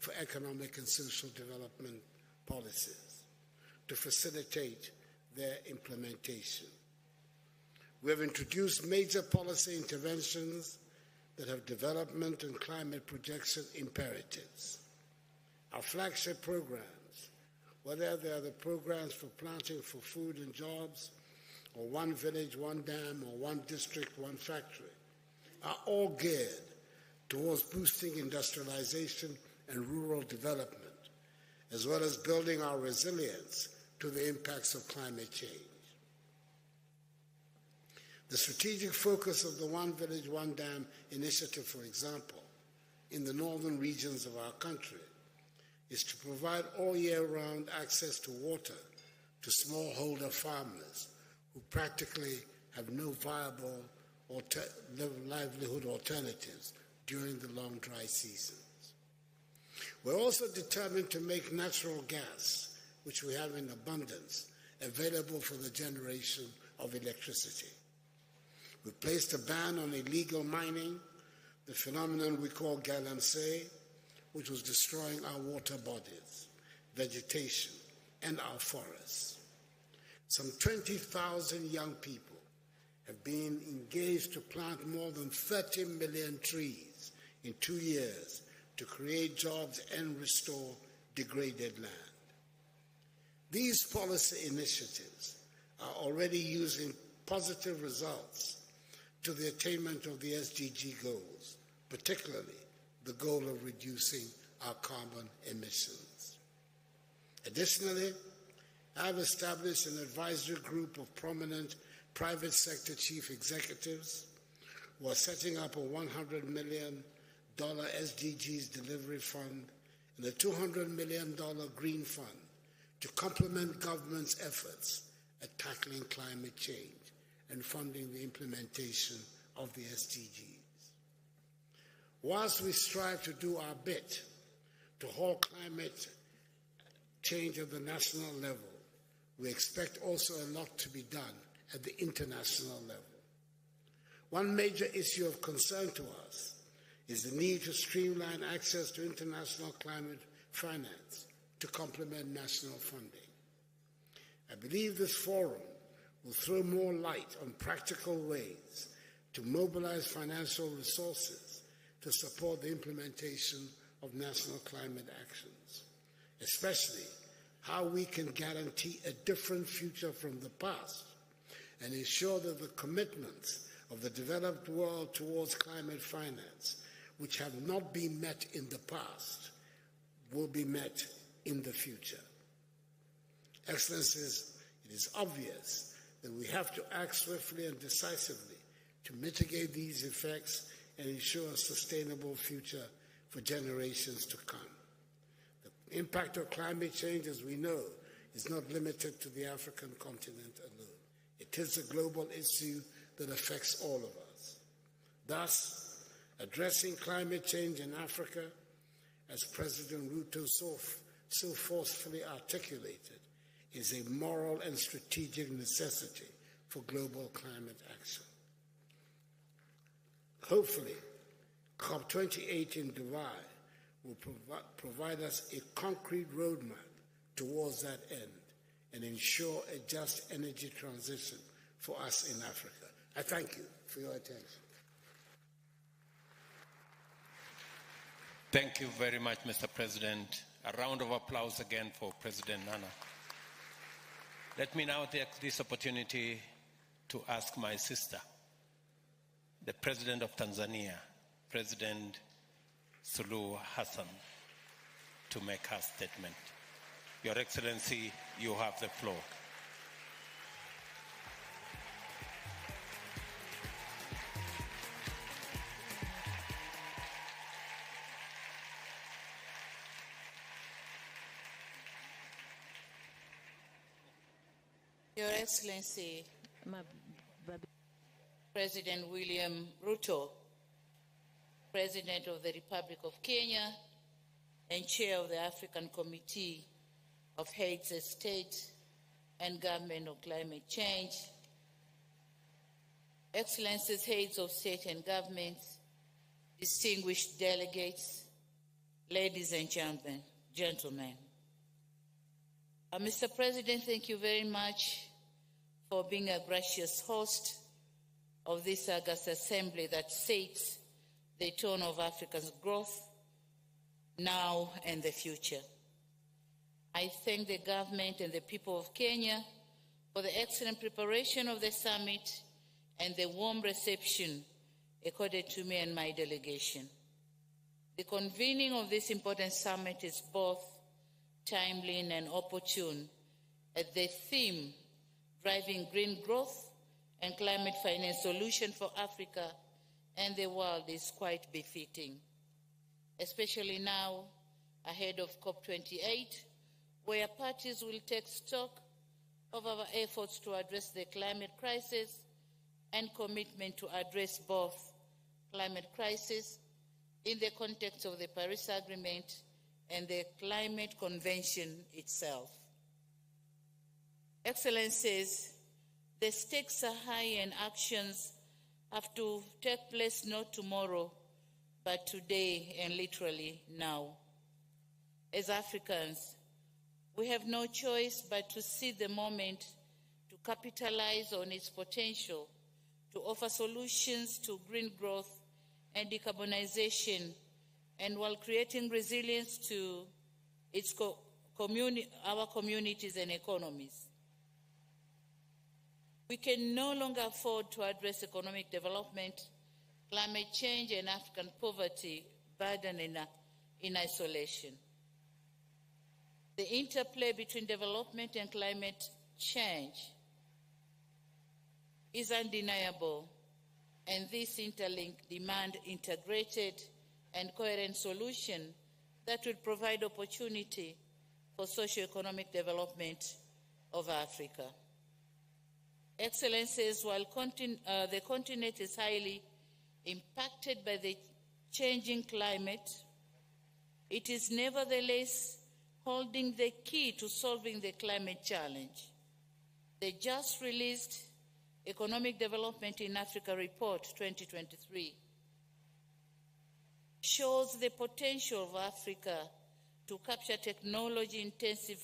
for economic and social development policies to facilitate their implementation. We have introduced major policy interventions that have development and climate projection imperatives. Our flagship programs, whether they are the programs for planting for food and jobs, or One Village, One Dam, or One District, One Factory, are all geared towards boosting industrialization and rural development, as well as building our resilience to the impacts of climate change. The strategic focus of the One Village, One Dam initiative, for example, in the northern regions of our country, is to provide all year-round access to water to smallholder farmers who practically have no viable livelihood alternatives during the long dry seasons. We're also determined to make natural gas, which we have in abundance, available for the generation of electricity. We placed a ban on illegal mining, the phenomenon we call galamsey, which was destroying our water bodies, vegetation, and our forests. Some 20,000 young people have been engaged to plant more than 30 million trees in 2 years to create jobs and restore degraded land. These policy initiatives are already using positive results to the attainment of the SDG goals, particularly the goal of reducing our carbon emissions. Additionally, I have established an advisory group of prominent private sector chief executives who are setting up a $100 million SDGs delivery fund and a $200 million green fund to complement government's efforts at tackling climate change and funding the implementation of the SDGs. Whilst we strive to do our bit to halt climate change at the national level, we expect also a lot to be done at the international level. One major issue of concern to us is the need to streamline access to international climate finance to complement national funding. I believe this forum will throw more light on practical ways to mobilize financial resources to support the implementation of national climate actions, especially how we can guarantee a different future from the past and ensure that the commitments of the developed world towards climate finance, which have not been met in the past, will be met in the future. Excellencies, it is obvious that we have to act swiftly and decisively to mitigate these effects and ensure a sustainable future for generations to come. The impact of climate change, as we know, is not limited to the African continent alone. It is a global issue that affects all of us. Thus, addressing climate change in Africa, as President Ruto so forcefully articulated, is a moral and strategic necessity for global climate action. Hopefully, COP28 in Dubai will provide us a concrete roadmap towards that end and ensure a just energy transition for us in Africa. I thank you for your attention. Thank you very much, Mr. President. A round of applause again for President Nana. Let me now take this opportunity to ask my sister, the President of Tanzania, President Suluhu Hassan, to make her statement. Your Excellency, you have the floor. Your Excellency, President William Ruto, President of the Republic of Kenya and Chair of the African Committee of Heads of State and Government on Climate Change, Excellencies, Heads of State and Governments, distinguished delegates, ladies and gentlemen. Mr. President, thank you very much for being a gracious host of this August Assembly that sets the tone of Africa's growth now and the future. I thank the government and the people of Kenya for the excellent preparation of the summit and the warm reception accorded to me and my delegation. The convening of this important summit is both timely and opportune, as the theme, driving green growth and climate finance solution for Africa and the world, is quite befitting, especially now ahead of COP28, where parties will take stock of our efforts to address the climate crisis and commitment to address both climate crisis in the context of the Paris Agreement and the Climate Convention itself. Excellencies, the stakes are high and actions have to take place not tomorrow, but today and literally now. As Africans, we have no choice but to seize the moment to capitalize on its potential to offer solutions to green growth and decarbonization, and while creating resilience to its our communities and economies. We can no longer afford to address economic development, climate change, and African poverty burden in isolation. The interplay between development and climate change is undeniable, and this interlink demand integrated and coherent solution that will provide opportunity for socio-economic development of Africa. Excellencies, while the continent is highly impacted by the changing climate, it is nevertheless holding the key to solving the climate challenge. The just released Economic Development in Africa Report 2023 shows the potential of Africa to capture technology-intensive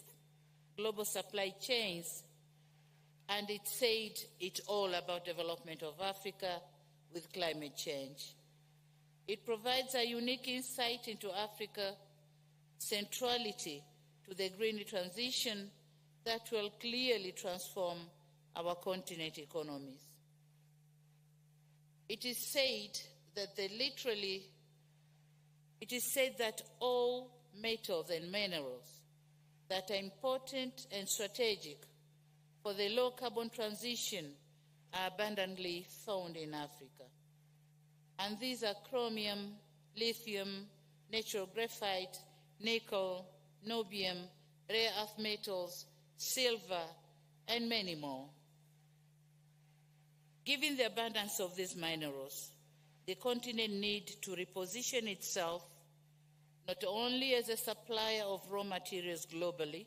global supply chains, and it said it's all about development of Africa with climate change. It provides a unique insight into Africa's centrality to the green transition that will clearly transform our continent economies. It is said that all metals and minerals that are important and strategic for the low carbon transition are abundantly found in Africa. And these are chromium, lithium, natural graphite, nickel, niobium, rare earth metals, silver, and many more. Given the abundance of these minerals, the continent needs to reposition itself not only as a supplier of raw materials globally,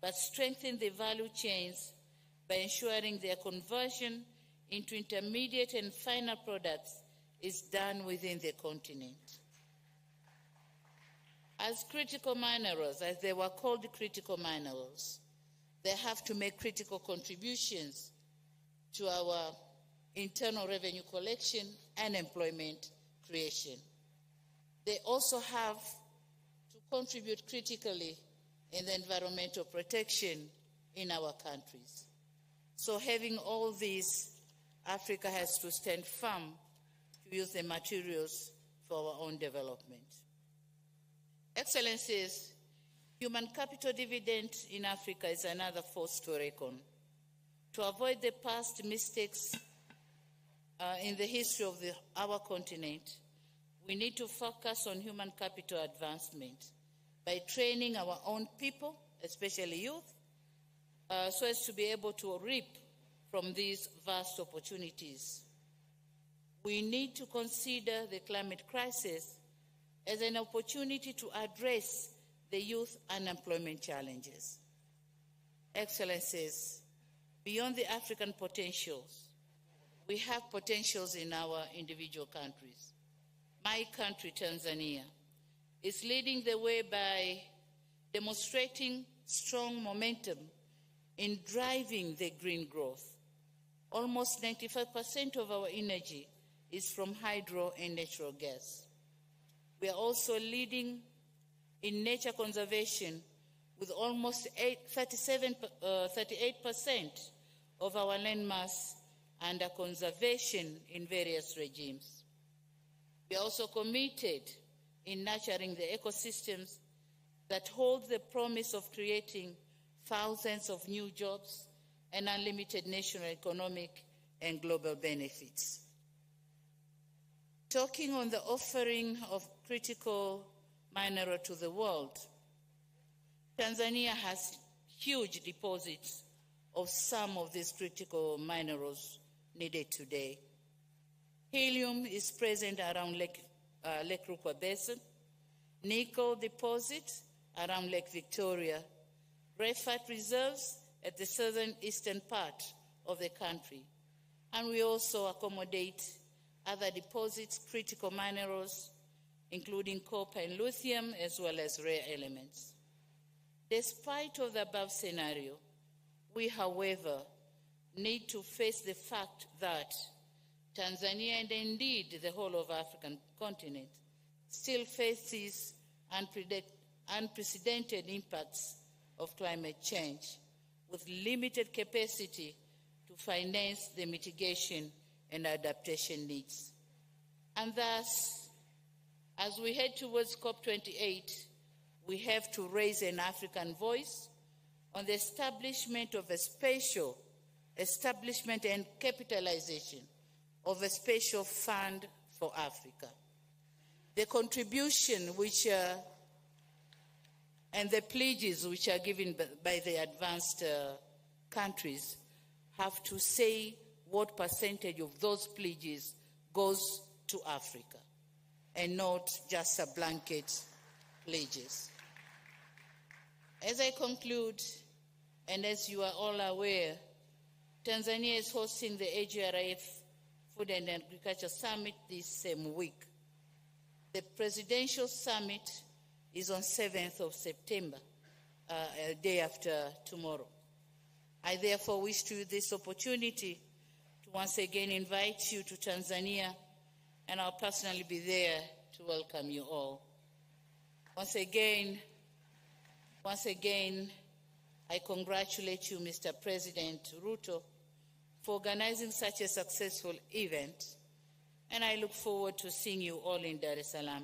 but strengthen the value chains by ensuring their conversion into intermediate and final products is done within the continent. As critical minerals, as they were called critical minerals, they have to make critical contributions to our internal revenue collection and employment creation. They also have to contribute critically in the environmental protection in our countries. So having all these, Africa has to stand firm to use the materials for our own development. Excellencies, human capital dividend in Africa is another force to reckon. To avoid the past mistakes in the history of our continent, we need to focus on human capital advancement by training our own people, especially youth, so as to be able to reap from these vast opportunities. We need to consider the climate crisis as an opportunity to address the youth unemployment challenges. Excellencies, beyond the African potentials, we have potentials in our individual countries. My country, Tanzania, is leading the way by demonstrating strong momentum in driving the green growth. Almost 95% of our energy is from hydro and natural gas. We are also leading in nature conservation with almost 38% of our landmass under conservation in various regimes. We are also committed in nurturing the ecosystems that hold the promise of creating thousands of new jobs and unlimited national economic and global benefits. Talking on the offering of critical mineral to the world, Tanzania has huge deposits of some of these critical minerals needed today. Helium is present around Lake Rukwa Basin, nickel deposits around Lake Victoria, graphite reserves at the southern eastern part of the country, and we also accommodate other deposits, critical minerals, including copper and lithium, as well as rare elements. Despite of the above scenario, we, however, need to face the fact that Tanzania, and indeed the whole of the African continent, still faces unprecedented impacts of climate change, with limited capacity to finance the mitigation and adaptation needs. And thus, as we head towards COP28, we have to raise an African voice on the establishment and capitalization of a special fund for Africa. The contribution and the pledges which are given by the advanced countries have to say what percentage of those pledges goes to Africa, and not just a blanket pledges. As I conclude, and as you are all aware, Tanzania is hosting the AGRIF Food and Agriculture Summit this same week. The presidential summit is on 7th of September, a day after tomorrow. I therefore wish to use this opportunity to once again invite you to Tanzania, and I'll personally be there to welcome you all. Once again, I congratulate you, Mr. President Ruto, for organizing such a successful event, and I look forward to seeing you all in Dar es Salaam.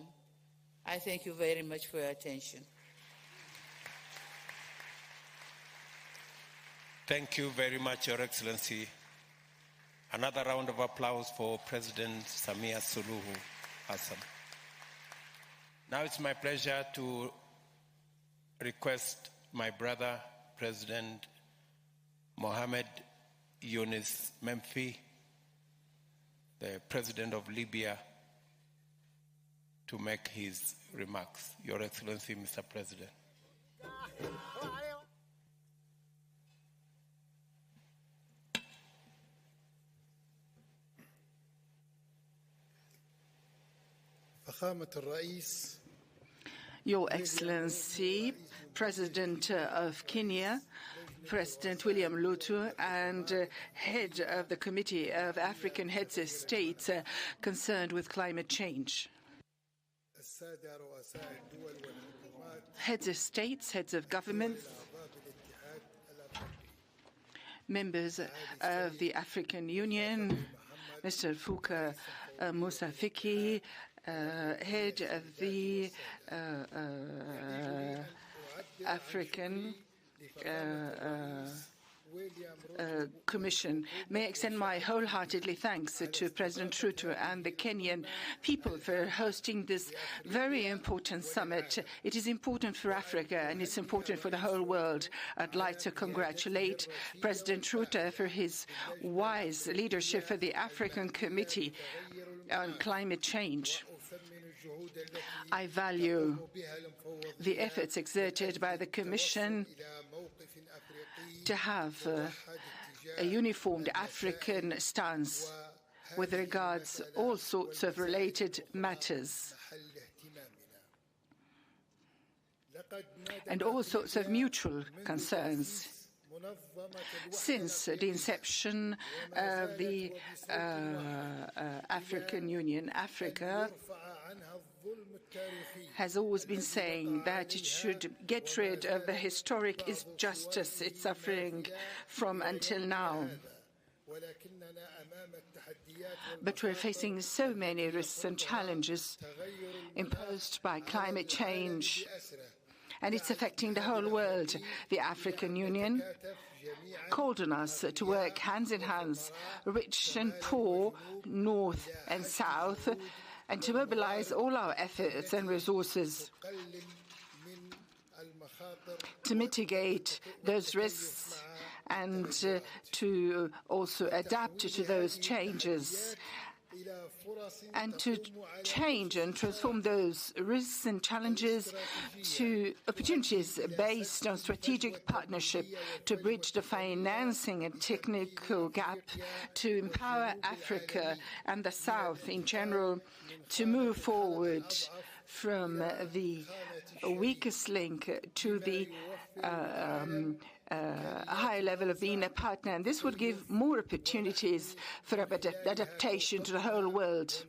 I thank you very much for your attention. Thank you very much, Your Excellency. Another round of applause for President Samia Suluhu Hassan. Now it's my pleasure to request my brother, President Mohammed Yunus Menfi, the President of Libya, to make his remarks. Your Excellency, Mr. President. Your Excellency, President of Kenya, President William Ruto, and head of the Committee of African Heads of States concerned with climate change. Heads of states, heads of government, members of the African Union, Mr. Fuka Musa Fiki, head of the African Commission. May I extend my wholeheartedly thanks to President Ruto and the Kenyan people for hosting this very important summit. It is important for Africa and it's important for the whole world. I'd like to congratulate President Ruto for his wise leadership for the African Committee on Climate Change. I value the efforts exerted by the Commission to have a uniformed African stance with regards to all sorts of related matters. and all sorts of mutual concerns. Since the inception of the African Union, Africa has always been saying that it should get rid of the historic injustice it's suffering from until now. But we're facing so many risks and challenges imposed by climate change, and it's affecting the whole world. The African Union called on us to work hands in hands, rich and poor, north and south, and to mobilize all our efforts and resources to mitigate those risks and to also adapt to those changes, and to change and transform those risks and challenges to opportunities based on strategic partnership to bridge the financing and technical gap, to empower Africa and the South in general to move forward from the weakest link to the higher level of being a partner, and this would give more opportunities for adaptation to the whole world.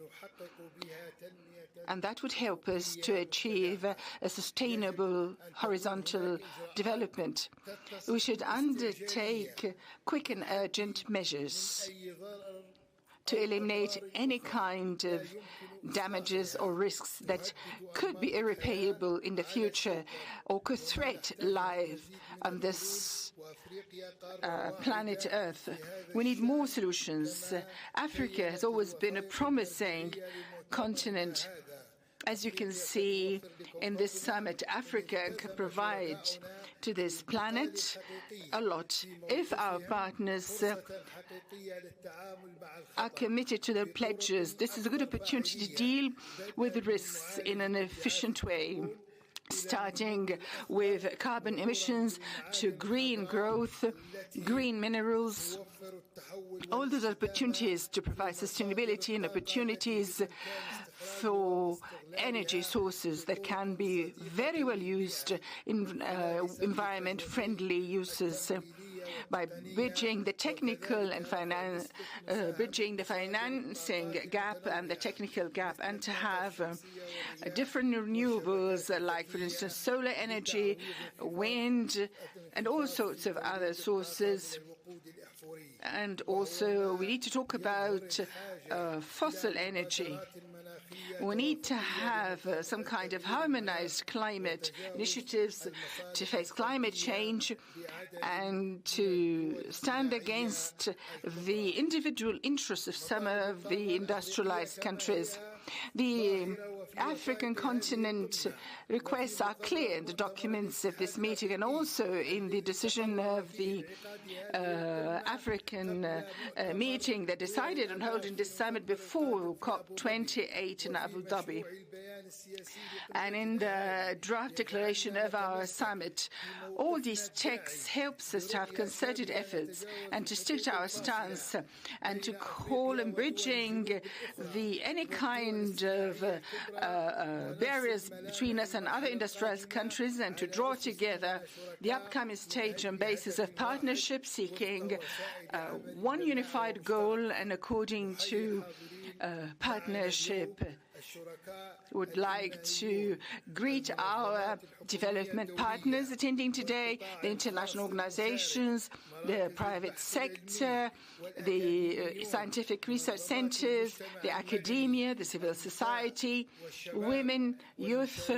And that would help us to achieve a sustainable horizontal development. We should undertake quick and urgent measures to eliminate any kind of damages or risks that could be irreparable in the future or could threaten life on this planet Earth. We need more solutions. Africa has always been a promising continent. As you can see in this summit, Africa can provide to this planet a lot if our partners are committed to their pledges. This is a good opportunity to deal with the risks in an efficient way, starting with carbon emissions to green growth, green minerals, all those opportunities to provide sustainability and opportunities for energy sources that can be very well used in environment-friendly uses, by bridging the technical and bridging the financing gap and the technical gap, and to have different renewables like, for instance, solar energy, wind, and all sorts of other sources. And also we need to talk about fossil energy. We need to have some kind of harmonized climate initiatives to face climate change and to stand against the individual interests of some of the industrialized countries. The African continent requests are clear in the documents of this meeting and also in the decision of the African meeting that decided on holding this summit before COP28 in Abu Dhabi. And in the draft declaration of our summit, all these texts helps us to have concerted efforts and to stick to our stance and to call on bridging any kind of barriers between us and other industrialized countries, and to draw together the upcoming stage on basis of partnership, seeking one unified goal and according to partnership. Would like to greet our development partners attending today, the international organizations, the private sector, the scientific research centers, the academia, the civil society, women, youth,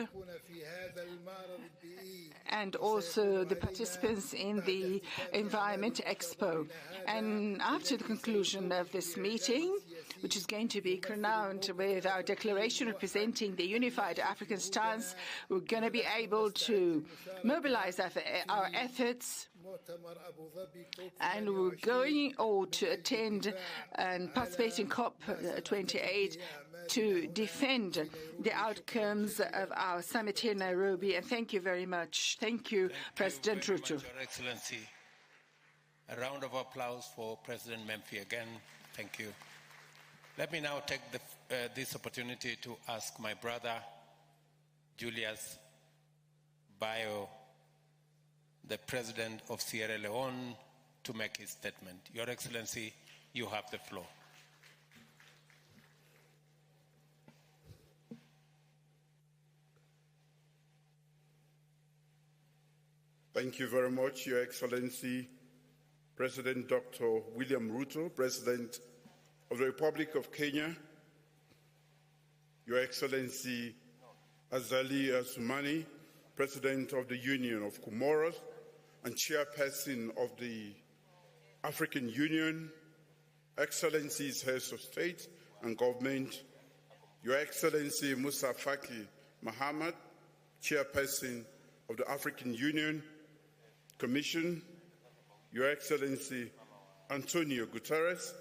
and also the participants in the Environment Expo. And after the conclusion of this meeting, which is going to be crowned with our declaration representing the unified African stance, we're going to be able to mobilize our efforts, and we're going all to attend and participate in COP28 to defend the outcomes of our summit here in Nairobi. And thank you very much. Thank you, President Ruto. Your Excellency. A round of applause for President Menfi again. Thank you. Let me now take this opportunity to ask my brother, Julius, bio the President of Sierra Leone to make his statement. Your Excellency, you have the floor. Thank you very much, Your Excellency, President Dr. William Ruto, President of the Republic of Kenya, Your Excellency Azali Assoumani, President of the Union of Comoros and Chairperson of the African Union, Excellencies, Heads of State and Government, Your Excellency Musa Faki Mohammed, Chairperson of the African Union Commission, Your Excellency Antonio Guterres,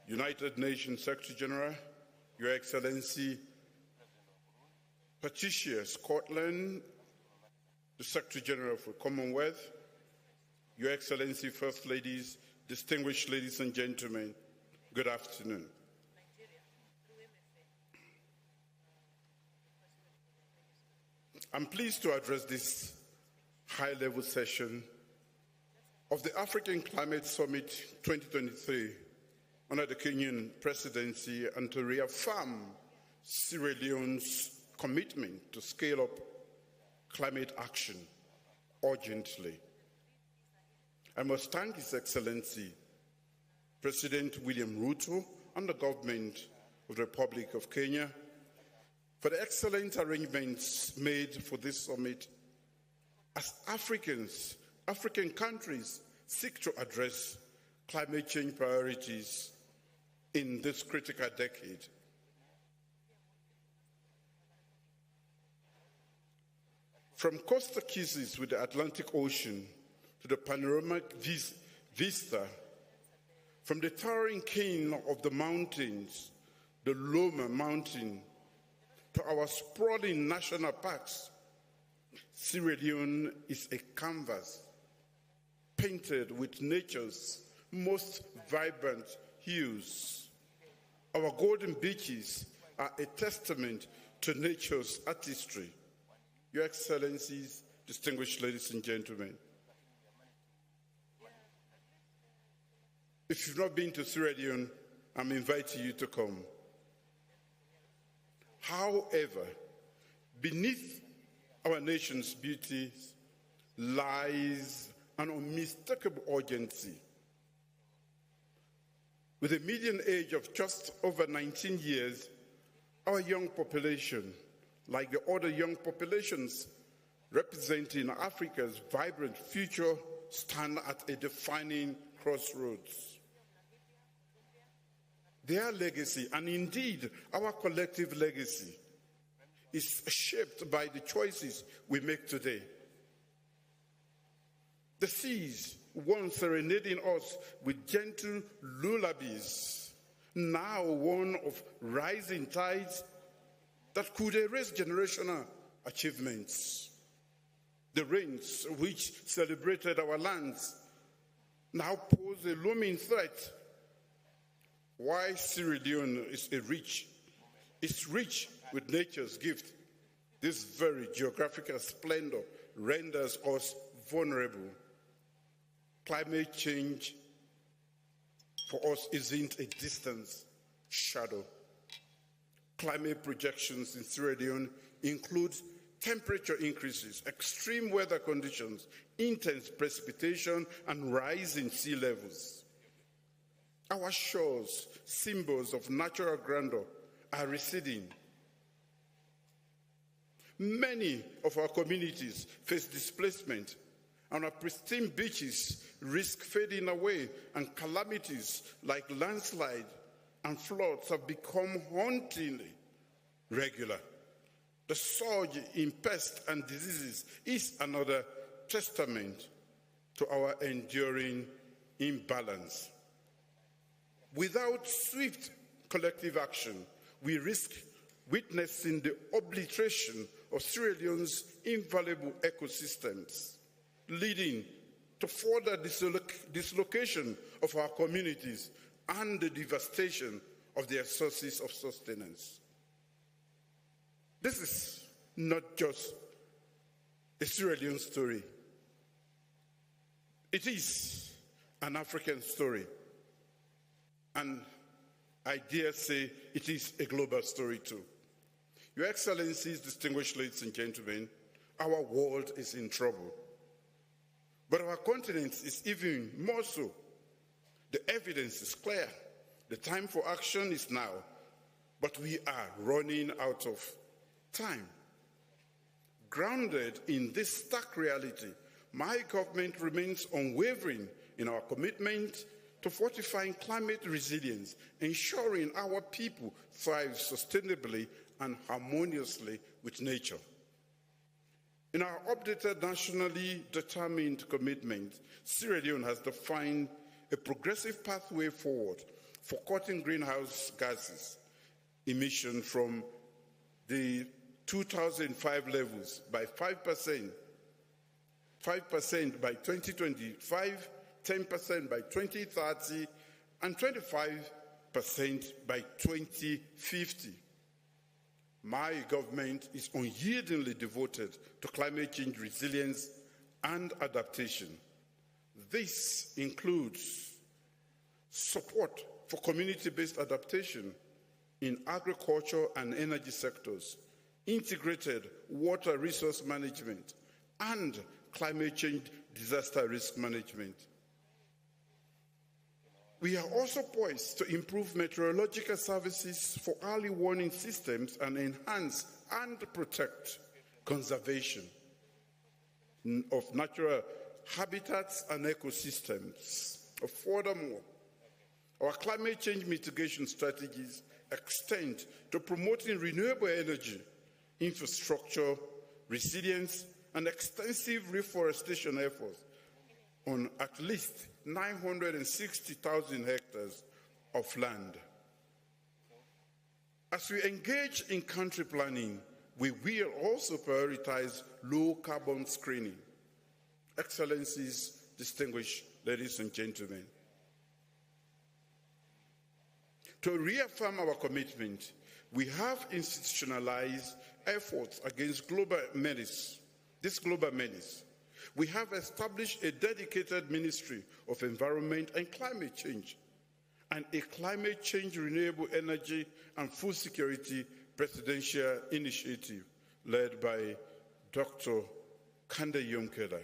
United Nations Secretary General, Your Excellency Patricia Scotland, the Secretary General for Commonwealth, Your Excellency First Ladies, distinguished ladies and gentlemen, good afternoon. I'm pleased to address this high-level session of the African Climate Summit 2023 under the Kenyan presidency and to reaffirm Sierra Leone's commitment to scale up climate action urgently. I must thank His Excellency President William Ruto and the government of the Republic of Kenya for the excellent arrangements made for this summit as African countries seek to address climate change priorities in this critical decade. From coastal kisses with the Atlantic Ocean to the panoramic vista, from the towering cane of the mountains, the Loma Mountain, to our sprawling national parks, Sierra Leone is a canvas painted with nature's most vibrant hues. Our golden beaches are a testament to nature's artistry. Your Excellencies, distinguished ladies and gentlemen, if you've not been to Sierra Leone, I'm inviting you to come. However, beneath our nation's beauties lies an unmistakable urgency. With a median age of just over 19 years, our young population, like the other young populations representing Africa's vibrant future, stand at a defining crossroads. Their legacy, and indeed our collective legacy, is shaped by the choices we make today. The seas, once serenading us with gentle lullabies, now one of rising tides that could erase generational achievements. The rains which celebrated our lands now pose a looming threat. Why Sierra Leone is rich with nature's gift. This very geographical splendor renders us vulnerable. Climate change for us isn't a distant shadow. Climate projections in Sierra Leone include temperature increases, extreme weather conditions, intense precipitation, and rising sea levels. Our shores, symbols of natural grandeur, are receding. Many of our communities face displacement, and our pristine beaches risk fading away, and calamities like landslide and floods have become hauntingly regular. The surge in pests and diseases is another testament to our enduring imbalance. Without swift collective action, we risk witnessing the obliteration of Sierra Leone's invaluable ecosystems, leading to further dislocation of our communities and the devastation of their sources of sustenance. This is not just a Sierra Leone story. It is an African story. And I dare say it is a global story too. Your Excellencies, distinguished ladies and gentlemen, our world is in trouble. But our continent is even more so. The evidence is clear. The time for action is now. But we are running out of time. Grounded in this stark reality, my government remains unwavering in our commitment to fortifying climate resilience, ensuring our people thrive sustainably and harmoniously with nature. In our updated nationally determined commitment, Sierra Leone has defined a progressive pathway forward for cutting greenhouse gases emissions from the 2005 levels by 5% by 2025, 10% by 2030, and 25% by 2050. My government is unyieldingly devoted to climate change resilience and adaptation. This includes support for community-based adaptation in agriculture and energy sectors, integrated water resource management, and climate change disaster risk management. We are also poised to improve meteorological services for early warning systems and enhance and protect conservation of natural habitats and ecosystems. Furthermore, our climate change mitigation strategies extend to promoting renewable energy, infrastructure, resilience, and extensive reforestation efforts on at least 960,000 hectares of land. As we engage in country planning, we will also prioritize low carbon screening. Excellencies, distinguished ladies and gentlemen, to reaffirm our commitment, we have institutionalized efforts against global menace. This global menace. We have established a dedicated Ministry of Environment and Climate Change and a Climate Change, Renewable Energy and Food Security Presidential Initiative led by Dr. Ndayishimiye.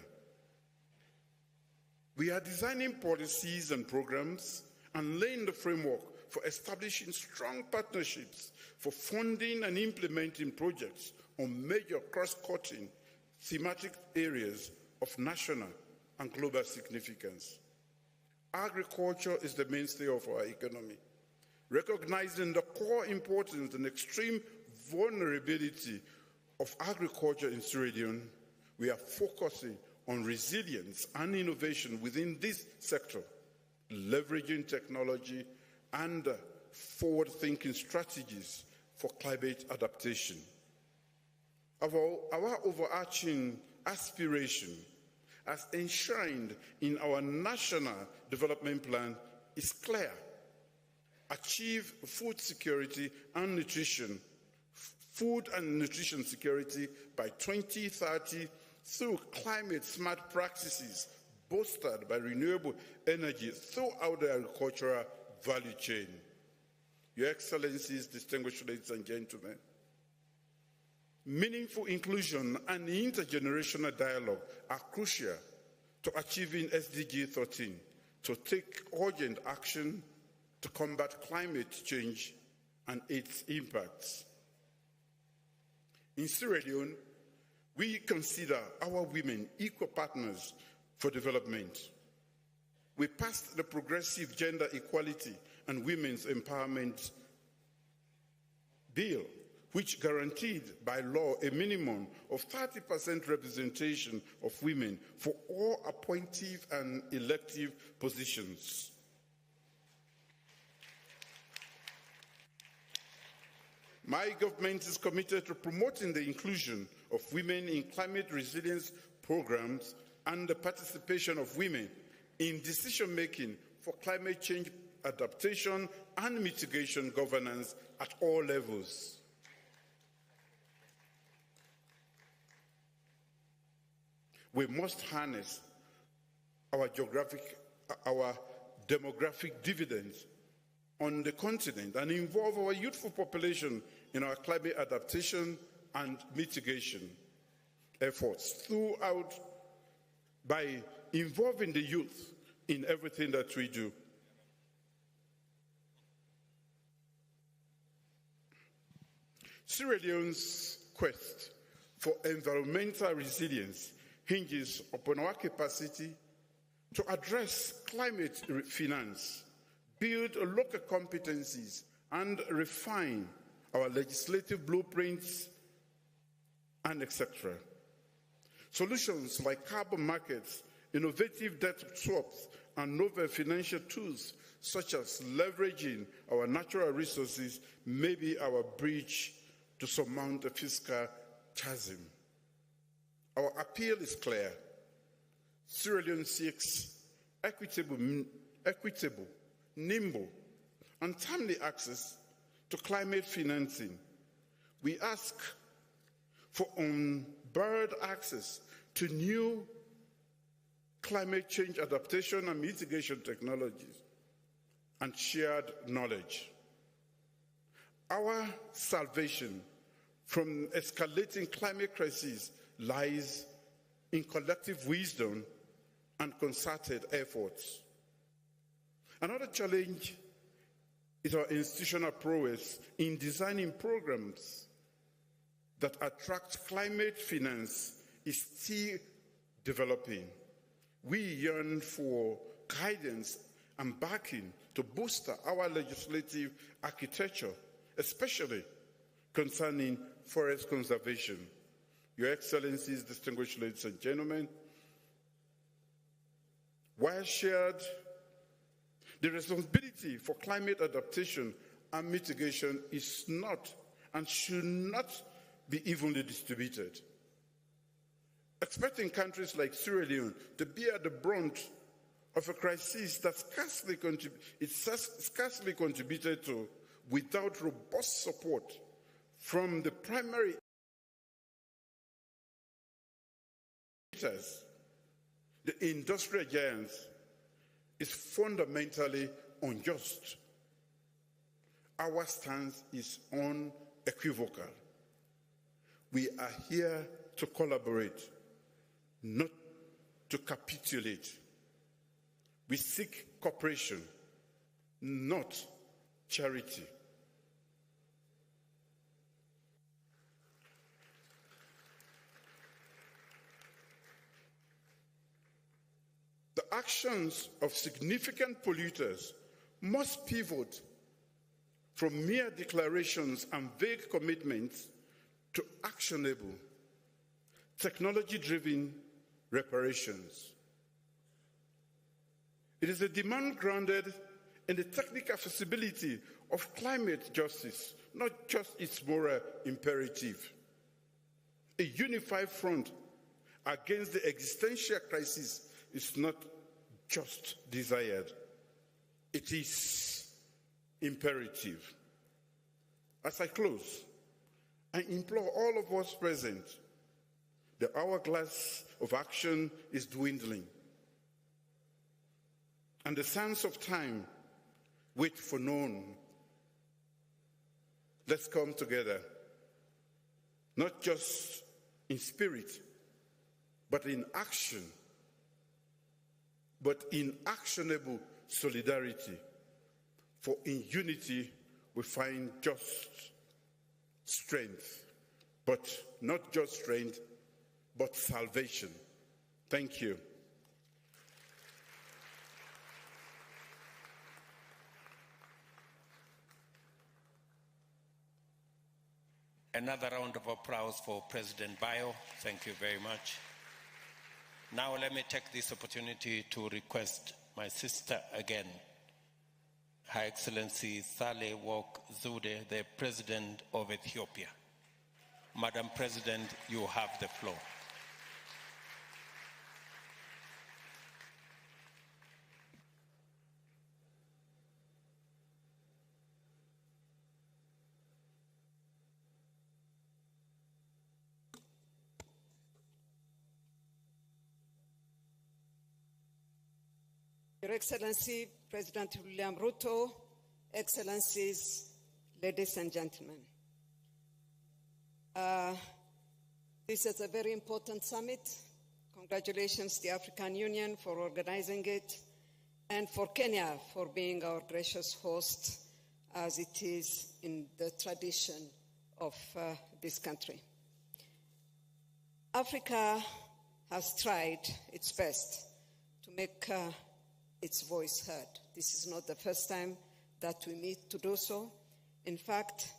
We are designing policies and programs and laying the framework for establishing strong partnerships for funding and implementing projects on major cross-cutting thematic areas of national and global significance. Agriculture is the mainstay of our economy. Recognizing the core importance and extreme vulnerability of agriculture in Sierra Leone, we are focusing on resilience and innovation within this sector, leveraging technology and forward-thinking strategies for climate adaptation. Our overarching aspiration, as enshrined in our National Development Plan, is clear. Achieve food and nutrition security by 2030 through climate-smart practices bolstered by renewable energy throughout the agricultural value chain. Your Excellencies, distinguished ladies and gentlemen, meaningful inclusion and intergenerational dialogue are crucial to achieving SDG 13, to take urgent action to combat climate change and its impacts. In Sierra Leone, we consider our women equal partners for development. We passed the Progressive Gender Equality and Women's Empowerment Bill, which guaranteed by law a minimum of 30% representation of women for all appointive and elective positions. My government is committed to promoting the inclusion of women in climate resilience programs and the participation of women in decision-making for climate change adaptation and mitigation governance at all levels. We must harness our demographic dividends on the continent and involve our youthful population in our climate adaptation and mitigation efforts throughout by involving the youth in everything that we do. Sierra Leone's quest for environmental resilience hinges upon our capacity to address climate finance, build local competencies, and refine our legislative blueprints, and etc. Solutions like carbon markets, innovative debt swaps, and novel financial tools such as leveraging our natural resources may be our bridge to surmount the fiscal chasm. Our appeal is clear. Sierra Leone seeks equitable, nimble, and timely access to climate financing. We ask for unbarred access to new climate change adaptation and mitigation technologies and shared knowledge. Our salvation from escalating climate crises lies in collective wisdom and concerted efforts. Another challenge is our institutional prowess in designing programs that attract climate finance is still developing. We yearn for guidance and backing to boost our legislative architecture, especially concerning forest conservation. Your Excellencies, distinguished ladies and gentlemen, while shared, the responsibility for climate adaptation and mitigation is not and should not be evenly distributed. Expecting countries like Sierra Leone to bear the brunt of a crisis that scarcely contributed to without robust support from the primary emitters, the industrial giants, is fundamentally unjust. Our stance is unequivocal. We are here to collaborate, not to capitulate. We seek cooperation, not charity. The actions of significant polluters must pivot from mere declarations and vague commitments to actionable, technology-driven reparations. It is a demand grounded in the technical feasibility of climate justice, not just its moral imperative. A unified front against the existential crisis is not just desired, it is imperative. As I close, I implore all of us present, the hourglass of action is dwindling, and the sands of time wait for none. Let's come together, not just in spirit, but in action, but in actionable solidarity. For in unity we find just strength, but not just strength, but salvation. Thank you. Another round of applause for President Bio. Thank you very much. Now let me take this opportunity to request my sister again, Her Excellency Zahle-Work Zewde, the President of Ethiopia. Madam President, you have the floor. Your Excellency, President William Ruto, Excellencies, ladies and gentlemen. This is a very important summit. Congratulations to the African Union for organizing it and for Kenya for being our gracious host, as it is in the tradition of this country. Africa has tried its best to make its voice heard. This is not the first time that we meet to do so. In fact,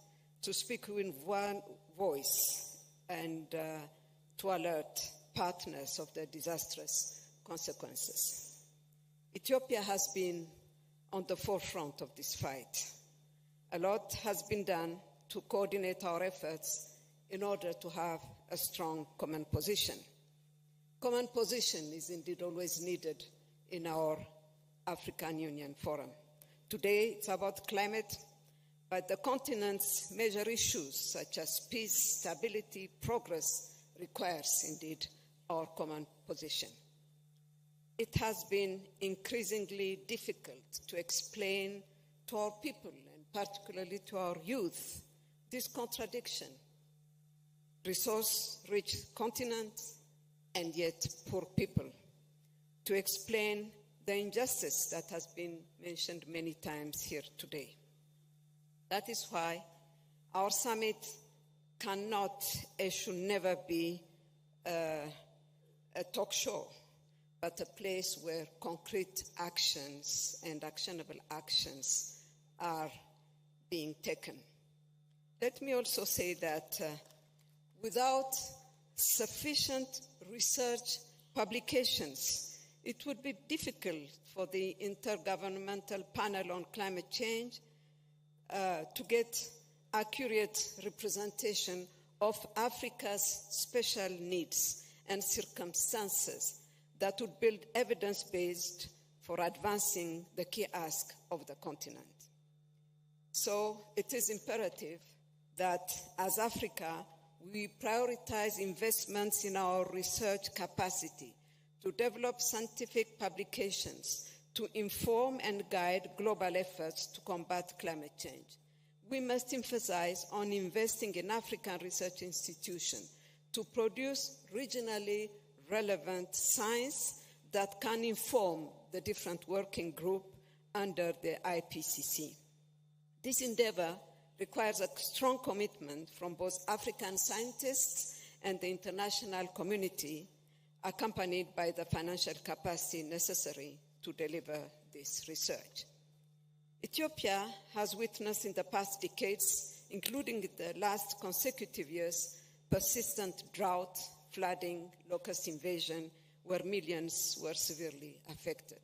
to speak in one voice and to alert partners of the disastrous consequences. Ethiopia has been on the forefront of this fight. A lot has been done to coordinate our efforts in order to have a strong common position. Common position is indeed always needed in our African Union Forum. Today, it's about climate, but the continent's major issues such as peace, stability, progress requires indeed our common position. It has been increasingly difficult to explain to our people, and particularly to our youth, this contradiction. Resource-rich continent and yet poor people. To explain the injustice that has been mentioned many times here today. That is why our summit cannot and should never be a talk show, but a place where concrete actions and actionable actions are being taken. Let me also say that without sufficient research publications, it would be difficult for the Intergovernmental Panel on Climate Change to get accurate representation of Africa's special needs and circumstances that would build evidence-based for advancing the key ask of the continent. So it is imperative that as Africa, we prioritize investments in our research capacity to develop scientific publications to inform and guide global efforts to combat climate change. We must emphasize on investing in African research institutions to produce regionally relevant science that can inform the different working groups under the IPCC. This endeavor requires a strong commitment from both African scientists and the international community, accompanied by the financial capacity necessary to deliver this research. Ethiopia has witnessed in the past decades, including the last consecutive years, persistent drought, flooding, locust invasion, where millions were severely affected.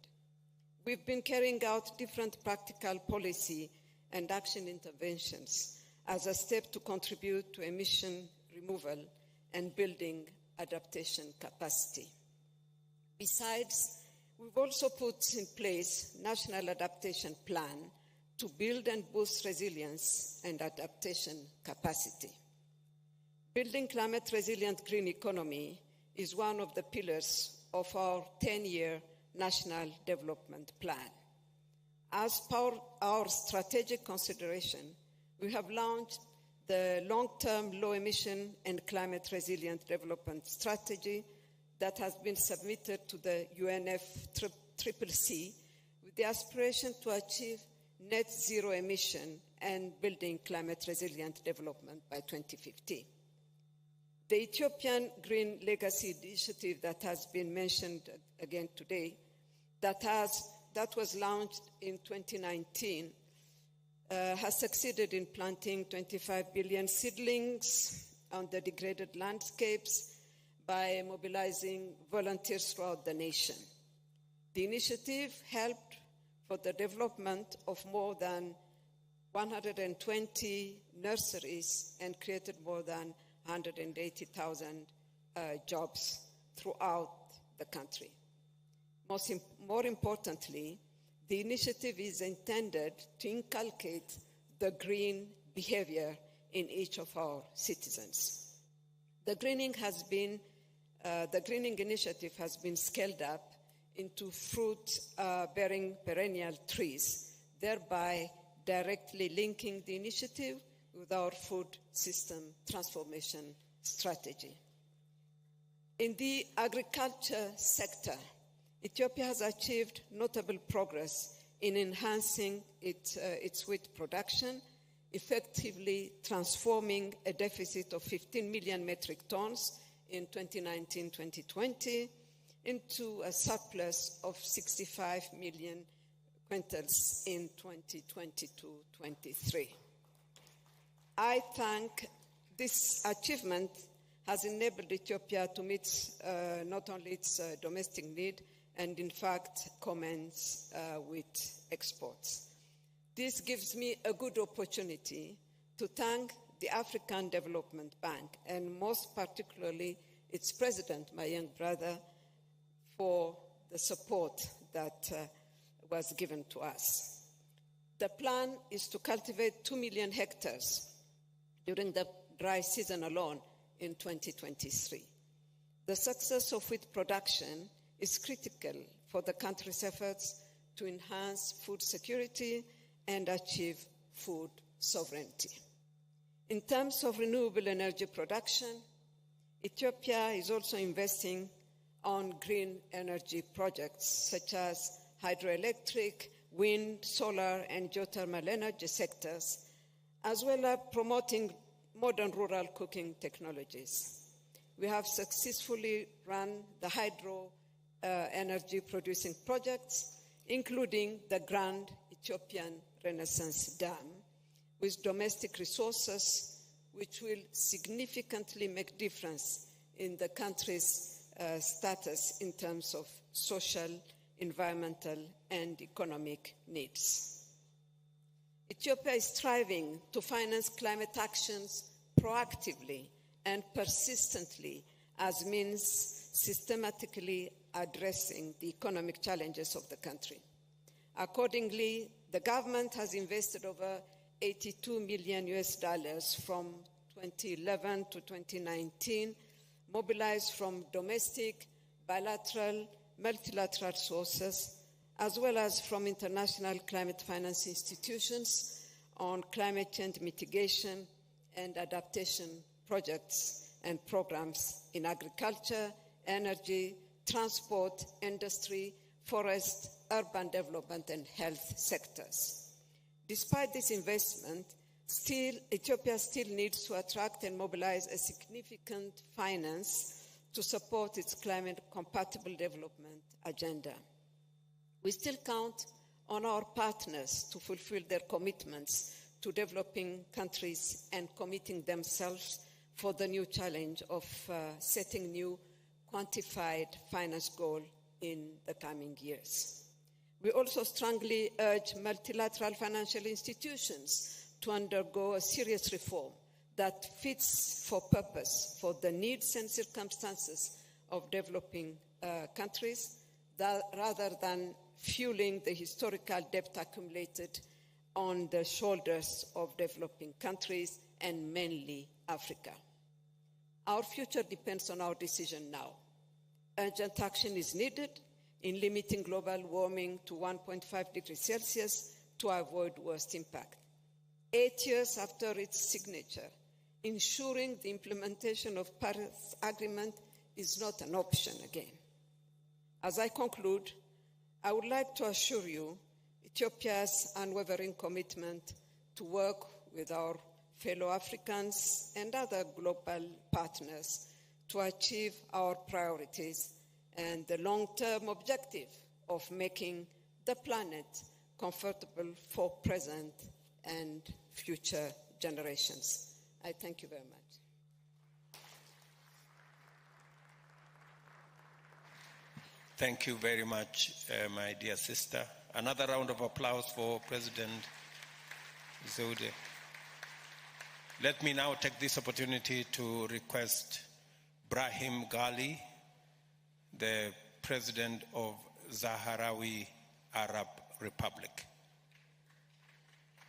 We've been carrying out different practical policy and action interventions as a step to contribute to emission removal and building adaptation capacity. Besides, we've also put in place national adaptation plan to build and boost resilience and adaptation capacity. Building climate resilient green economy is one of the pillars of our 10-year national development plan. As per our strategic consideration, we have launched the long-term low-emission and climate-resilient development strategy that has been submitted to the UNFCCC with the aspiration to achieve net zero emission and building climate-resilient development by 2050. The Ethiopian Green Legacy Initiative that has been mentioned again today, that was launched in 2019, has succeeded in planting 25 billion seedlings on the degraded landscapes by mobilizing volunteers throughout the nation. The initiative helped for the development of more than 120 nurseries and created more than 180,000 jobs throughout the country. More importantly, the initiative is intended to inculcate the green behavior in each of our citizens. The greening initiative has been scaled up into fruit-bearing perennial trees, thereby directly linking the initiative with our food system transformation strategy. In the agriculture sector, Ethiopia has achieved notable progress in enhancing its wheat production, effectively transforming a deficit of 15 million metric tons in 2019-2020 into a surplus of 65 million quintals in 2022-23. I think this achievement has enabled Ethiopia to meet not only its domestic need, and in fact commence with exports. This gives me a good opportunity to thank the African Development Bank, and most particularly its president, my young brother, for the support that was given to us. The plan is to cultivate 2 million hectares during the dry season alone in 2023. The success of wheat production is critical for the country's efforts to enhance food security and achieve food sovereignty. In terms of renewable energy production, Ethiopia is also investing on green energy projects such as hydroelectric, wind, solar, and geothermal energy sectors, as well as promoting modern rural cooking technologies. We have successfully run the hydro energy producing projects, including the Grand Ethiopian Renaissance Dam, with domestic resources which will significantly make difference in the country's status in terms of social, environmental, and economic needs. Ethiopia is striving to finance climate actions proactively and persistently as means systematically addressing the economic challenges of the country. Accordingly, the government has invested over $82 million from 2011 to 2019, mobilized from domestic, bilateral, multilateral sources, as well as from international climate finance institutions on climate change mitigation and adaptation projects and programs in agriculture, energy, transport, industry, forest, urban development, and health sectors. Despite this investment, Ethiopia still needs to attract and mobilize a significant finance to support its climate-compatible development agenda. We still count on our partners to fulfill their commitments to developing countries and committing themselves for the new challenge of setting new quantified finance goals in the coming years. We also strongly urge multilateral financial institutions to undergo a serious reform that fits for purpose for the needs and circumstances of developing countries, rather than fueling the historical debt accumulated on the shoulders of developing countries and mainly Africa. Our future depends on our decision now. Urgent action is needed in limiting global warming to 1.5 degrees Celsius to avoid worst impact. 8 years after its signature, ensuring the implementation of Paris Agreement is not an option again. As I conclude, I would like to assure you Ethiopia's unwavering commitment to work with our fellow Africans and other global partners to achieve our priorities and the long-term objective of making the planet comfortable for present and future generations. I thank you very much. Thank you very much, my dear sister. Another round of applause for President Zewde. Let me now take this opportunity to request Brahim Ghali, the President of Sahrawi Arab Republic.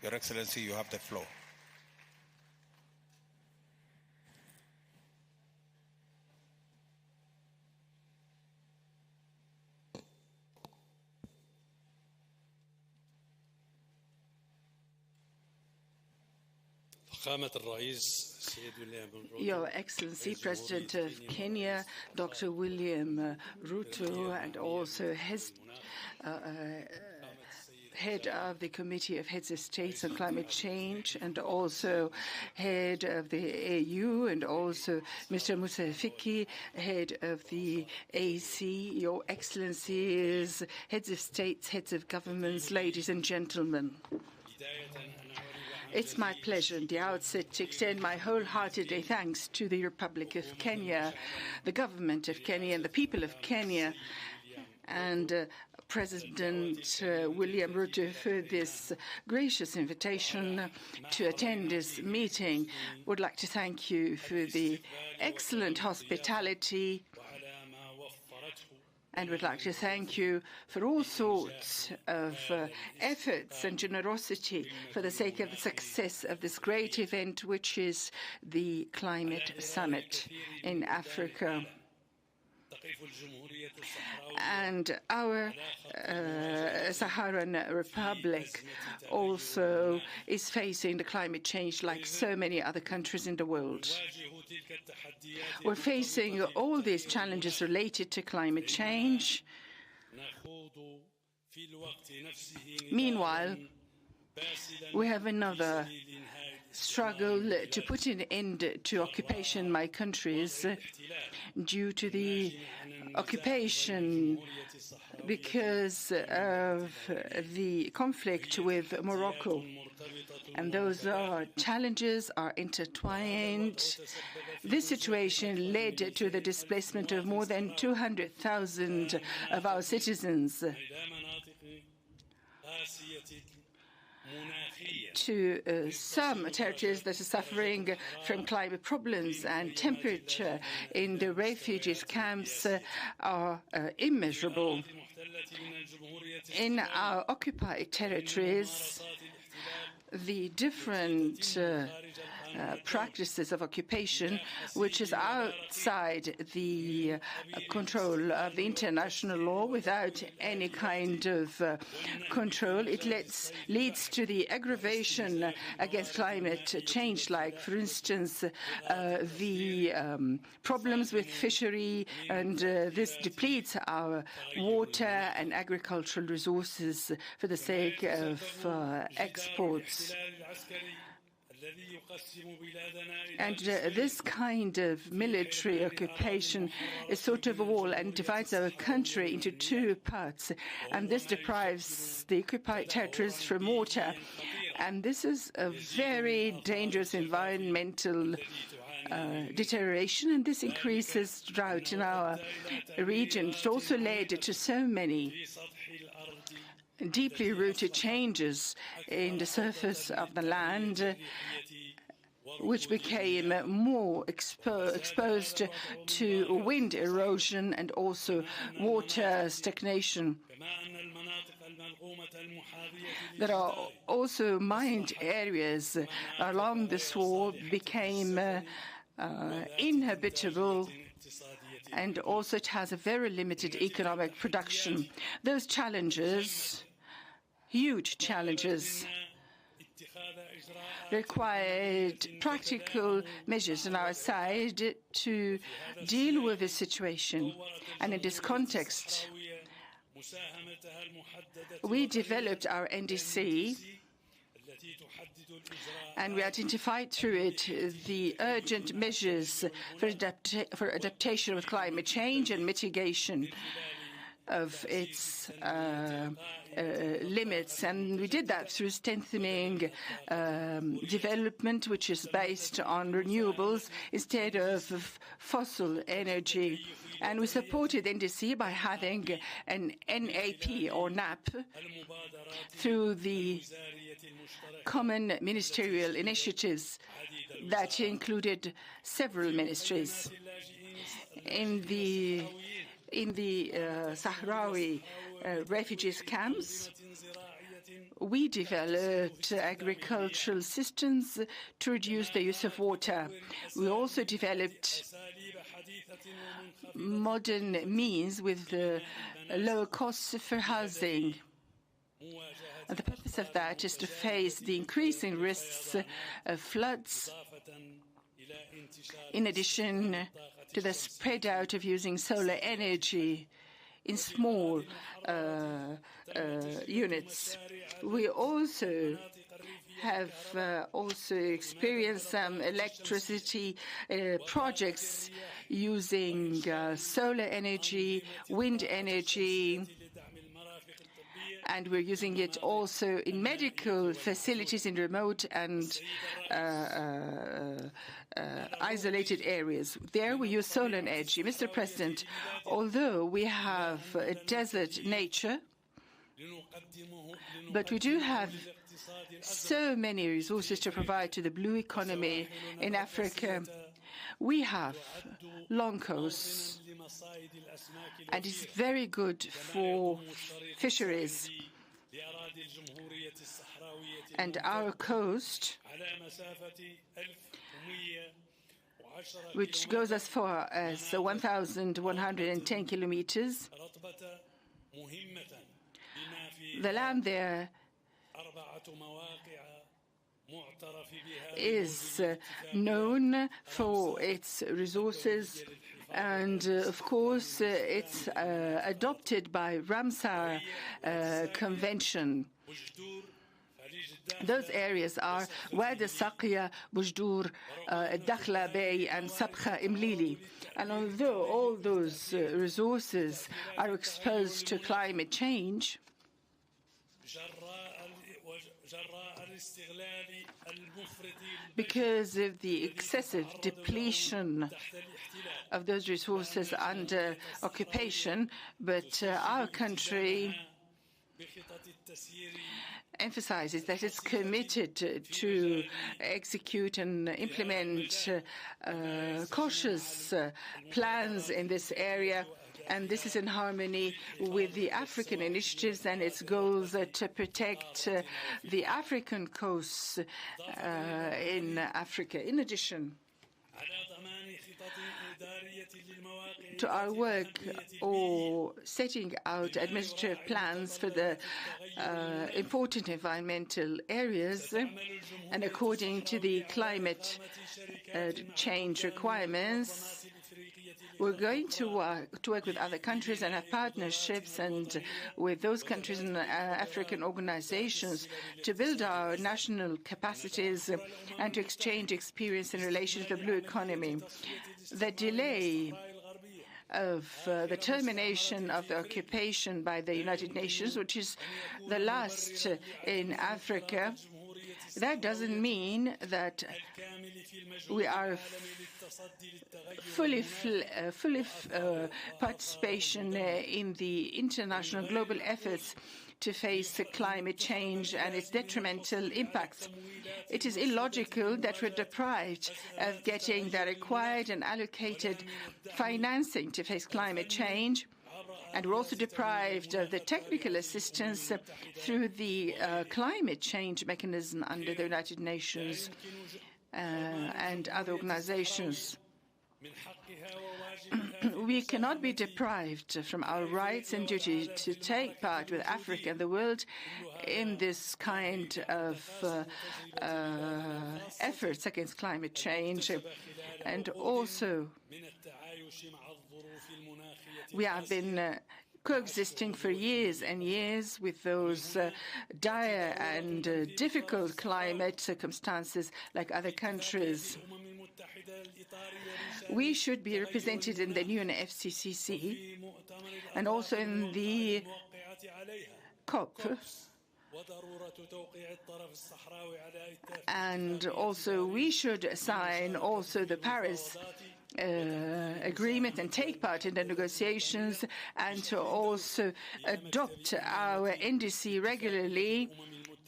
Your Excellency, you have the floor. Your Excellency, President of Kenya, Dr. William Ruto, and also his head of the Committee of Heads of States on Climate Change, and also head of the AU, and also Mr. Musa Fiki, head of the AC, Your Excellencies, heads of states, heads of governments, ladies and gentlemen. It's my pleasure at the outset to extend my wholehearted thanks to the Republic of Kenya, the government of Kenya, and the people of Kenya, and President William Ruto for this gracious invitation to attend this meeting. Would like to thank you for the excellent hospitality, and would like to thank you for all sorts of efforts and generosity for the sake of the success of this great event, which is the Climate Summit in Africa. And our Saharan Republic also is facing the climate change like so many other countries in the world. We're facing all these challenges related to climate change. Meanwhile, we have another struggle to put an end to occupation in my countries due to the occupation because of the conflict with Morocco. And those challenges are intertwined. This situation led to the displacement of more than 200,000 of our citizens to some territories that are suffering from climate problems, and temperature in the refugees camps are immeasurable. In our occupied territories, the different practices of occupation, which is outside the control of the international law, without any kind of control. It leads to the aggravation against climate change, like, for instance, the problems with fishery, and this depletes our water and agricultural resources for the sake of exports. And this kind of military occupation is sort of a wall and divides our country into two parts. And this deprives the occupied territories from water. And this is a very dangerous environmental deterioration, and this increases drought in our region. It also led to so many deeply rooted changes in the surface of the land, which became more exposed to wind erosion and also water stagnation. There are also mined areas along this wall became inhabitable, and also it has a very limited economic production. Those challenges, huge challenges, required practical measures on our side to deal with this situation. And in this context, we developed our NDC, and we identified through it the urgent measures for adaptation with climate change and mitigation of its limits. And we did that through strengthening development, which is based on renewables instead of fossil energy. And we supported NDC by having an NAP or NAP through the common ministerial initiatives that included several ministries. In the Sahrawi refugees camps, we developed agricultural systems to reduce the use of water. We also developed modern means with lower costs for housing. And the purpose of that is to face the increasing risks of floods, in addition to the spread out of using solar energy in small units. We also have experienced some electricity projects using solar energy, wind energy, and we're using it also in medical facilities in remote and isolated areas. There we use solar energy. Mr. President, although we have a desert nature, but we do have so many resources to provide to the blue economy in Africa. We have long coasts, and it's very good for fisheries. And our coast, which goes as far as 1,110 kilometers, the land there is known for its resources, and of course it's adopted by Ramsar Convention. Those areas are Wadi Saqiya, Bujdur, Dakhla Bay, and Sabkha Imlili. And although all those resources are exposed to climate change, because of the excessive depletion of those resources under occupation, but our country emphasizes that it's committed to execute and implement cautious plans in this area. And this is in harmony with the African initiatives and its goals to protect the African coasts in Africa. In addition to our work or setting out administrative plans for the important environmental areas, and according to the climate change requirements, we're going to work with other countries and have partnerships and with those countries and African organizations to build our national capacities and to exchange experience in relation to the blue economy. The delay of the termination of the occupation by the United Nations, which is the last in Africa, that doesn't mean that we are fully participation in the international global efforts to face climate change and its detrimental impacts. It is illogical that we're deprived of getting the required and allocated financing to face climate change, and we're also deprived of the technical assistance through the climate change mechanism under the United Nations and other organizations. We cannot be deprived from our rights and duty to take part with Africa and the world in this kind of efforts against climate change. And also, we have been coexisting for years and years with those dire and difficult climate circumstances like other countries. We should be represented in the new FCCC and also in the COP. And also we should sign also the Paris agreement and take part in the negotiations, and to also adopt our NDC regularly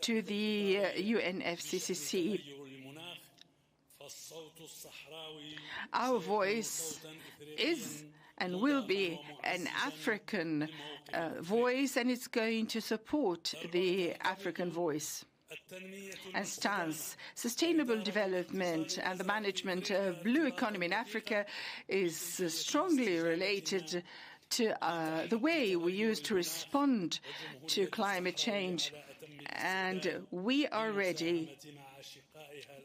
to the UNFCCC. Our voice is and will be an African voice, and it's going to support the African voice and stance. Sustainable development and the management of blue economy in Africa is strongly related to the way we use to respond to climate change. And we are ready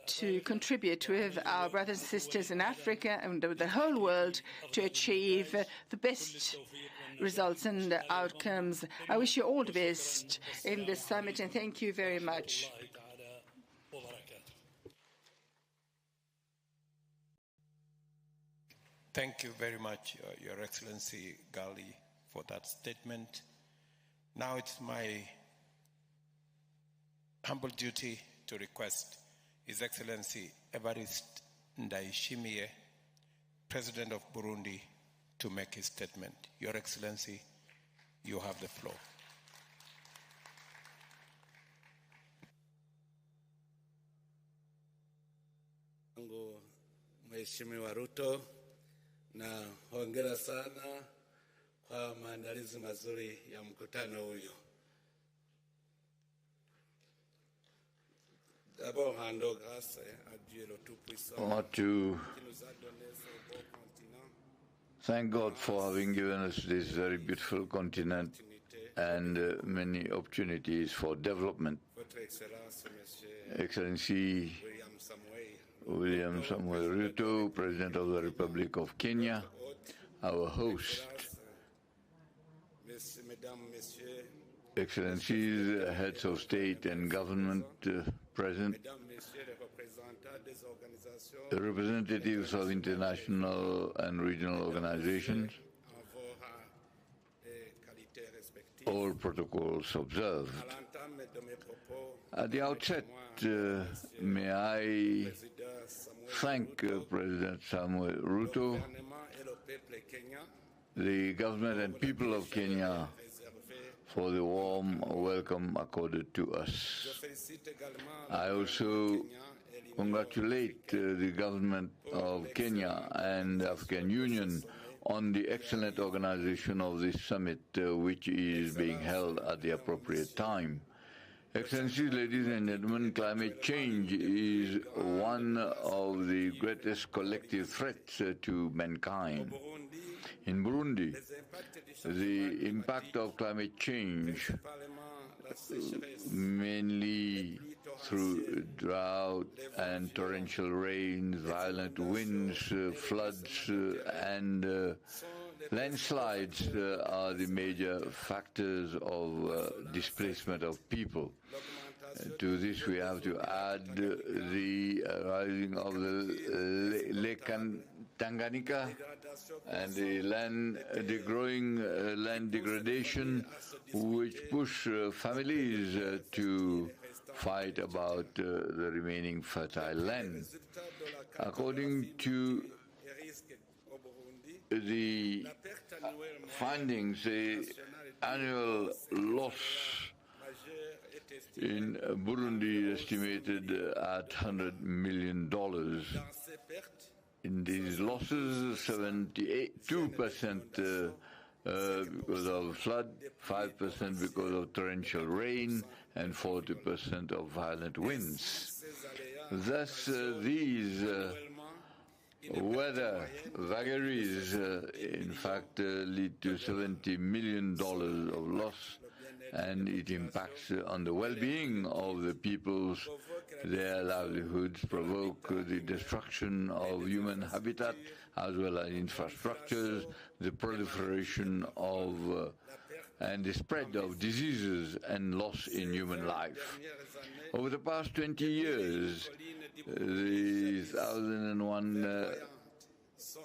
to contribute with our brothers and sisters in Africa and the whole world to achieve the best results and outcomes. I wish you all the best in this summit, and thank you very much. Thank you very much, Your Excellency Ghali, for that statement. Now it's my humble duty to request His Excellency Everiste Ndayishimiye, President of Burundi, to make his statement. Your Excellency, you have the floor. Mheshimiwa Ruto, na hongera sana kwa maandalizi mazuri ya mkutano huyu. I want to thank God for having given us this very beautiful continent and many opportunities for development. Excellency William Samuel Ruto, President of the Republic of Kenya, our host, Excellencies, heads of state and government present, representatives of international and regional organizations, all protocols observed. At the outset, may I thank President Samuel Ruto, the government and people of Kenya for the warm welcome accorded to us. I also congratulate the government of Kenya and the African Union on the excellent organization of this summit, which is being held at the appropriate time. Excellencies, ladies and gentlemen, climate change is one of the greatest collective threats to mankind. In Burundi, the impact of climate change, mainly through drought and torrential rains, violent winds, floods, and landslides are the major factors of displacement of people. To this, we have to add the rising of the Lake Tanganyika and the growing land degradation, which push families to fight about the remaining fertile land. According to the findings, the annual loss in Burundi is estimated at $100 million. In these losses, 72% because of flood, 5% because of torrential rain, and 40% of violent winds. Thus, these weather vagaries, in fact, lead to $70 million of loss, and it impacts on the well-being of the peoples, their livelihoods, provoke the destruction of human habitat as well as infrastructures, the proliferation of and the spread of diseases and loss in human life. Over the past 20 years, the 1,001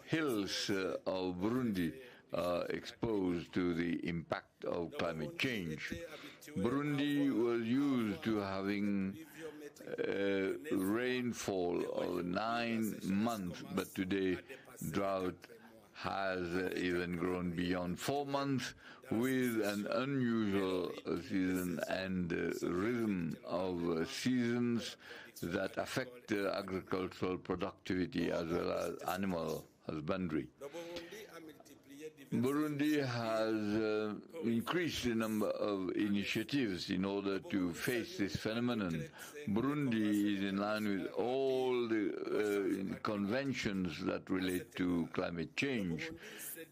hills of Burundi are exposed to the impact of climate change. Burundi was used to having rainfall of 9 months, but today drought has even grown beyond 4 months, with an unusual season and rhythm of seasons that affect agricultural productivity as well as animal husbandry. Burundi has increase the number of initiatives in order to face this phenomenon. Burundi is in line with all the conventions that relate to climate change.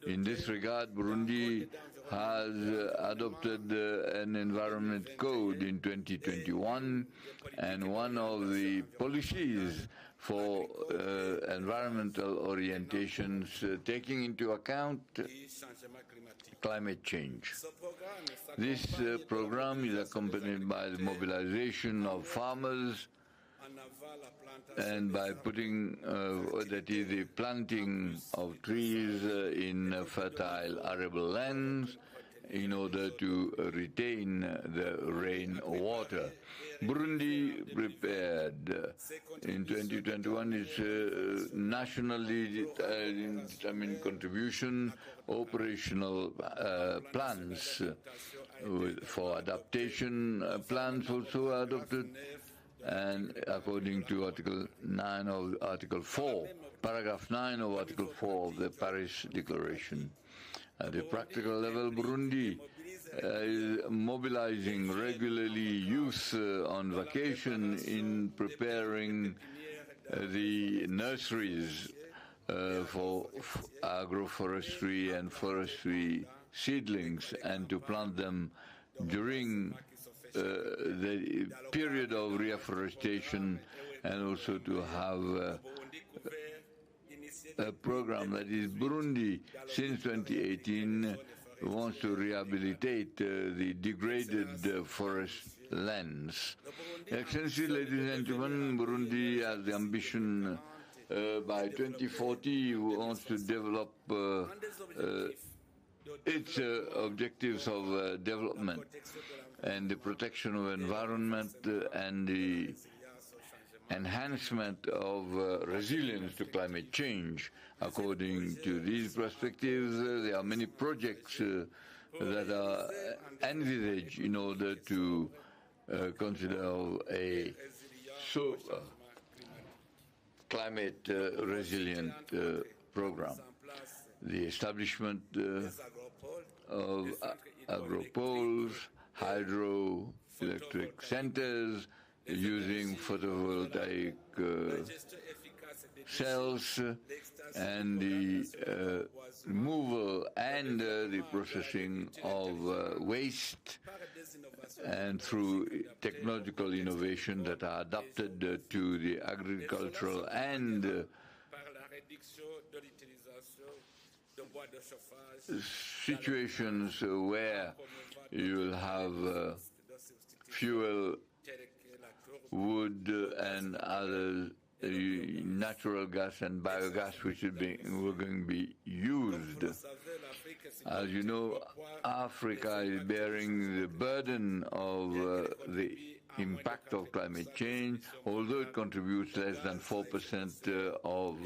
In this regard, Burundi has adopted an environment code in 2021, and one of the policies for environmental orientations taking into account climate change. This program is accompanied by the mobilization of farmers and by putting, that is, the planting of trees in fertile arable lands in order to retain the rain water. Burundi prepared in 2021 its nationally determined contribution operational plans for adaptation plans also adopted, and according to Article 4, Paragraph 9 of Article 4 of the Paris Declaration. At the practical level, Burundi is mobilizing regularly youth on vacation in preparing the nurseries for agroforestry and forestry seedlings, and to plant them during the period of reforestation, and also to have a program that is Burundi since 2018 wants to rehabilitate the degraded forest lands. Excellency, ladies and gentlemen, Burundi has the ambition by 2040 wants to develop its objectives of development and the protection of environment and the enhancement of resilience to climate change. According to these perspectives, there are many projects that are envisaged in order to consider a climate resilient program. The establishment of agropoles, hydroelectric centers, using photovoltaic cells, and the removal and the processing of waste, and through technological innovation that are adapted to the agricultural and situations where you will have fuel, wood, and other natural gas and biogas which were going to be used. As you know, Africa is bearing the burden of the impact of climate change, although it contributes less than 4% of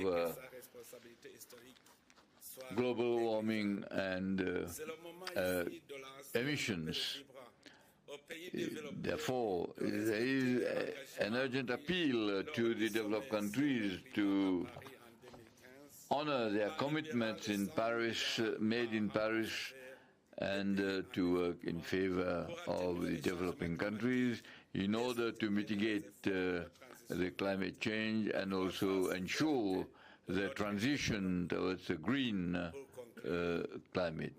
global warming and emissions. Therefore, there is an urgent appeal to the developed countries to honor their commitments in Paris, made in Paris, and to work in favor of the developing countries in order to mitigate the climate change and also ensure the transition towards a green climate.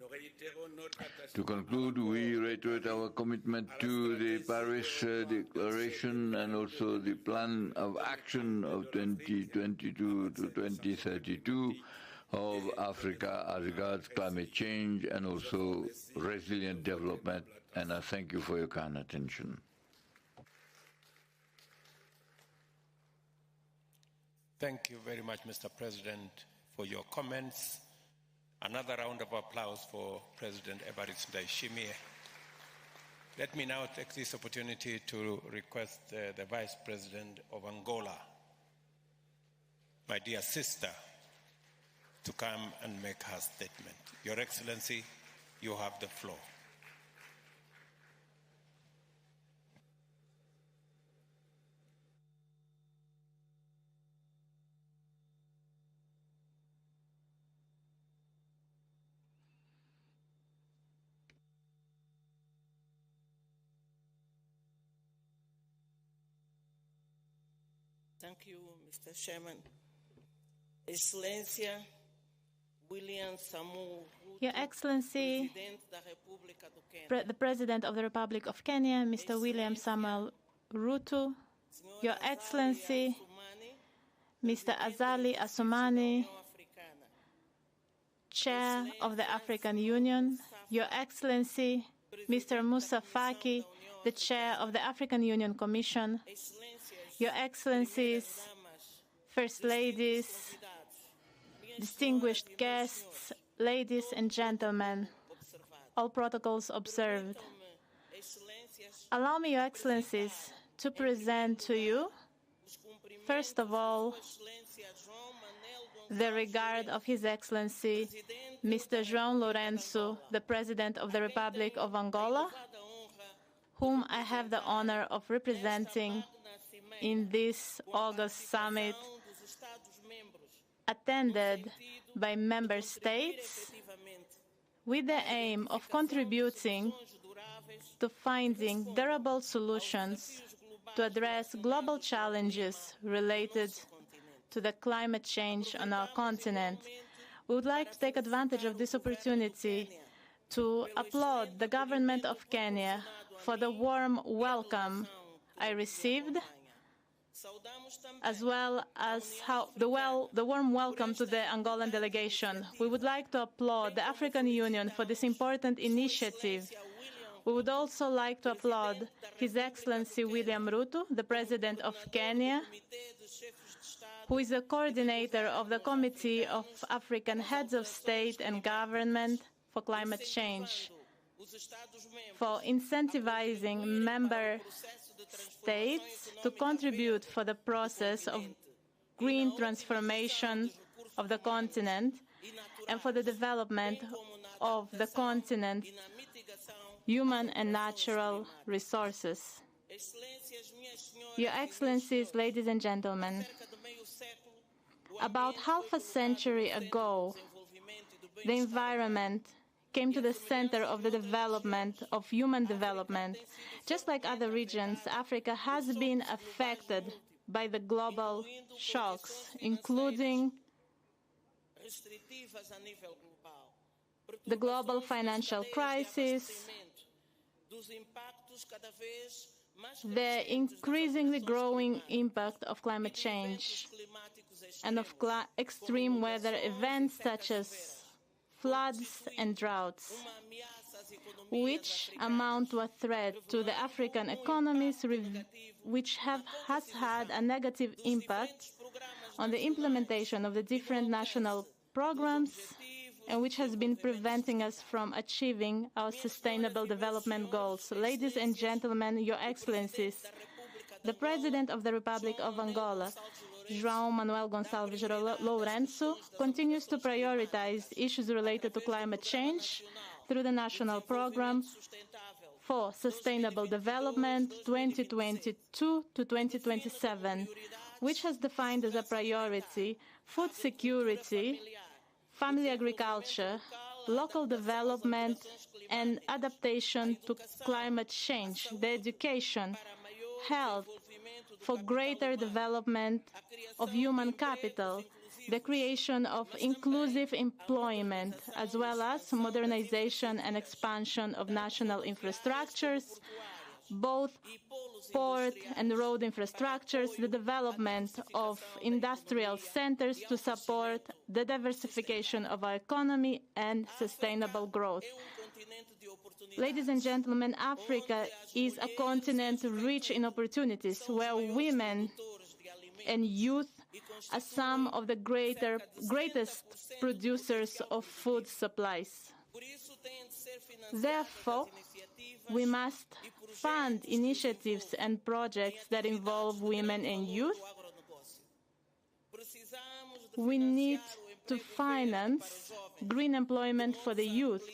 To conclude, we reiterate our commitment to the Paris Declaration and also the Plan of Action of 2022 to 2032 of Africa as regards climate change and also resilient development. And I thank you for your kind attention. Thank you very much, Mr. President, for your comments. Another round of applause for President Everiste Ndayishimiye. Let me now take this opportunity to request the Vice President of Angola, my dear sister, to come and make her statement. Your Excellency, you have the floor. Thank you, Mr. Chairman. Excelência William Samoei, Your Excellency, the President of the Republic of Kenya, Mr. William Samuel Ruto, Your Excellency, Mr. Azali Assoumani, Chair of the African Union, Your Excellency, Mr. Moussa Faki, the Chair of the African Union Commission, Your Excellencies, First Ladies, distinguished guests, ladies and gentlemen, all protocols observed. Allow me, Your Excellencies, to present to you, first of all, the regard of His Excellency, Mr. João Lourenço, the President of the Republic of Angola, whom I have the honor of representing in this August summit, attended by member states with the aim of contributing to finding durable solutions to address global challenges related to the climate change on our continent. We would like to take advantage of this opportunity to applaud the government of Kenya for the warm welcome I received, as well as the warm welcome to the Angolan delegation. We would like to applaud the African Union for this important initiative. We would also like to applaud His Excellency William Ruto, the President of Kenya, who is the coordinator of the Committee of African Heads of State and Government for Climate Change, for incentivizing member states to contribute for the process of green transformation of the continent and for the development of the continent's human and natural resources. Your Excellencies, ladies and gentlemen, about half a century ago, the environment came to the center of the development of human development. Just like other regions, Africa has been affected by the global shocks, including the global financial crisis, the increasingly growing impact of climate change, and of extreme weather events such as floods and droughts, which amount to a threat to the African economies, which has had a negative impact on the implementation of the different national programs, and which has been preventing us from achieving our sustainable development goals. Ladies and gentlemen, Your Excellencies, the President of the Republic of Angola, João Manuel Gonçalves Lourenço, continues to prioritize issues related to climate change through the National Program for Sustainable Development 2022 to 2027, which has defined as a priority food security, family agriculture, local development and adaptation to climate change, the education, health, for greater development of human capital, the creation of inclusive employment, as well as modernization and expansion of national infrastructures, both port and road infrastructures, the development of industrial centers to support the diversification of our economy and sustainable growth. Ladies and gentlemen, Africa is a continent rich in opportunities where women and youth are some of the greatest producers of food supplies. Therefore, we must fund initiatives and projects that involve women and youth. We need to finance green employment for the youth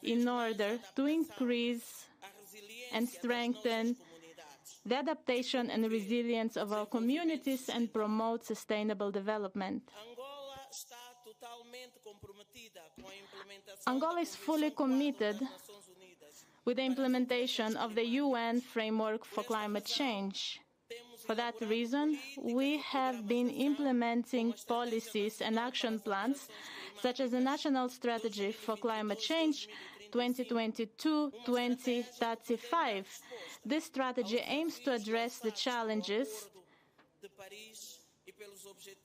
in order to increase and strengthen the adaptation and resilience of our communities and promote sustainable development. Angola is fully committed with the implementation of the UN Framework for Climate Change. For that reason, we have been implementing policies and action plans, such as the National Strategy for Climate Change 2022-2035. This strategy aims to address the challenges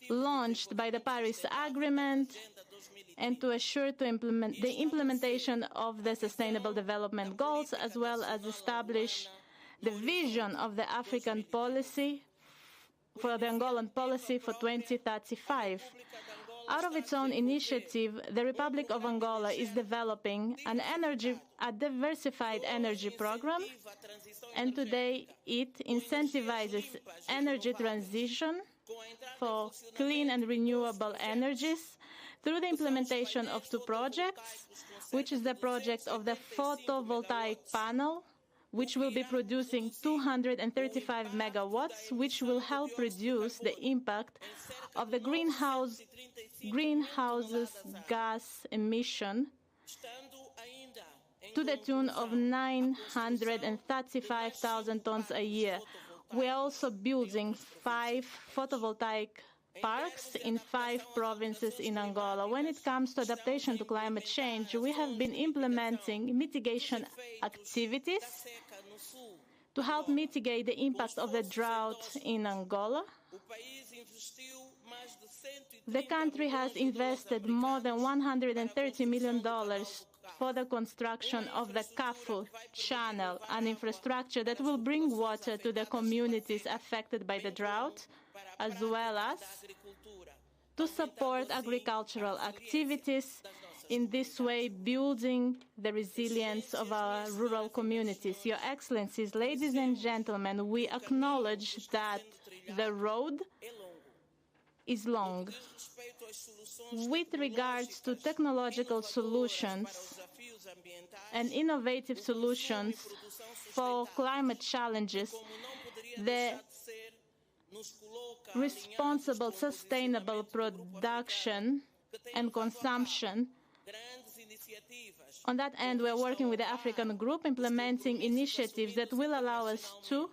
launched by the Paris Agreement and to assure the implementation of the Sustainable Development Goals, as well as establish the vision of the African policy for the Angolan policy for 2035. Out of its own initiative, the Republic of Angola is developing a diversified energy program, and today it incentivizes energy transition for clean and renewable energies through the implementation of two projects, which is the project of the photovoltaic panel, which will be producing 235 megawatts, which will help reduce the impact of the greenhouse gas emission to the tune of 935,000 tons a year. We are also building 5 photovoltaic parks in 5 provinces in Angola. When it comes to adaptation to climate change, we have been implementing mitigation activities to help mitigate the impact of the drought in Angola. The country has invested more than $130 million for the construction of the Kafu Channel, an infrastructure that will bring water to the communities affected by the drought, as well as to support agricultural activities, in this way building the resilience of our rural communities. Your Excellencies, ladies and gentlemen, we acknowledge that the road is long. With regards to technological solutions and innovative solutions for climate challenges, the responsible, sustainable production and consumption. On that end, we are working with the African Group, implementing initiatives that will allow us to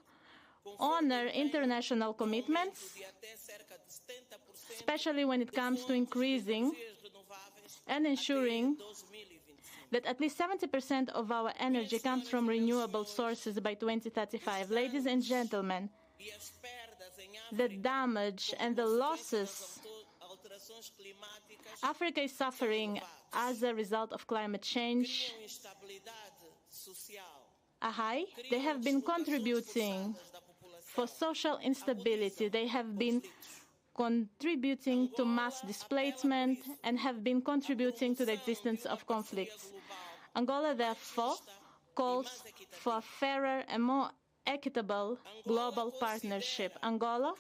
honor international commitments, especially when it comes to increasing and ensuring that at least 70% of our energy comes from renewable sources by 2035. Ladies and gentlemen, the damage and the losses Africa is suffering as a result of climate change are high. They have been contributing for social instability. They have been contributing to mass displacement and have been contributing to the existence of conflicts. Angola, therefore, calls for a fairer and more equitable global partnership. Angola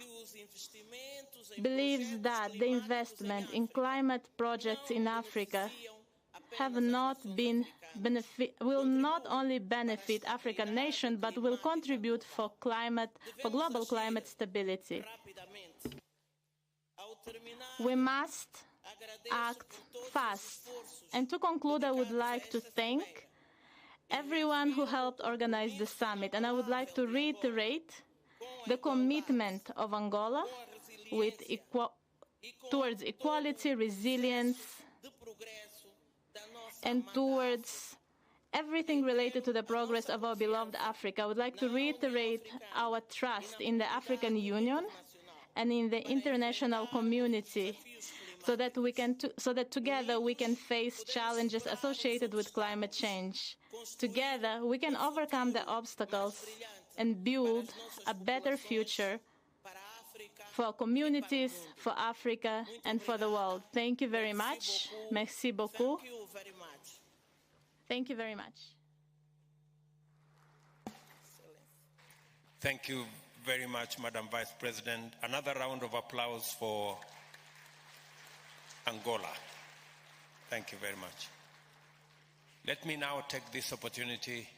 believes that the investment in climate projects in Africa will not only benefit African nations, but will contribute for global climate stability. We must act fast. And to conclude, I would like to thank everyone who helped organize the summit. And I would like to reiterate the commitment of Angola towards equality, resilience, and towards everything related to the progress of our beloved Africa. I would like to reiterate our trust in the African Union and in the international community, so that together we can face challenges associated with climate change. Together we can overcome the obstacles and build a better future for our communities, for Africa, and for the world. Thank you very much. Merci beaucoup. Thank you very much. Thank you very much, Madam Vice President. Another round of applause for Angola. Thank you very much. Let me now take this opportunity,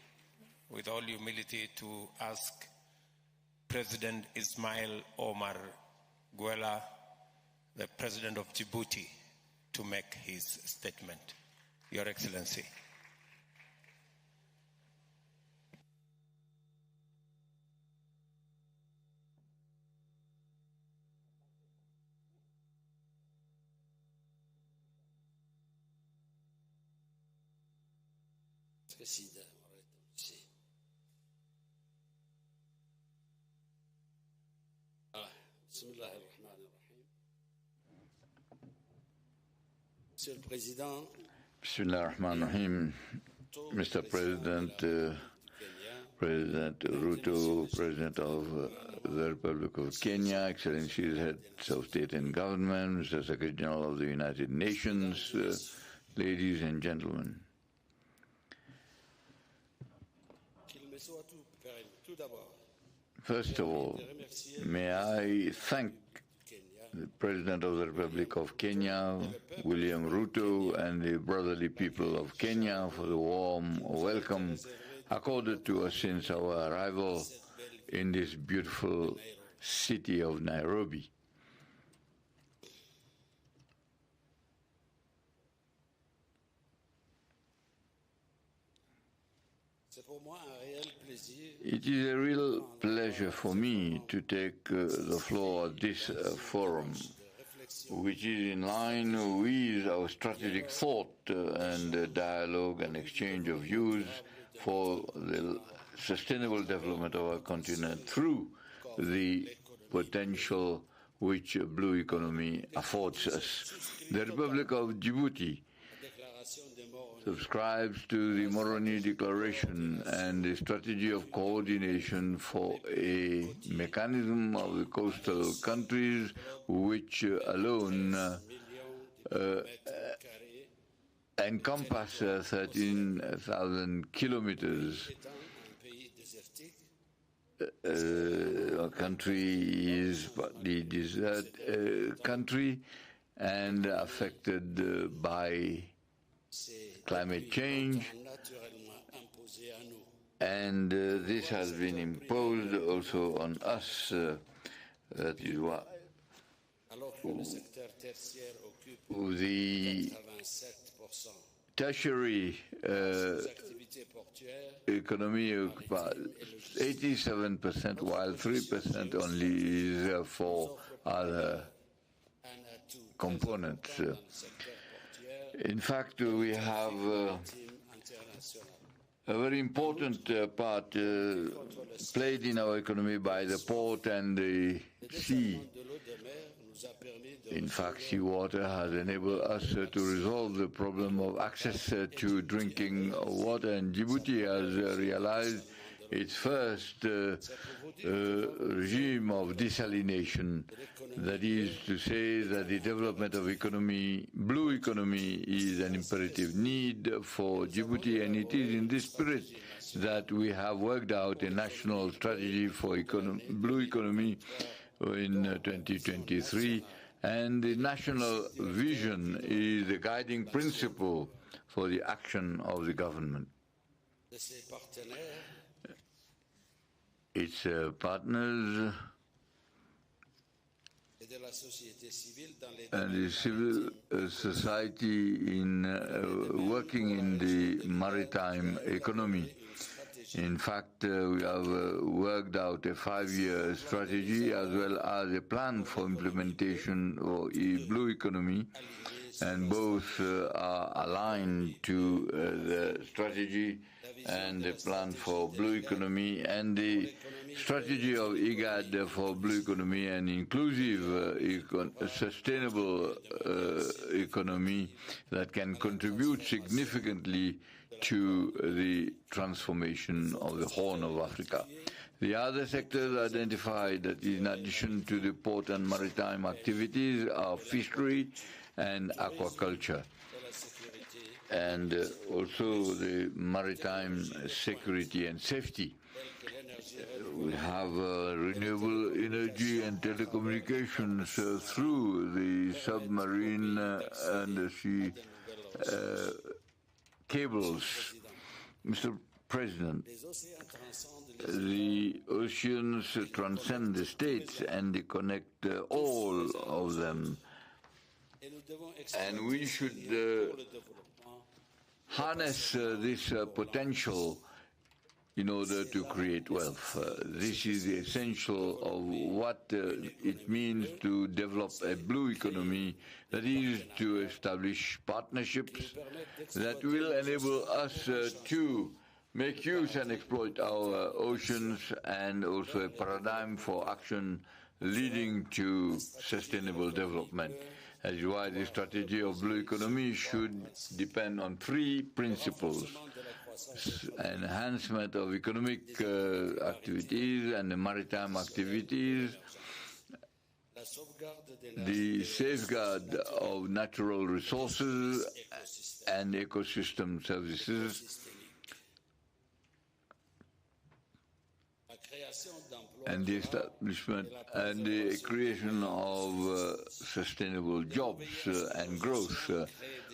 with all humility, to ask President Ismail Omar Guelle, the President of Djibouti, to make his statement. Your Excellency. Bismillah ar-Rahman ar-Rahim. Mr. President, President Ruto, President of the Republic of Kenya, Excellencies, Heads of State and Government, Mr. Secretary General of the United Nations, ladies and gentlemen. First of all, may I thank the President of the Republic of Kenya, William Ruto, and the brotherly people of Kenya for the warm welcome accorded to us since our arrival in this beautiful city of Nairobi. It is a real pleasure for me to take the floor at this forum, which is in line with our strategic thought and dialogue and exchange of views for the sustainable development of our continent through the potential which a blue economy affords us. The Republic of Djibouti subscribes to the Moroni Declaration and the strategy of coordination for a mechanism of the coastal countries which alone encompass 13,000 kilometers. Our country is partly desert country and affected by climate change, and this has been imposed also on us. That is why the tertiary economy occupies 87%, while 3% only is for other components. In fact, we have a very important part played in our economy by the port and the sea. In fact, seawater has enabled us to resolve the problem of access to drinking water, and Djibouti has realized its first regime of desalination. That is to say that the development of blue economy, is an imperative need for Djibouti, and it is in this spirit that we have worked out a national strategy for blue economy in 2023, and the national vision is the guiding principle for the action of the government. Its partners and the civil society in working in the maritime economy. In fact, we have worked out a 5-year strategy as well as a plan for implementation of a blue economy, and both are aligned to the strategy and the plan for blue economy and the strategy of IGAD for blue economy and inclusive sustainable economy that can contribute significantly to the transformation of the Horn of Africa. The other sectors identified, that is, in addition to the port and maritime activities, are fishery and aquaculture, and also the maritime security and safety. We have renewable energy and telecommunications through the submarine and the sea cables. Mr. President, the oceans transcend the states and they connect all of them, and we should harness this potential in order to create wealth. This is the essential of what it means to develop a blue economy, that is to establish partnerships that will enable us to make use and exploit our oceans, and also a paradigm for action leading to sustainable development. That is why the strategy of blue economy should depend on three principles: enhancement of economic activities and the maritime activities, the safeguard of natural resources and ecosystem services, and the establishment and the creation of sustainable jobs and growth.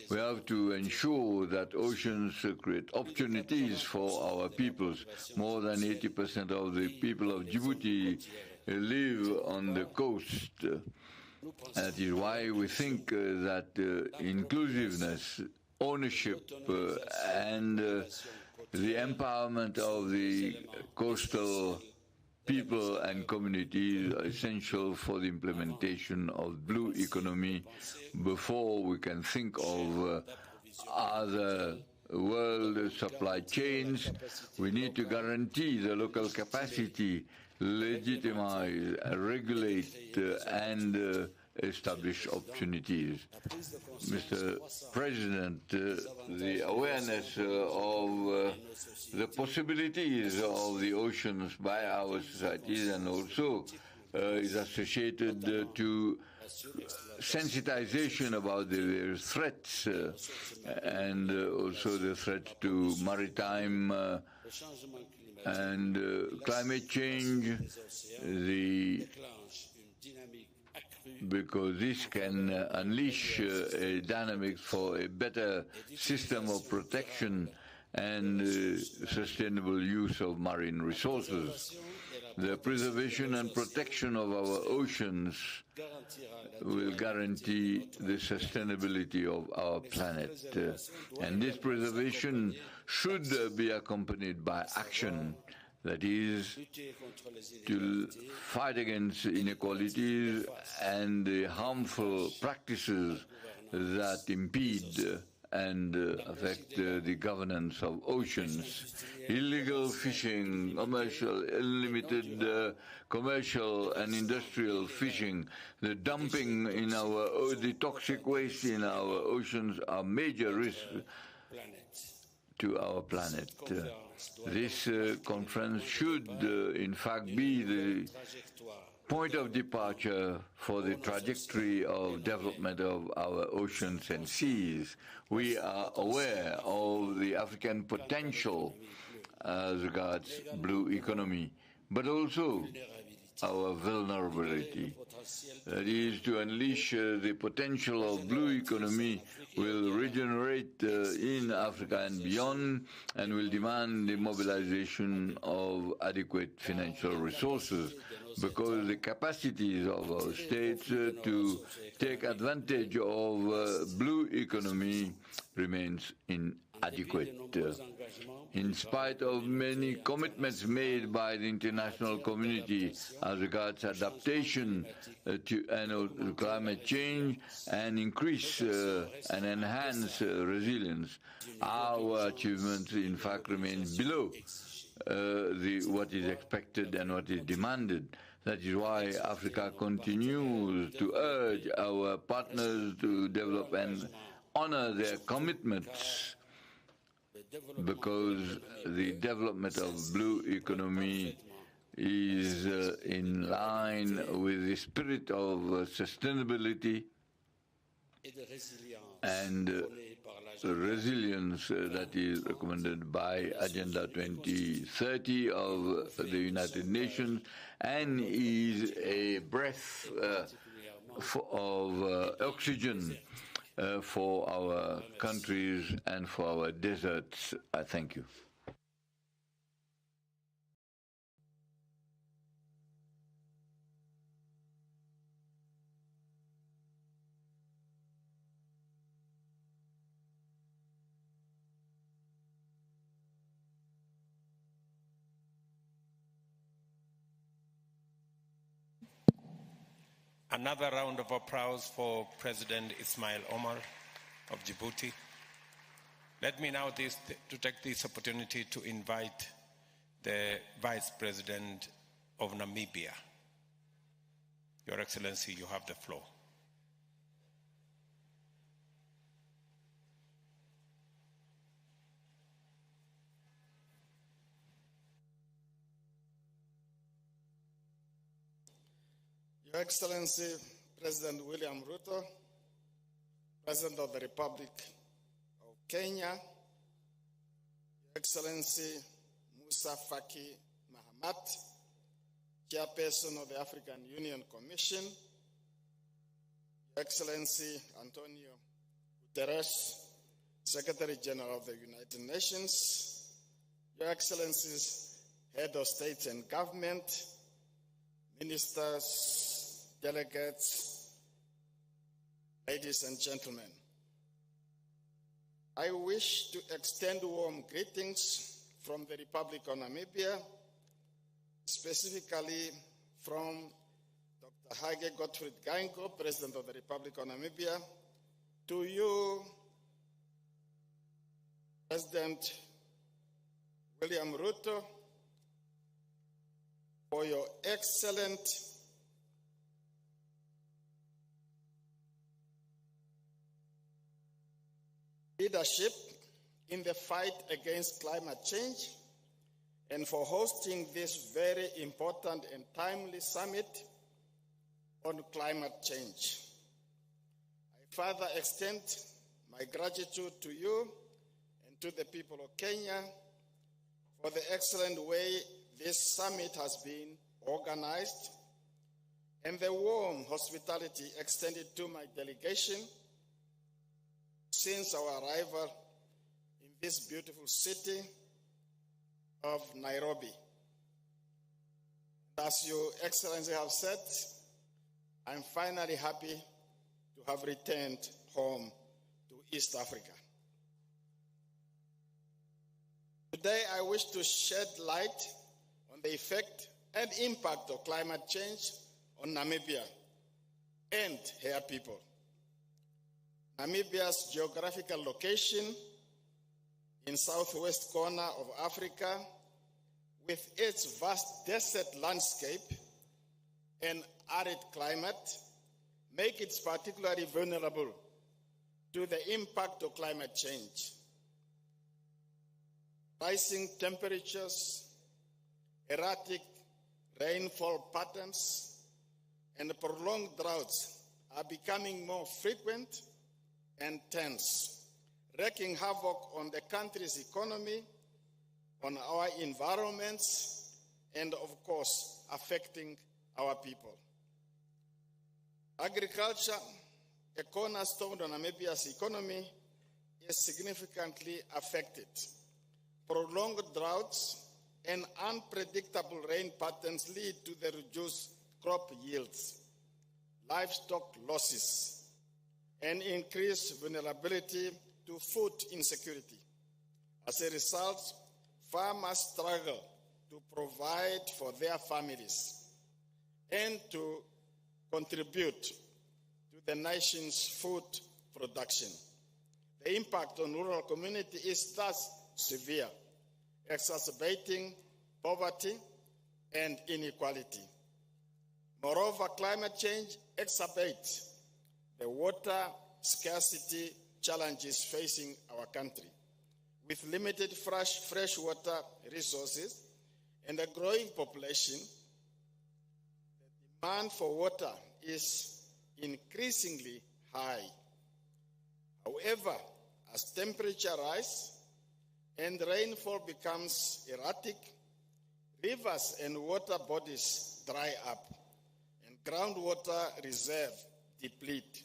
We have to ensure that oceans create opportunities for our peoples. More than 80% of the people of Djibouti live on the coast. That is why we think that inclusiveness, ownership, and the empowerment of the coastal people and communities are essential for the implementation of blue economy before we can think of other world supply chains. We need to guarantee the local capacity, legitimize, regulate, and establish opportunities. Mr. President, the awareness of the possibilities of the oceans by our societies, and also is associated to sensitization about the threats and also the threat to maritime and climate change, because this can unleash a dynamic for a better system of protection and sustainable use of marine resources. The preservation and protection of our oceans will guarantee the sustainability of our planet. And this preservation should be accompanied by action, that is, to fight against inequalities and the harmful practices that impede and affect the governance of oceans. Illegal fishing, commercial, unlimited commercial and industrial fishing, the dumping in the toxic waste in our oceans are major risks to our planet. This conference should, in fact, be the point of departure for the trajectory of development of our oceans and seas. We are aware of the African potential as regards blue economy, but also our vulnerability. That is, to unleash the potential of blue economy will regenerate in Africa and beyond, and will demand the mobilization of adequate financial resources, because the capacities of our states to take advantage of blue economy remains inadequate. In spite of many commitments made by the international community as regards adaptation to climate change and increase and enhance resilience, our achievements in fact remain below what is expected and what is demanded. That is why Africa continues to urge our partners to develop and honor their commitments, because the development of blue economy is in line with the spirit of sustainability and resilience that is recommended by Agenda 2030 of the United Nations, and is a breath of oxygen for our countries and for our deserts. Thank you. Another round of applause for President Ismail Omar of Djibouti. Let me now take this opportunity to invite the Vice President of Namibia. Your Excellency, you have the floor. Your Excellency, President William Ruto, President of the Republic of Kenya, Your Excellency Musa Faki Mahamat, Chairperson of the African Union Commission, Your Excellency Antonio Guterres, Secretary General of the United Nations, Your Excellencies, Head of State and Government, Ministers, delegates, ladies and gentlemen. I wish to extend warm greetings from the Republic of Namibia, specifically from Dr. Hage Gottfried Geingob, President of the Republic of Namibia, to you, President William Ruto, for your excellent leadership in the fight against climate change and for hosting this very important and timely summit on climate change. I further extend my gratitude to you and to the people of Kenya for the excellent way this summit has been organized and the warm hospitality extended to my delegation since our arrival in this beautiful city of Nairobi. As Your Excellency have said, I'm finally happy to have returned home to East Africa. Today, I wish to shed light on the effect and impact of climate change on Namibia and her people. Namibia's geographical location in southwest corner of Africa, with its vast desert landscape and arid climate, make it particularly vulnerable to the impact of climate change. Rising temperatures, erratic rainfall patterns, and prolonged droughts are becoming more frequent and tense, wreaking havoc on the country's economy, on our environments, and of course, affecting our people. Agriculture, a cornerstone of Namibia's economy, is significantly affected. Prolonged droughts and unpredictable rain patterns lead to the reduced crop yields, livestock losses, and increased vulnerability to food insecurity. As a result, farmers struggle to provide for their families and to contribute to the nation's food production. The impact on rural community is thus severe, exacerbating poverty and inequality. Moreover, climate change exacerbates the water scarcity challenges facing our country. With limited fresh water resources and a growing population, the demand for water is increasingly high. However, as temperature rises and rainfall becomes erratic, rivers and water bodies dry up and groundwater reserves deplete.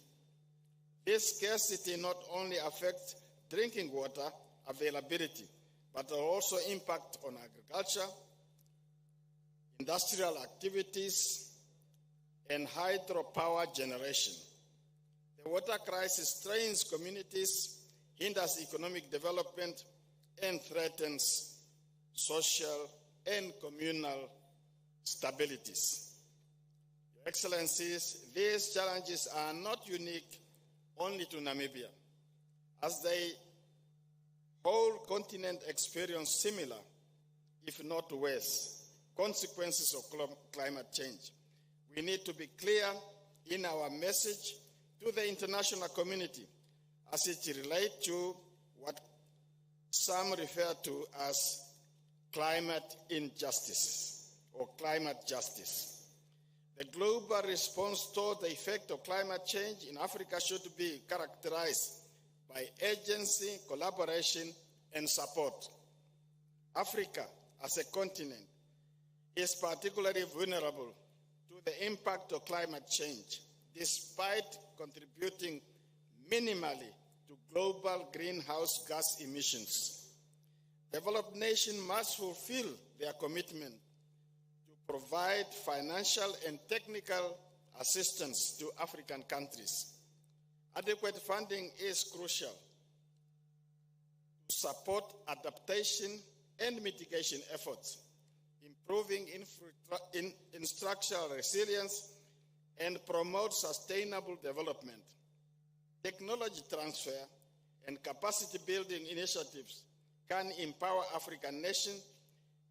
This scarcity not only affects drinking water availability, but also impact on agriculture, industrial activities, and hydropower generation. The water crisis strains communities, hinders economic development, and threatens social and communal stabilities. Excellencies, these challenges are not unique only to Namibia, as the whole continent experienced similar, if not worse, consequences of climate change. We need to be clear in our message to the international community as it relates to what some refer to as climate injustice or climate justice. The global response to the effect of climate change in Africa should be characterized by agency, collaboration, and support. Africa, as a continent, is particularly vulnerable to the impact of climate change, despite contributing minimally to global greenhouse gas emissions. Developed nations must fulfill their commitment to provide financial and technical assistance to African countries. Adequate funding is crucial to support adaptation and mitigation efforts, improving structural resilience, and promote sustainable development. Technology transfer and capacity building initiatives can empower African nations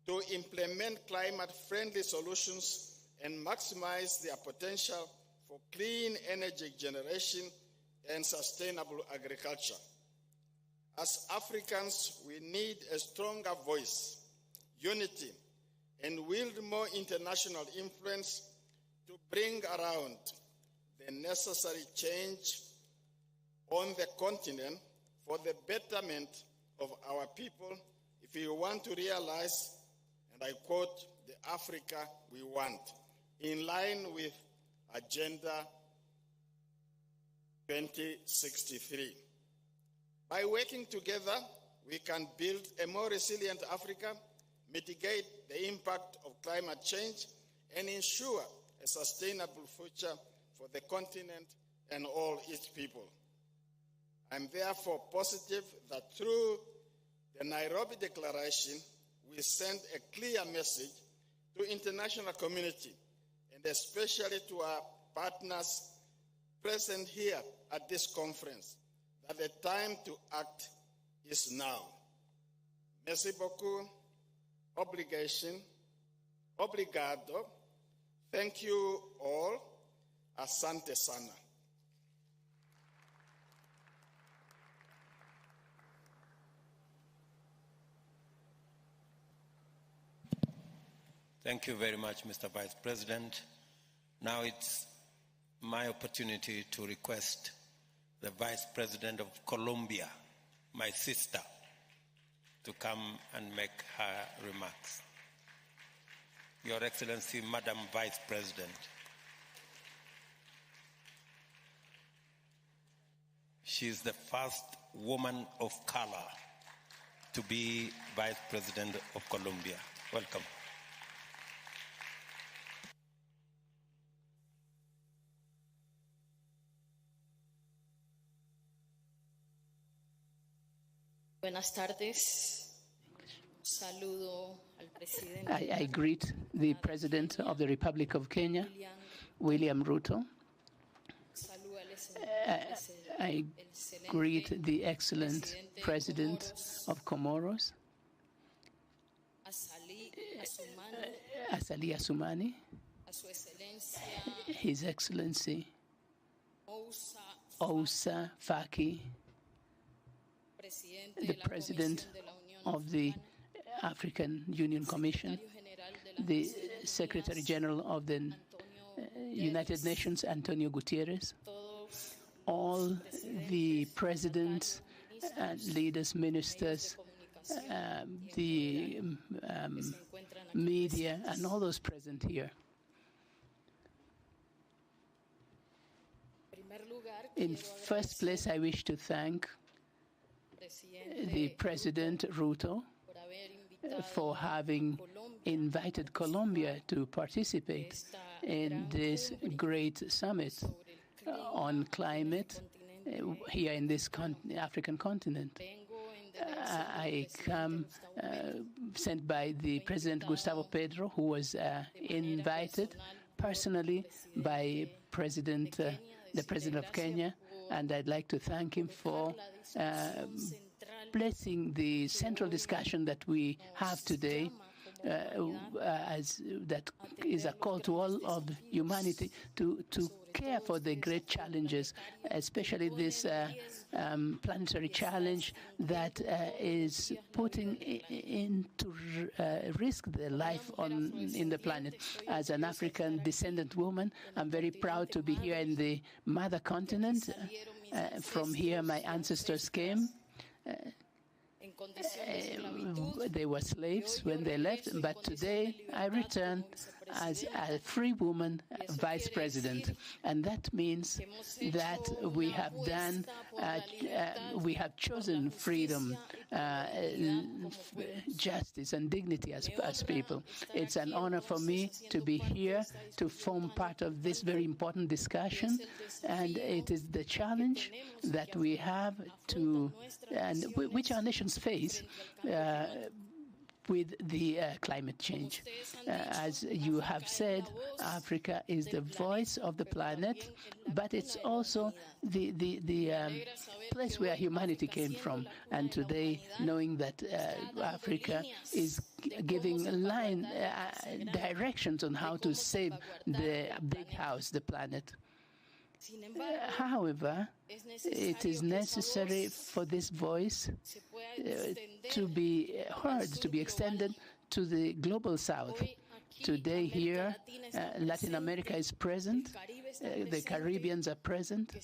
to implement climate-friendly solutions and maximize their potential for clean energy generation and sustainable agriculture. As Africans, we need a stronger voice, unity, and wield more international influence to bring around the necessary change on the continent for the betterment of our people if we want to realize, and I quote, the Africa we want, in line with Agenda 2063. By working together, we can build a more resilient Africa, mitigate the impact of climate change, and ensure a sustainable future for the continent and all its people. I'm therefore positive that through the Nairobi Declaration, we send a clear message to the international community, and especially to our partners present here at this conference, that the time to act is now. Merci beaucoup, obligation, obrigado, thank you all, asante sana. Thank you very much, Mr. Vice President. Now it's my opportunity to request the Vice President of Colombia, my sister, to come and make her remarks. Your Excellency, Madam Vice President. She is the first woman of color to be Vice President of Colombia. Welcome. Buenas tardes. Saludo al presidente. I greet the President of the Republic of Kenya, William Ruto. I greet the excellent President of Comoros, Azali Assoumani, His Excellency Oussa Faki, the President of the African Union Commission, the Secretary General of the United Nations, Antonio Guterres, all the presidents and leaders, ministers, the media, and all those present here. In first place, I wish to thank the President Ruto for having invited Colombia to participate in this great summit on climate here in this African continent. I come sent by the President Gustavo Petro, who was invited personally by the President of Kenya, and I'd like to thank him for blessing the central discussion that we have today, as that is a call to all of humanity to care for the great challenges, especially this planetary challenge that is putting into risk the life in the planet. As an African descendant woman, I'm very proud to be here in the mother continent. From here, my ancestors came. They were slaves when they left, but today I return as a free woman vice president. And that means that we have done, we have chosen freedom, justice and dignity as people. It's an honor for me to be here to form part of this very important discussion, and it is the challenge that we have to, and which our nations face with the climate change. As you have said, Africa is the voice of the planet, but it's also the place where humanity came from. And today, knowing that Africa is giving directions on how to save the big house, the planet. However, it is necessary for this voice to be heard, to be extended to the global south. Today here, Latin America is present, the Caribbeans are present,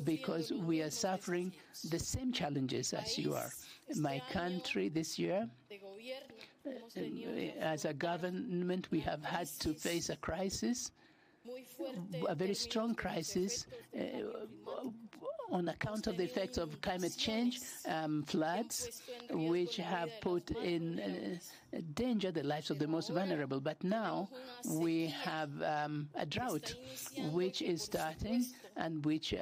because we are suffering the same challenges as you are. My country this year, as a government, we have had to face a crisis, a very strong crisis on account of the effects of climate change, floods, which have put in danger the lives of the most vulnerable. But now we have a drought which is starting and which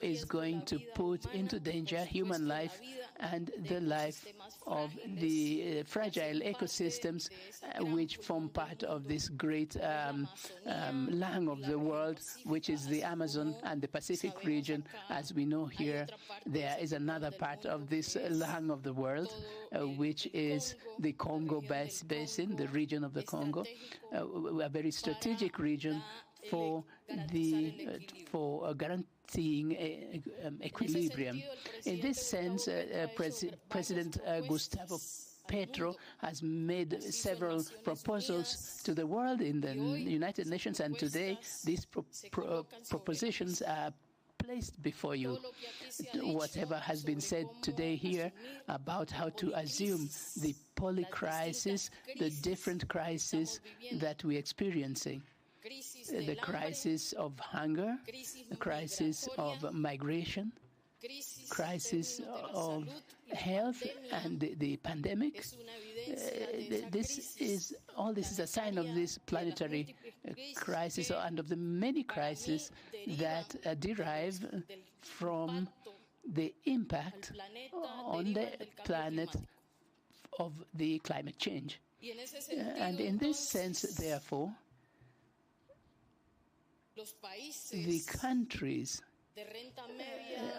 is going to put into danger human life and the life of the fragile ecosystems which form part of this great lung of the world, which is the Amazon and the Pacific region. As we know here, there is another part of this lung of the world, which is the Congo Basin, the region of the Congo, a very strategic region for guaranteeing equilibrium. In this sense, President Gustavo Petro has made several proposals to the world in the United Nations, and today these propositions are placed before you. Whatever has been said today here about how to assume the polycrisis, the different crises that we're experiencing. The crisis of hunger, the crisis of migration, crisis of health, and the pandemic. This is a sign of this planetary crisis, and of the many crises that derive from the impact on the planet of the climate change. And in this sense, therefore, the countries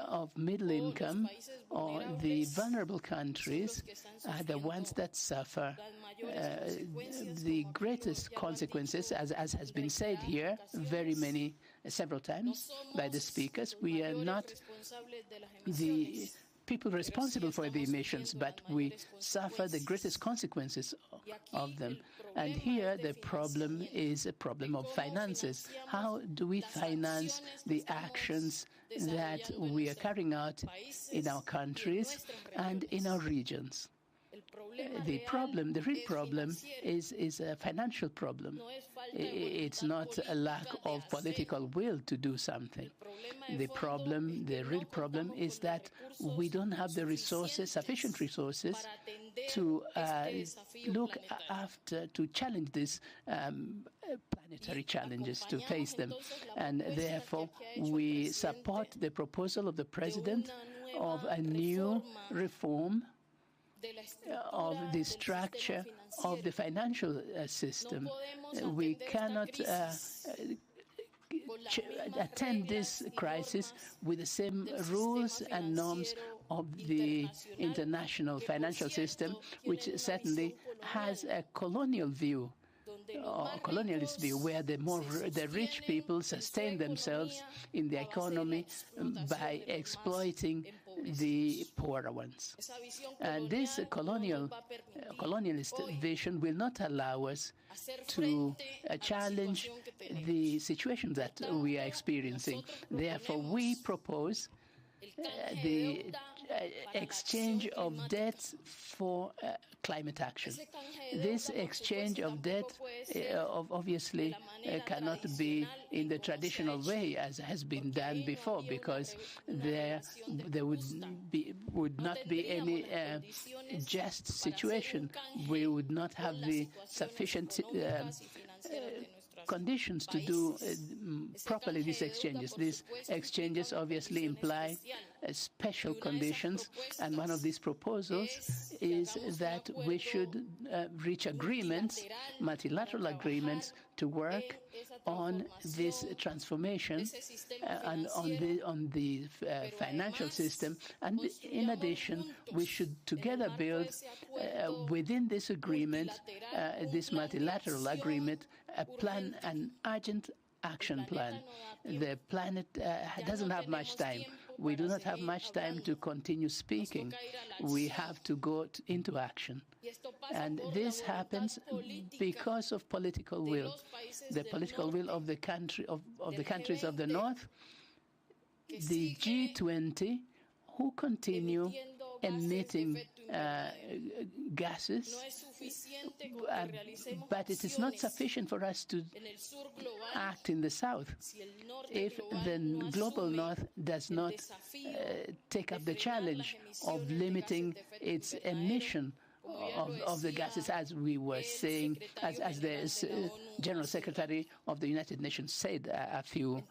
of middle income, or the vulnerable countries, are the ones that suffer the greatest consequences, as has been said here several times by the speakers. We are not the people responsible for the emissions, but we suffer the greatest consequences of them. And here the problem is a problem of finances. How do we finance the actions that we are carrying out in our countries and in our regions? The real problem is a financial problem. It's not a lack of political will to do something. The real problem is that we don't have the sufficient resources to look after, to challenge these planetary challenges, to face them. And therefore, we support the proposal of the President of a new reform of the structure of the financial system. We cannot attend this crisis with the same rules and norms of the international financial system, which certainly has a colonial view, or colonialist view, where the rich people sustain themselves in the economy by exploiting the poorer ones. And this colonialist vision will not allow us to challenge the situation that we are experiencing. Therefore, we propose the exchange of debt for climate action. This exchange of debt obviously cannot be in the traditional way as has been done before, because there would not be any just situation. We would not have the sufficient conditions to do properly these exchanges. These exchanges obviously imply special conditions, and one of these proposals is that we should reach agreements, multilateral agreements, to work on this transformation and on the financial system. And in addition, we should together build within this agreement, this multilateral agreement, a plan, an urgent action plan. The planet doesn't have much time. We do not have much time to continue speaking. We have to go into action. And this happens because of political will. The political will of the countries of the North, the G20, who continue emitting gases, but it is not sufficient for us to act in the South if the global North does not take up the challenge of limiting its emission of the gases, as we were saying, as the General Secretary of the United Nations said a few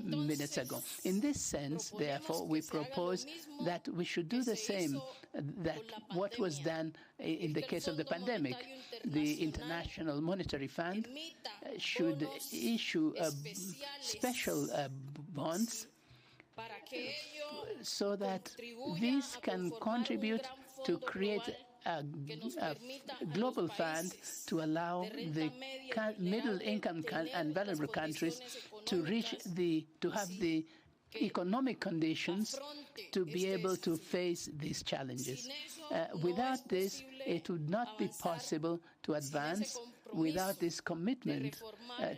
minutes ago. In this sense, therefore, we propose that we should do the same, that what was done in the case of the pandemic. The International Monetary Fund should issue special bonds so that these can contribute to create a global fund to allow the middle-income and vulnerable countries to have the economic conditions to be able to face these challenges. Without this, it would not be possible to advance. Without this commitment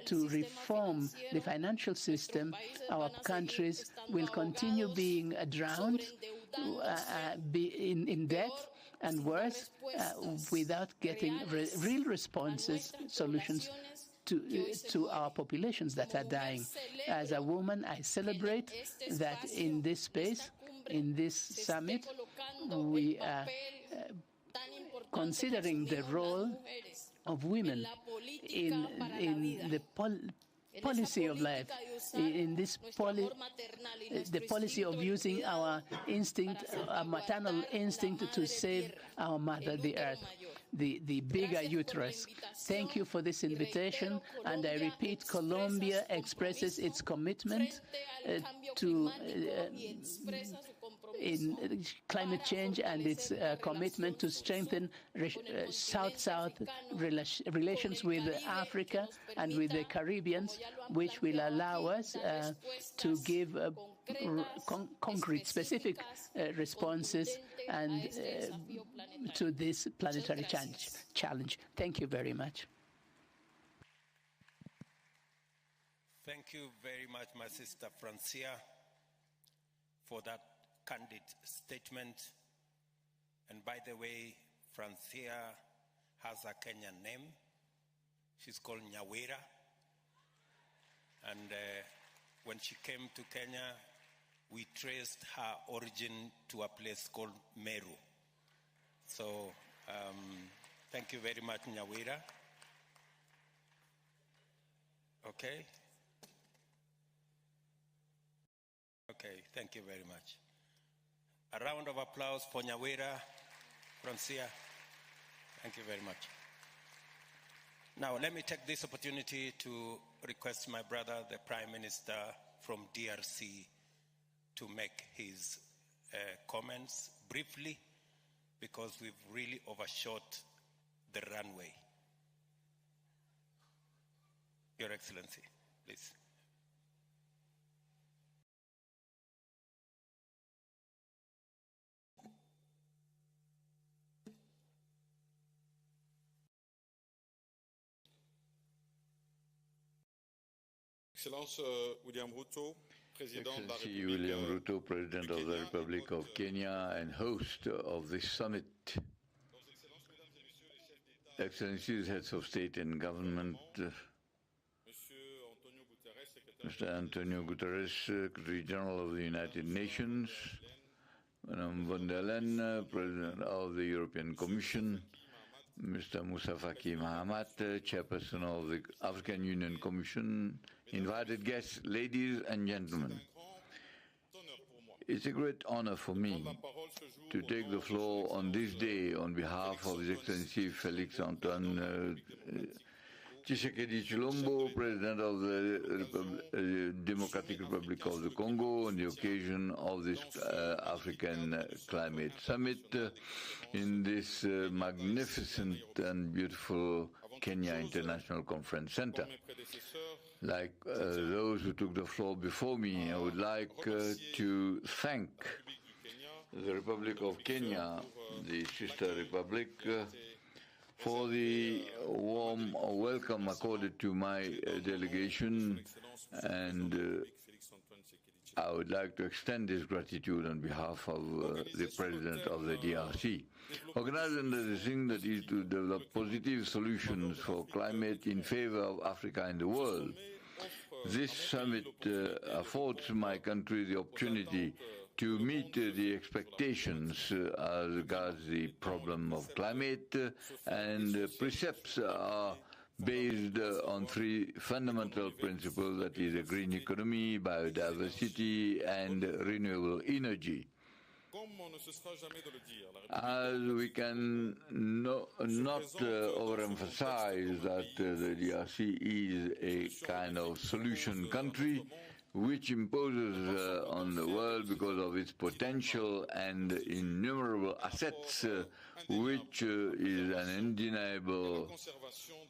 to reform the financial system, our countries will continue being drowned in debt, and worse, without getting real responses, solutions to our populations that are dying. As a woman, I celebrate that in this space, in this summit, we are considering the role of women in the policy of life, in this the policy of using our instinct, our maternal instinct, to save our mother, the earth, the bigger uterus. Thank you for this invitation, and I repeat, Colombia expresses its commitment to in climate change and its commitment to strengthen South-South relations with Africa and with the Caribbean, which will allow us to give concrete, specific responses and to this planetary challenge. Thank you very much. Thank you very much, my sister Francia, for that candid statement. And by the way, Francia has a Kenyan name. She's called Nyawira. And when she came to Kenya, we traced her origin to a place called Meru. So thank you very much, Nyawira. Okay. Okay, thank you very much. A round of applause for Nyawira. Francia, thank you very much. Now, let me take this opportunity to request my brother, the Prime Minister from DRC, to make his comments briefly, because we've really overshot the runway. Your Excellency, please. Excellence William Ruto, Excellency William Ruto, President of the Republic of Kenya and host of this summit. Excellencies, heads of state and government, Mr. Antonio Guterres, Secretary General of the United Nations, Madam von der Leyen, President of the European Commission, Mr. Moussa Faki Mahamat, Chairperson of the African Union Commission, invited guests, ladies and gentlemen. It's a great honor for me to take the floor on this day on behalf of His Excellency Felix Antoine Tshisekedi Chilombo, President of the Democratic Republic of the Congo, on the occasion of this African Climate Summit in this magnificent and beautiful Kenya International Conference Center. Like those who took the floor before me, I would like to thank the Republic of Kenya, the sister republic, for the warm welcome accorded to my delegation, and I would like to extend this gratitude on behalf of the President of the DRC. Organizing the thing that is to develop positive solutions for climate in favor of Africa and the world. This summit affords my country the opportunity to meet the expectations as regards the problem of climate, and precepts are based on three fundamental principles, that is a green economy, biodiversity, and renewable energy. As we can not overemphasize that the DRC is a kind of solution country which imposes on the world because of its potential and innumerable assets, which is an undeniable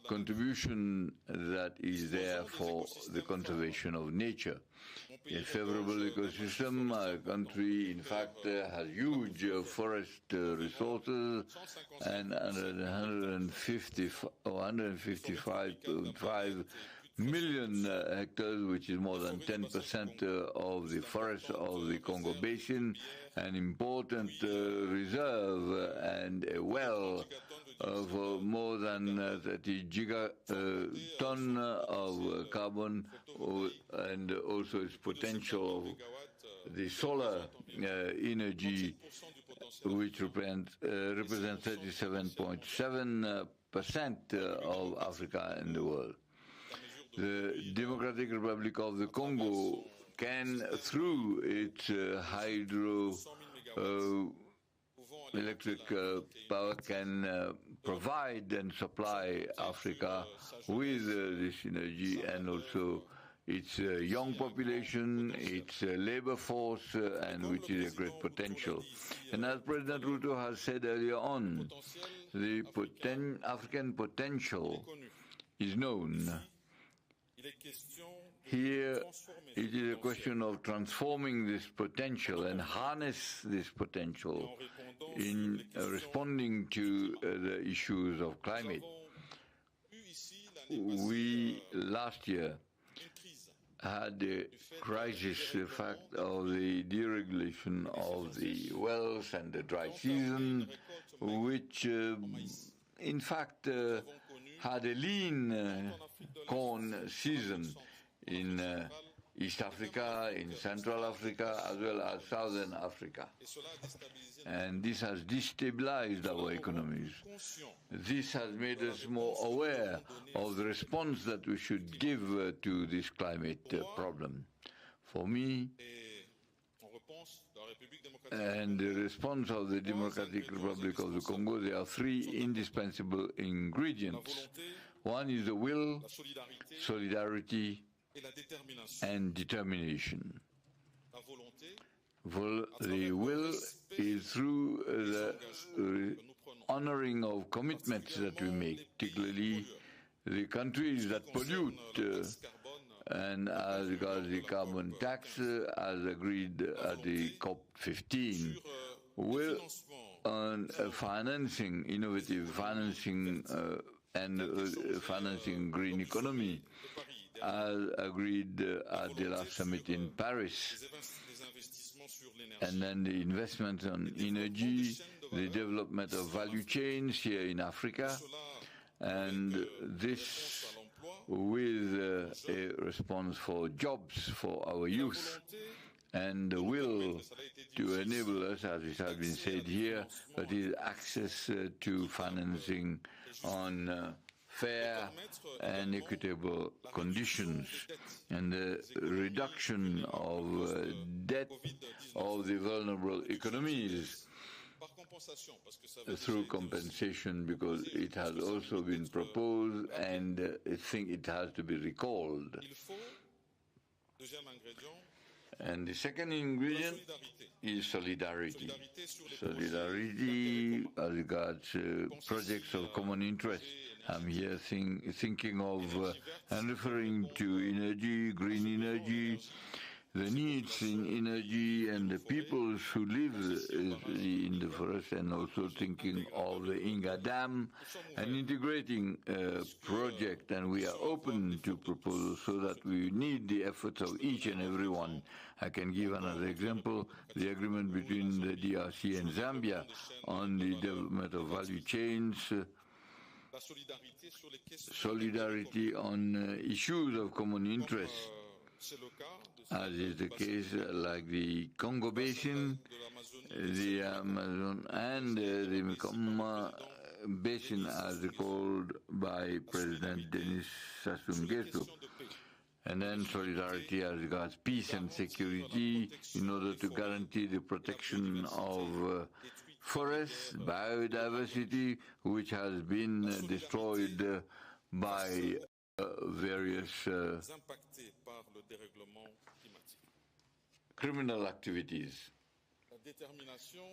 contribution that is there for the conservation of nature. A favorable ecosystem, our country in fact has huge forest resources and 155.5 million hectares, which is more than 10% of the forests of the Congo Basin, an important reserve and a well of more than 30 gigaton of carbon, and also its potential of the solar energy, which represents 37.7% of Africa and the world. The Democratic Republic of the Congo can, through its electric power, can provide and supply Africa with this energy, and also its young population, its labor force, and which is a great potential. And as President Ruto has said earlier on, the African potential is known. Here, it is a question of transforming this potential and harness this potential in responding to the issues of climate. We, last year, had a crisis, the fact of the deregulation of the wells and the dry season, which in fact had a lean corn season in East Africa, in Central Africa, as well as Southern Africa. And this has destabilized our economies. This has made us more aware of the response that we should give to this climate problem. For me, and the response of the Democratic Republic of the Congo, there are three indispensable ingredients. One is the will, solidarity, and determination. The will is through the honoring of commitments that we make, particularly the countries that pollute, and as regards the carbon tax, as agreed at the COP15, will on financing, innovative financing, and financing green economy, as agreed at the last summit in Paris. And then the investment on energy, the development of value chains here in Africa, and this with a response for jobs for our youth, and the will to enable us, as it has been said here, that is access to financing on fair and equitable conditions, and the reduction of debt of the vulnerable economies through compensation, because it has also been proposed and I think it has to be recalled. And the second ingredient is solidarity. Solidarity as regards projects of common interest. I'm here thinking of and referring to energy, green energy, the needs in energy and the peoples who live in the forest, and also thinking of the Inga Dam and integrating a project. And we are open to proposals so that we need the efforts of each and every one. I can give another example, the agreement between the DRC and Zambia on the development of value chains, solidarity on issues of common interest, as is the case like the Congo Basin, the Amazon, and the Mekong Basin, as called by President Denis Sassou Nguesso. And then solidarity as regards peace and security in order to guarantee the protection of forests, biodiversity, which has been destroyed by various criminal activities.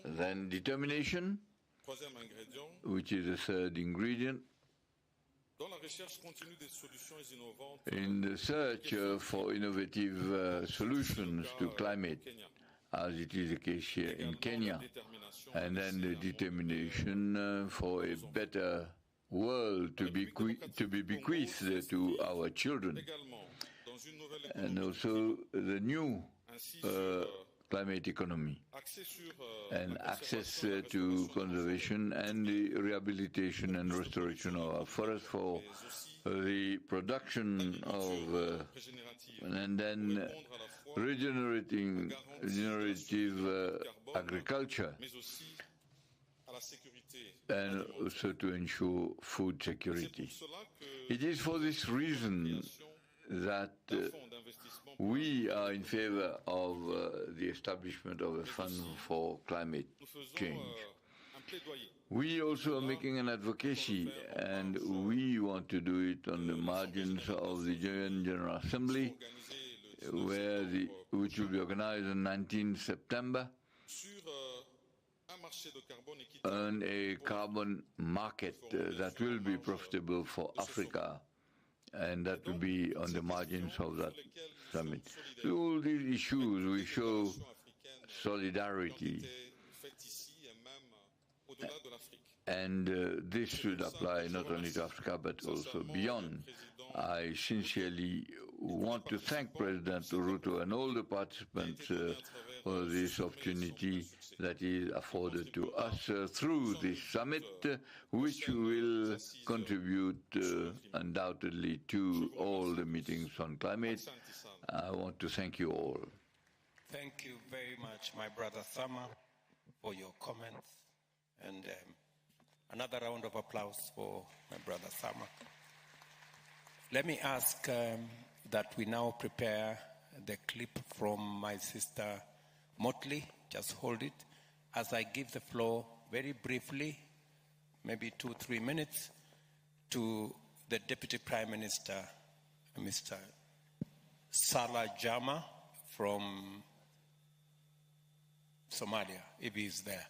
Then determination, which is the third ingredient. In the search for innovative solutions to climate, as it is the case here in Kenya, and then the determination for a better world to be bequeathed to our children, and also the new climate economy, and access to conservation and the rehabilitation and restoration of our forests for the production of, and then regenerative agriculture, and also to ensure food security. It is for this reason that we are in favor of the establishment of a fund for climate change. We also are making an advocacy, and we want to do it on the margins of the General Assembly, which will be organized on 19 September, on a carbon market that will be profitable for Africa, and that will be on the margins of that summit. So all these issues, we show solidarity, and this should apply not only to Africa but also beyond. I sincerely want to thank President Ruto and all the participants for this opportunity that is afforded to us through this summit, which will contribute undoubtedly to all the meetings on climate. I want to thank you all. Thank you very much, my brother Sama, for your comments. And another round of applause for my brother Sama. Let me ask that we now prepare the clip from my sister Motley, just hold it, as I give the floor very briefly, maybe 2-3 minutes, to the Deputy Prime Minister, Mr. Salah Jama from Somalia, if he is there.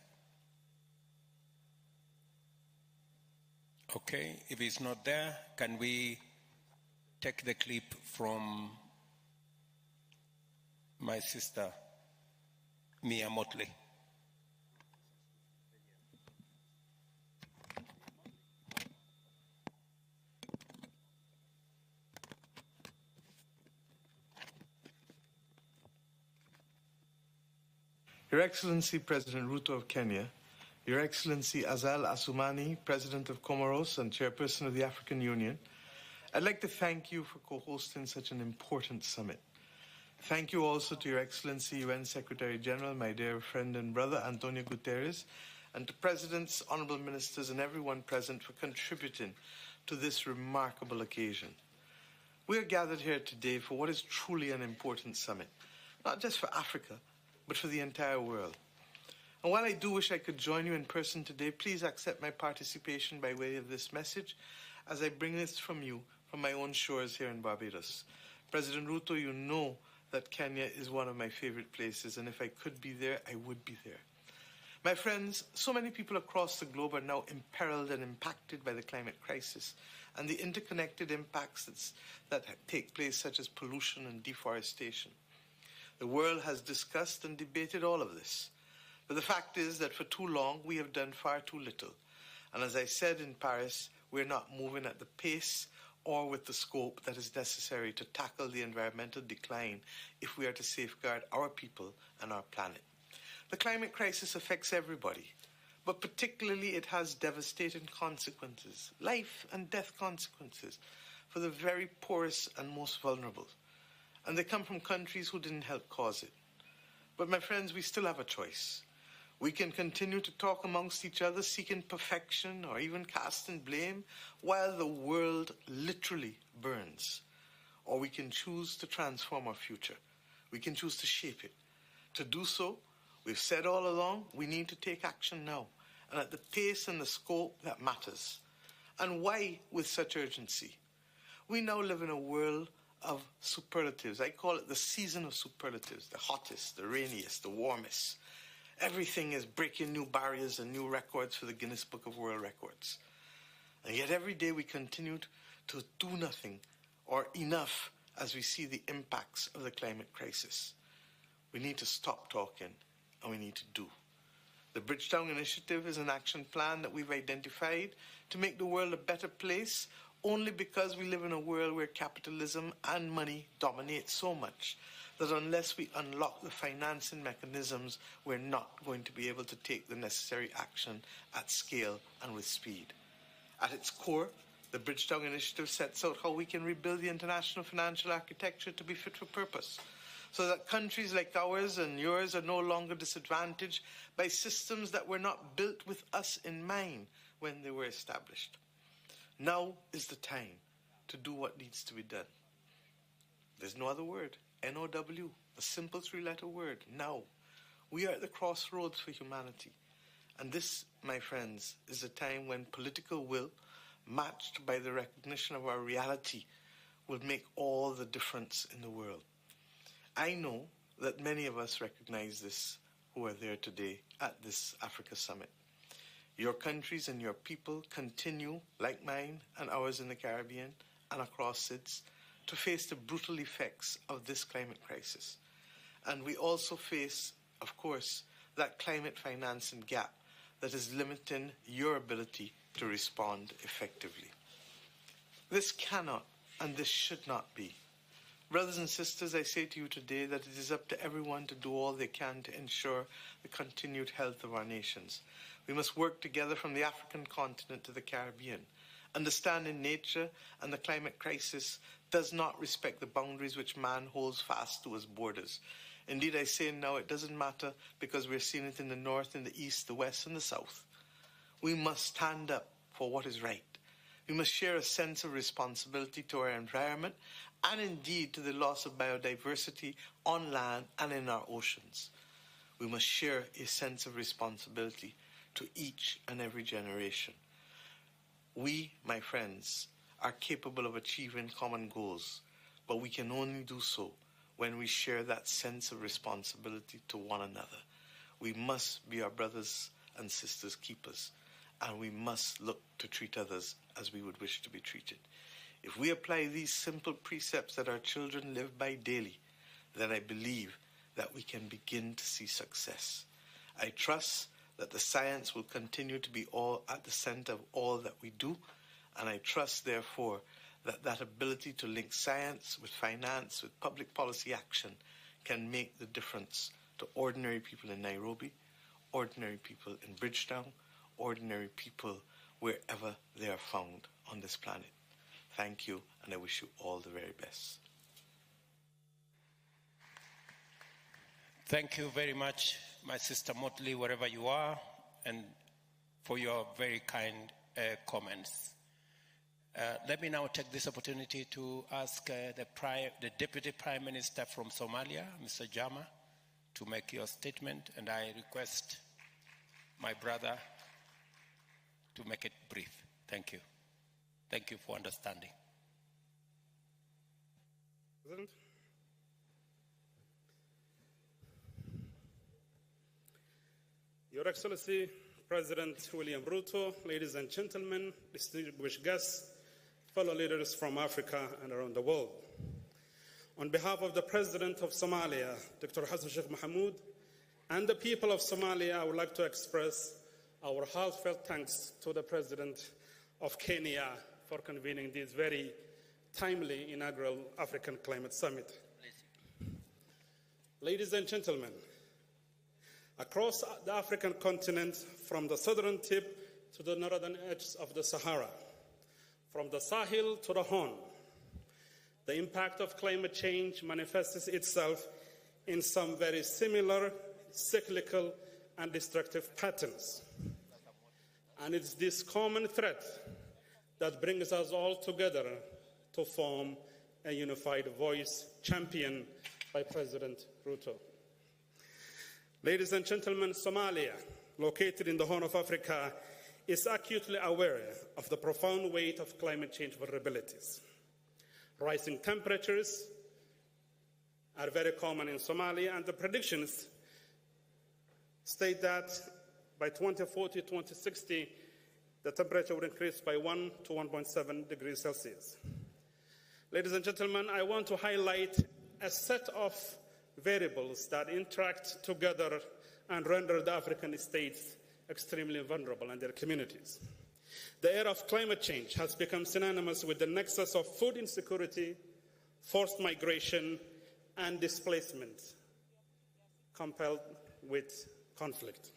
Okay, if he's not there, can we take the clip from my sister, Mia Motley? Your Excellency President Ruto of Kenya, Your Excellency Azal Assoumani, President of Comoros and Chairperson of the African Union, I'd like to thank you for co-hosting such an important summit. Thank you also to Your Excellency UN Secretary General, my dear friend and brother, Antonio Guterres, and to Presidents, Honorable Ministers, and everyone present for contributing to this remarkable occasion. We are gathered here today for what is truly an important summit, not just for Africa, but for the entire world. And while I do wish I could join you in person today, please accept my participation by way of this message as I bring this from you, from my own shores here in Barbados. President Ruto, you know that Kenya is one of my favorite places, and if I could be there, I would be there. My friends, so many people across the globe are now imperiled and impacted by the climate crisis and the interconnected impacts that take place, such as pollution and deforestation. The world has discussed and debated all of this. But the fact is that for too long, we have done far too little. And as I said in Paris, we're not moving at the pace or with the scope that is necessary to tackle the environmental decline if we are to safeguard our people and our planet. The climate crisis affects everybody, but particularly it has devastating consequences, life and death consequences, for the very poorest and most vulnerable. And they come from countries who didn't help cause it. But my friends, we still have a choice. We can continue to talk amongst each other, seeking perfection or even casting blame, while the world literally burns. Or we can choose to transform our future. We can choose to shape it. To do so, we've said all along, we need to take action now, and at the pace and the scope that matters. And why with such urgency? We now live in a world of superlatives. I call it the season of superlatives, the hottest, the rainiest, the warmest. Everything is breaking new barriers and new records for the Guinness Book of World Records. And yet every day we continue to do nothing or enough as we see the impacts of the climate crisis. We need to stop talking and we need to do. The Bridgetown Initiative is an action plan that we've identified to make the world a better place, only because we live in a world where capitalism and money dominate so much that unless we unlock the financing mechanisms, we're not going to be able to take the necessary action at scale and with speed. At its core, the Bridgetown Initiative sets out how we can rebuild the international financial architecture to be fit for purpose, so that countries like ours and yours are no longer disadvantaged by systems that were not built with us in mind when they were established. Now is the time to do what needs to be done. There's no other word. N-O-W, a simple three-letter word, now. We are at the crossroads for humanity. And this, my friends, is a time when political will, matched by the recognition of our reality, will make all the difference in the world. I know that many of us recognize this who are there today at this Africa Summit. Your countries and your people continue, like mine and ours in the Caribbean and across SIDS, to face the brutal effects of this climate crisis. And we also face, of course, that climate financing gap that is limiting your ability to respond effectively. This cannot and this should not be. Brothers and sisters, I say to you today that it is up to everyone to do all they can to ensure the continued health of our nations. We must work together from the African continent to the Caribbean. Understanding nature and the climate crisis does not respect the boundaries which man holds fast to as borders. Indeed, I say now it doesn't matter because we're seeing it in the north, in the east, the west, and the south. We must stand up for what is right. We must share a sense of responsibility to our environment and indeed to the loss of biodiversity on land and in our oceans. We must share a sense of responsibility to each and every generation. We, my friends, are capable of achieving common goals, but we can only do so when we share that sense of responsibility to one another. We must be our brothers and sisters' keepers, and we must look to treat others as we would wish to be treated. If we apply these simple precepts that our children live by daily, then I believe that we can begin to see success. I trust that the science will continue to be all at the center of all that we do, and I trust, therefore, that ability to link science with finance, with public policy action, can make the difference to ordinary people in Nairobi, ordinary people in Bridgetown, ordinary people wherever they are found on this planet. Thank you, and I wish you all the very best. Thank you very much, my sister Motley, wherever you are, and for your very kind comments. Let me now take this opportunity to ask the Deputy Prime Minister from Somalia, Mr. Jama, to make your statement, and I request my brother to make it brief. Thank you. Thank you for understanding. President. Your Excellency, President William Ruto, ladies and gentlemen, distinguished guests, fellow leaders from Africa and around the world. On behalf of the President of Somalia, Dr. Hassan Sheikh Mohamud, and the people of Somalia, I would like to express our heartfelt thanks to the President of Kenya for convening this very timely inaugural African Climate Summit. Ladies and gentlemen, across the African continent, from the southern tip to the northern edge of the Sahara, from the Sahel to the Horn, the impact of climate change manifests itself in some very similar, cyclical, and destructive patterns. And it's this common threat that brings us all together to form a unified voice championed by President Ruto. Ladies and gentlemen, Somalia, located in the Horn of Africa, is acutely aware of the profound weight of climate change vulnerabilities. Rising temperatures are very common in Somalia, and the predictions state that by 2040-2060, the temperature will increase by 1 to 1.7 degrees Celsius. Ladies and gentlemen, I want to highlight a set of variables that interact together and render the African states extremely vulnerable and their communities. The era of climate change has become synonymous with the nexus of food insecurity, forced migration, and displacement, coupled with conflict.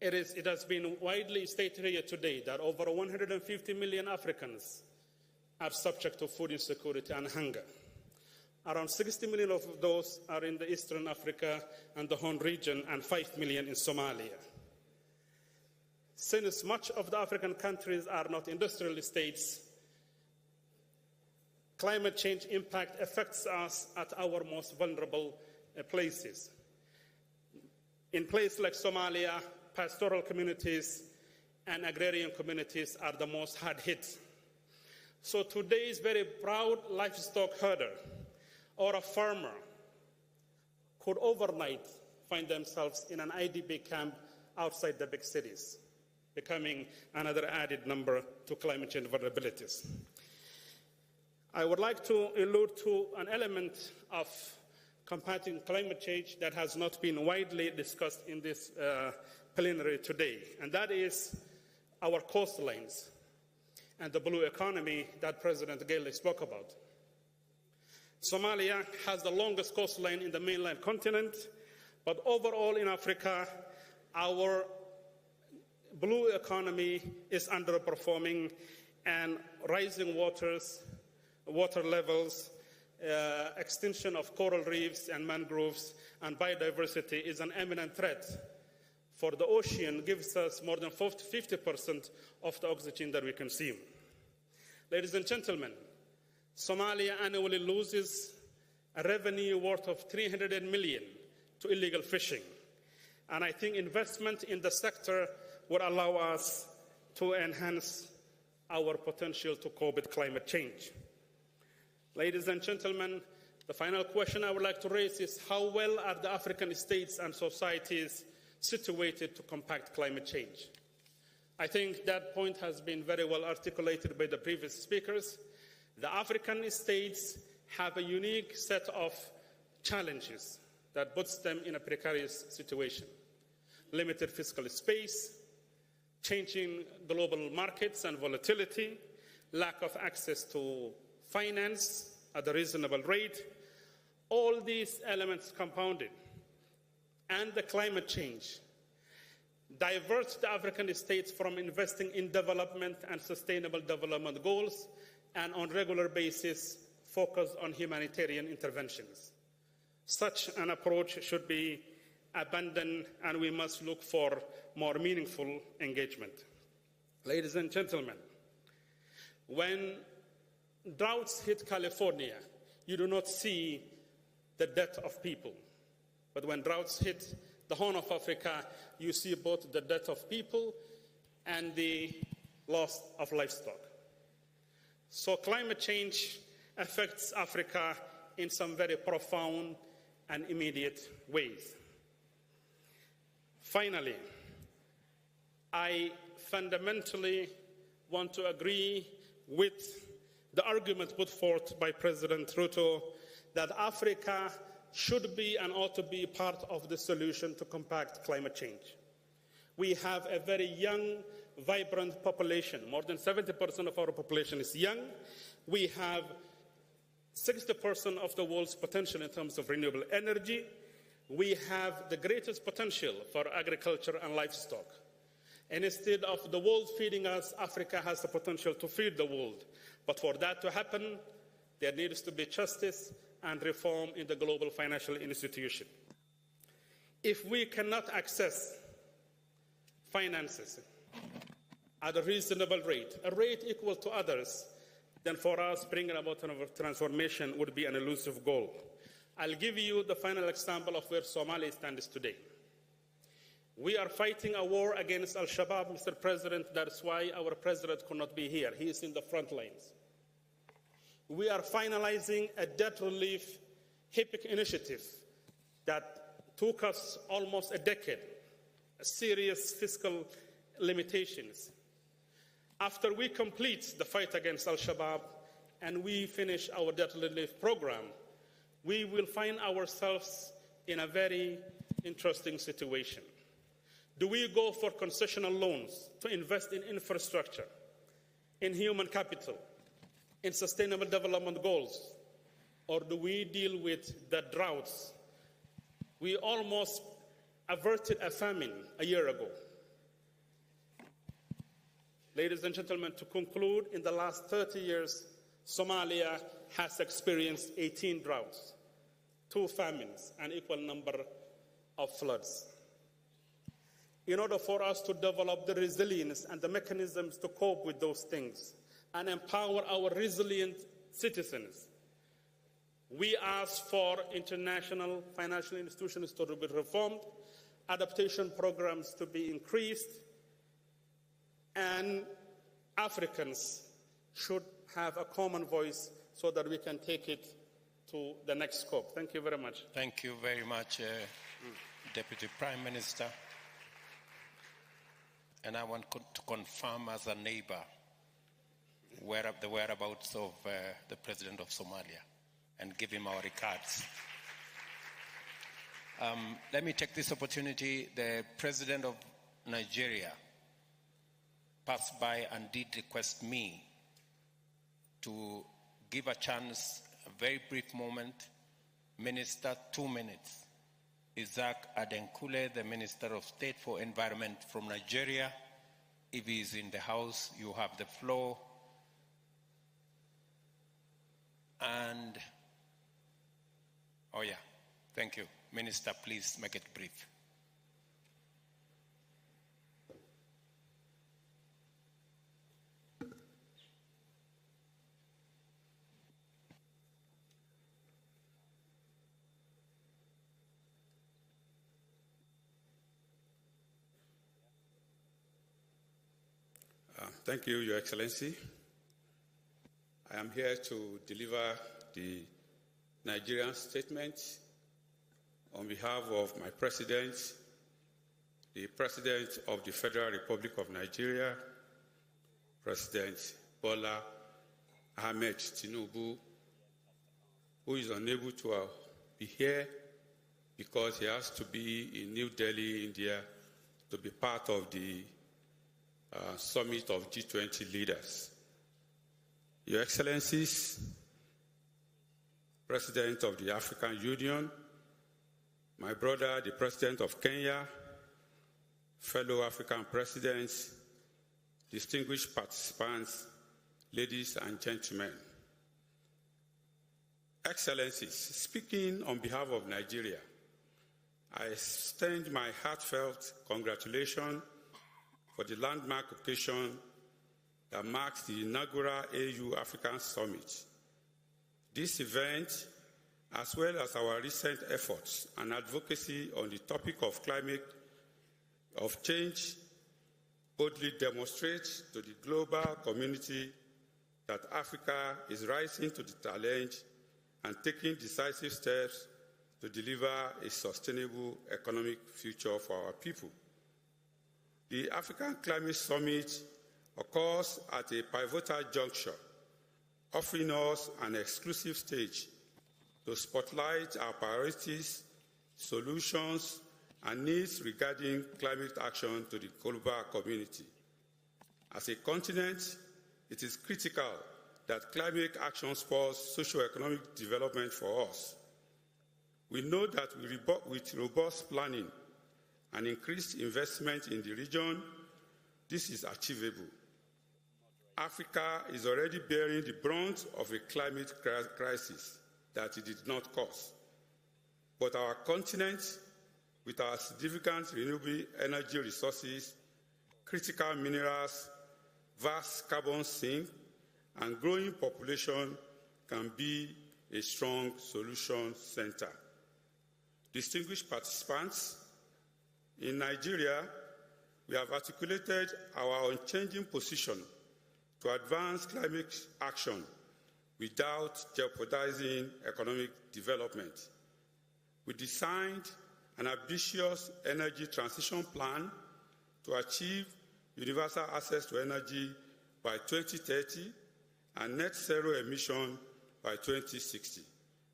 It has been widely stated here today that over 150 million Africans are subject to food insecurity and hunger. Around 60 million of those are in the Eastern Africa and the Horn region, and 5 million in Somalia. Since much of the African countries are not industrial states, climate change impact affects us at our most vulnerable places. In places like Somalia, pastoral communities and agrarian communities are the most hard hit. So today's very proud livestock herder or a farmer could overnight find themselves in an IDP camp outside the big cities, becoming another added number to climate change vulnerabilities. I would like to allude to an element of combating climate change that has not been widely discussed in this plenary today, and that is our coastlines and the blue economy that President Guelle spoke about. Somalia has the longest coastline in the mainland continent, but overall in Africa, our blue economy is underperforming, and rising water levels, extinction of coral reefs and mangroves, and biodiversity is an imminent threat. For the ocean gives us more than 50% of the oxygen that we consume. Ladies and gentlemen, Somalia annually loses a revenue worth of $300 million to illegal fishing. And I think investment in the sector would allow us to enhance our potential to cope with climate change. Ladies and gentlemen, the final question I would like to raise is how well are the African states and societies situated to combat climate change? I think that point has been very well articulated by the previous speakers. The African states have a unique set of challenges that puts them in a precarious situation. Limited fiscal space, changing global markets and volatility, lack of access to finance at a reasonable rate, all these elements compounded, and the climate change diverts the African states from investing in development and sustainable development goals and on a regular basis focus on humanitarian interventions. Such an approach should be abandoned, and we must look for more meaningful engagement. Ladies and gentlemen, when droughts hit California, you do not see the death of people. But when droughts hit the Horn of Africa, you see both the death of people and the loss of livestock. So climate change affects Africa in some very profound and immediate ways. Finally, I fundamentally want to agree with the argument put forth by President Ruto that Africa should be and ought to be part of the solution to combat climate change. We have a very young, vibrant population. More than 70% of our population is young. We have 60% of the world's potential in terms of renewable energy. We have the greatest potential for agriculture and livestock. And instead of the world feeding us, Africa has the potential to feed the world. But for that to happen, there needs to be justice and reform in the global financial institution. If we cannot access finances at a reasonable rate, a rate equal to others, then for us bringing about a transformation would be an elusive goal. I'll give you the final example of where Somalia stands today. We are fighting a war against al-Shabaab, Mr. President. That's why our president could not be here. He is in the front lines. We are finalizing a debt relief HIPC initiative that took us almost a decade, serious fiscal limitations. After we complete the fight against al-Shabaab and we finish our debt relief program, we will find ourselves in a very interesting situation. Do we go for concessional loans to invest in infrastructure, in human capital, in sustainable development goals, or do we deal with the droughts? We almost averted a famine a year ago. Ladies and gentlemen, to conclude, in the last 30 years, Somalia has experienced 18 droughts, 2 famines, an equal number of floods. In order for us to develop the resilience and the mechanisms to cope with those things and empower our resilient citizens, we ask for international financial institutions to be reformed, adaptation programs to be increased, and Africans should have a common voice so that we can take it to the next scope. Thank you very much. Thank you very much, Deputy Prime Minister. And I want to confirm as a neighbor the whereabouts of the President of Somalia and give him our regards. Let me take this opportunity. The President of Nigeria passed by and did request me to give a chance, a very brief moment. Minister, 2 minutes. Isaac Adenkule, the Minister of State for Environment from Nigeria. If he is in the house, you have the floor. And, oh yeah, thank you. Minister, please make it brief. Thank you, Your Excellency. I am here to deliver the Nigerian statement on behalf of my President, the President of the Federal Republic of Nigeria, President Bola Ahmed Tinubu, who is unable to be here because he has to be in New Delhi, India, to be part of the summit of G20 leaders. Your Excellencies, President of the African Union, my brother, the President of Kenya, fellow African presidents, distinguished participants, ladies and gentlemen. Excellencies, speaking on behalf of Nigeria, I extend my heartfelt congratulations for the landmark occasion that marks the inaugural AU African Summit. This event, as well as our recent efforts and advocacy on the topic of climate change, boldly demonstrates to the global community that Africa is rising to the challenge and taking decisive steps to deliver a sustainable economic future for our people. The African Climate Summit occurs at a pivotal juncture, offering us an exclusive stage to spotlight our priorities, solutions, and needs regarding climate action to the global community. As a continent, it is critical that climate action spurs socio-economic development for us. We know that with robust planning and increased investment in the region, this is achievable. Africa is already bearing the brunt of a climate crisis that it did not cause. But our continent, with our significant renewable energy resources, critical minerals, vast carbon sink, and growing population, can be a strong solution center. Distinguished participants, in Nigeria, we have articulated our unchanging position to advance climate action without jeopardizing economic development. We designed an ambitious energy transition plan to achieve universal access to energy by 2030 and net zero emission by 2060,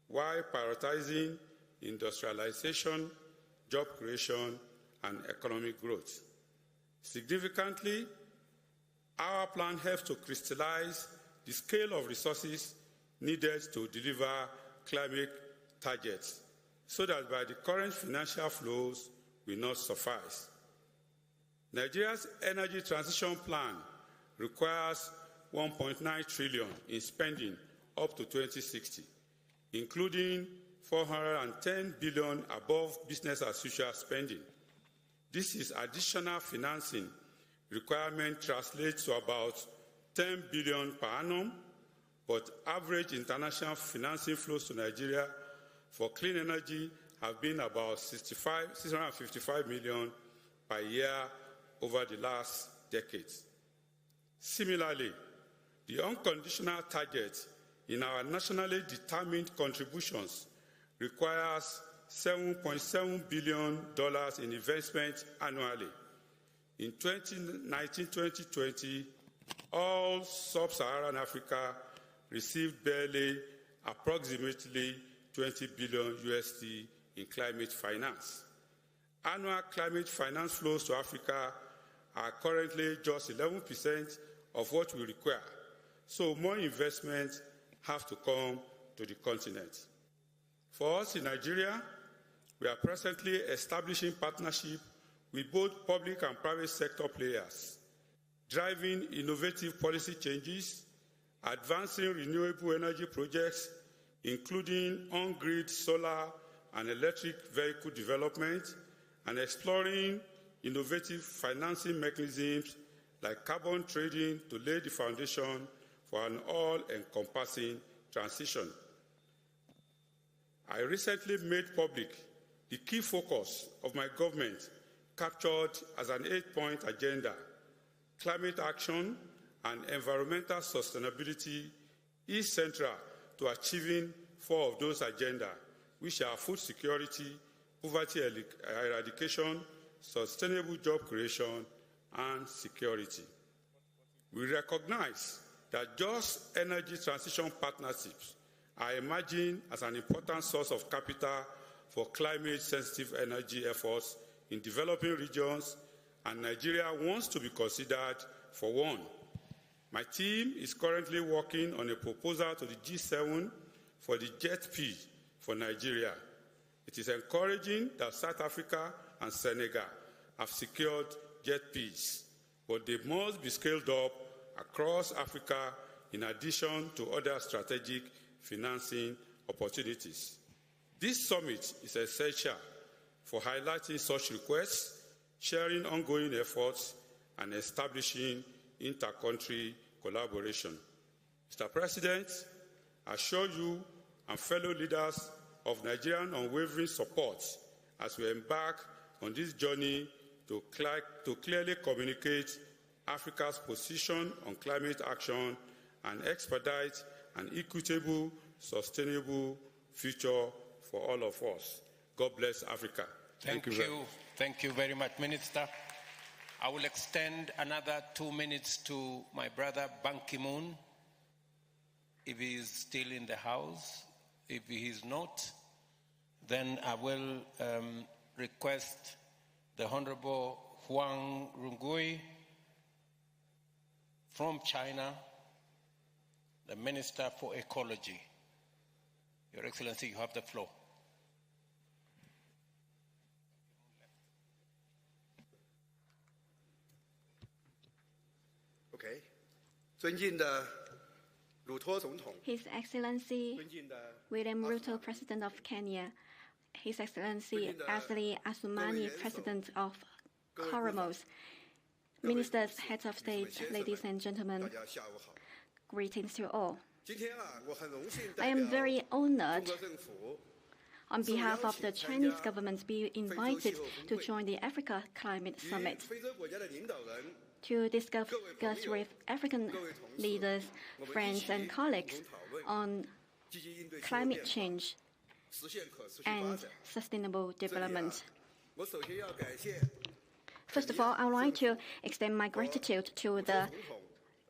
while prioritizing industrialization, job creation, and economic growth. Significantly, our plan helps to crystallize the scale of resources needed to deliver climate targets, so that by the current financial flows will not suffice. Nigeria's energy transition plan requires 1.9 trillion in spending up to 2060, including 410 billion above business as usual spending. This is additional financing requirement translates to about 10 billion per annum, but average international financing flows to Nigeria for clean energy have been about 655 million per year over the last decades. Similarly, the unconditional target in our nationally determined contributions requires $7.7 billion in investment annually. In 2019-2020, all sub-Saharan Africa received barely approximately $20 billion USD in climate finance. Annual climate finance flows to Africa are currently just 11% of what we require, so more investments have to come to the continent. For us in Nigeria, we are presently establishing partnerships with both public and private sector players, driving innovative policy changes, advancing renewable energy projects, including on-grid solar and electric vehicle development, and exploring innovative financing mechanisms like carbon trading to lay the foundation for an all-encompassing transition. I recently made public the key focus of my government, captured as an 8-point agenda: climate action and environmental sustainability is central to achieving 4 of those agendas, which are food security, poverty eradication, sustainable job creation, and security. We recognize that just energy transition partnerships are emerging as an important source of capital for climate-sensitive energy efforts in developing regions, and Nigeria wants to be considered for one. My team is currently working on a proposal to the G7 for the JET-P for Nigeria. It is encouraging that South Africa and Senegal have secured JET-Ps, but they must be scaled up across Africa in addition to other strategic financing opportunities. This summit is essential for highlighting such requests, sharing ongoing efforts, and establishing inter-country collaboration. Mr. President, I assure you and fellow leaders of Nigerian unwavering support as we embark on this journey to clearly communicate Africa's position on climate action and expedite an equitable, sustainable future for all of us. God bless Africa. Thank you. Thank you very much, Minister. I will extend another 2 minutes to my brother Ban Ki-moon, if he is still in the house. If he is not, then I will request the Honorable Huang Rungui from China, the Minister for Ecology. Your Excellency, you have the floor. His Excellency William Ruto, President of Kenya, His Excellency Zahle Assoumani, President of Comoros, Ministers, Heads of State, ladies and gentlemen, greetings to all. I am very honored on behalf of the Chinese government to be invited to join the Africa Climate Summit to discuss with African leaders, friends and colleagues on climate change and sustainable development. First of all, I would like to extend my gratitude to the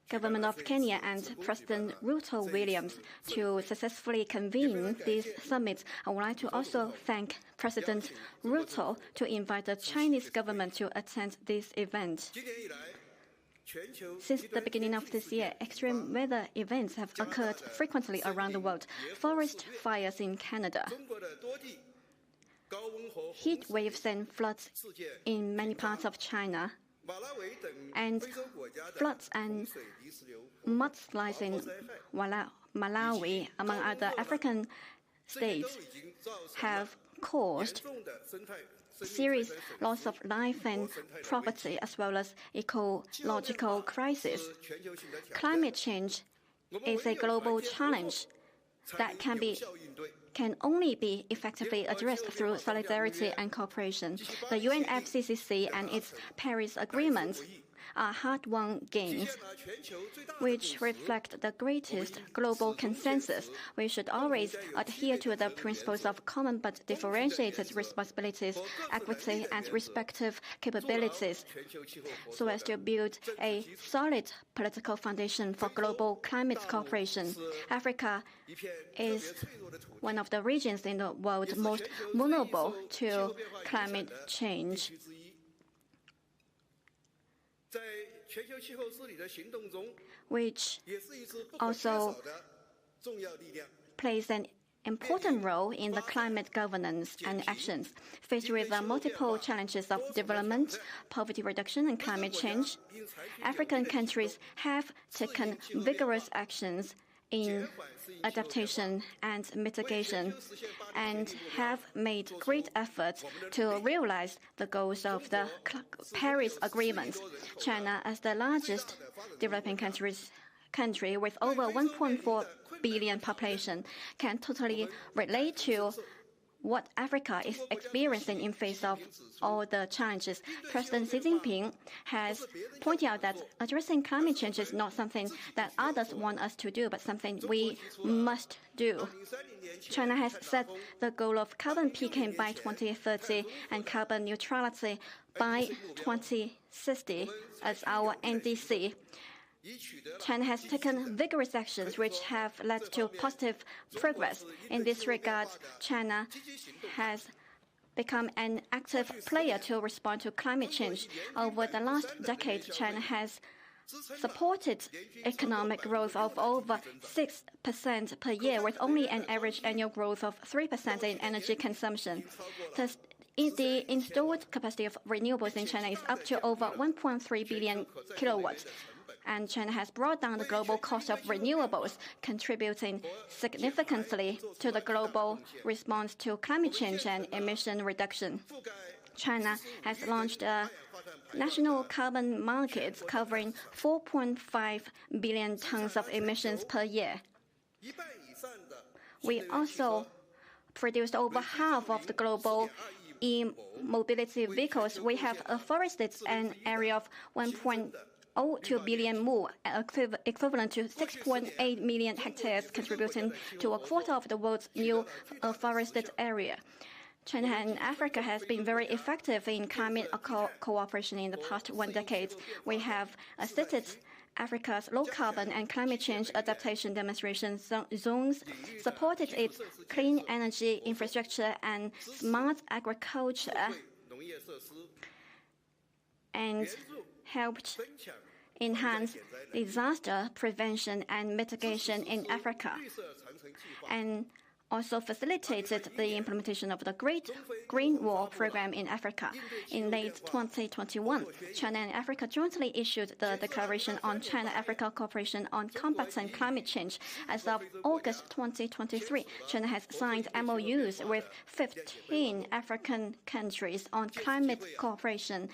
government of Kenya and President Ruto Williams to successfully convene this summit. I would like to also thank President Ruto to invite the Chinese government to attend this event. Since the beginning of this year, extreme weather events have occurred frequently around the world. Forest fires in Canada, heat waves and floods in many parts of China, and floods and mudslides in Malawi, among other African states, have caused serious loss of life and property, as well as ecological crisis. Climate change is a global challenge that can only be effectively addressed through solidarity and cooperation. The UNFCCC and its Paris Agreement are hard-won gains, which reflect the greatest global consensus. We should always adhere to the principles of common but differentiated responsibilities, equity, and respective capabilities, so as to build a solid political foundation for global climate cooperation. Africa is one of the regions in the world most vulnerable to climate change. Which also plays an important role in the climate governance and actions. Faced with the multiple challenges of development, poverty reduction, and climate change, African countries have taken vigorous actions in adaptation and mitigation, and have made great efforts to realize the goals of the Paris Agreement. China, as the largest developing country with over 1.4 billion population, can totally relate to what Africa is experiencing in face of all the challenges. President Xi Jinping has pointed out that addressing climate change is not something that others want us to do, but something we must do. China has set the goal of carbon peaking by 2030 and carbon neutrality by 2060 as our NDC. China has taken vigorous actions which have led to positive progress. In this regard, China has become an active player to respond to climate change. Over the last decade, China has supported economic growth of over 6% per year, with only an average annual growth of 3% in energy consumption. Thus, the installed capacity of renewables in China is up to over 1.3 billion kilowatts. And China has brought down the global cost of renewables, contributing significantly to the global response to climate change and emission reduction. China has launched a national carbon market covering 4.5 billion tons of emissions per year. We also produced over half of the global e-mobility vehicles. We have afforested an area of 1.02 billion mu, equivalent to 6.8 million hectares, contributing to a quarter of the world's new forested area. China and Africa has been very effective in climate cooperation in the past 1 decade. We have assisted Africa's low-carbon and climate change adaptation demonstration zones, supported its clean energy infrastructure and smart agriculture, and helped enhance disaster prevention and mitigation in Africa, and also facilitated the implementation of the Great Green Wall program in Africa. In late 2021, China and Africa jointly issued the Declaration on China-Africa Cooperation on Combating Climate Change. As of August 2023, China has signed MOUs with 15 African countries on climate cooperation.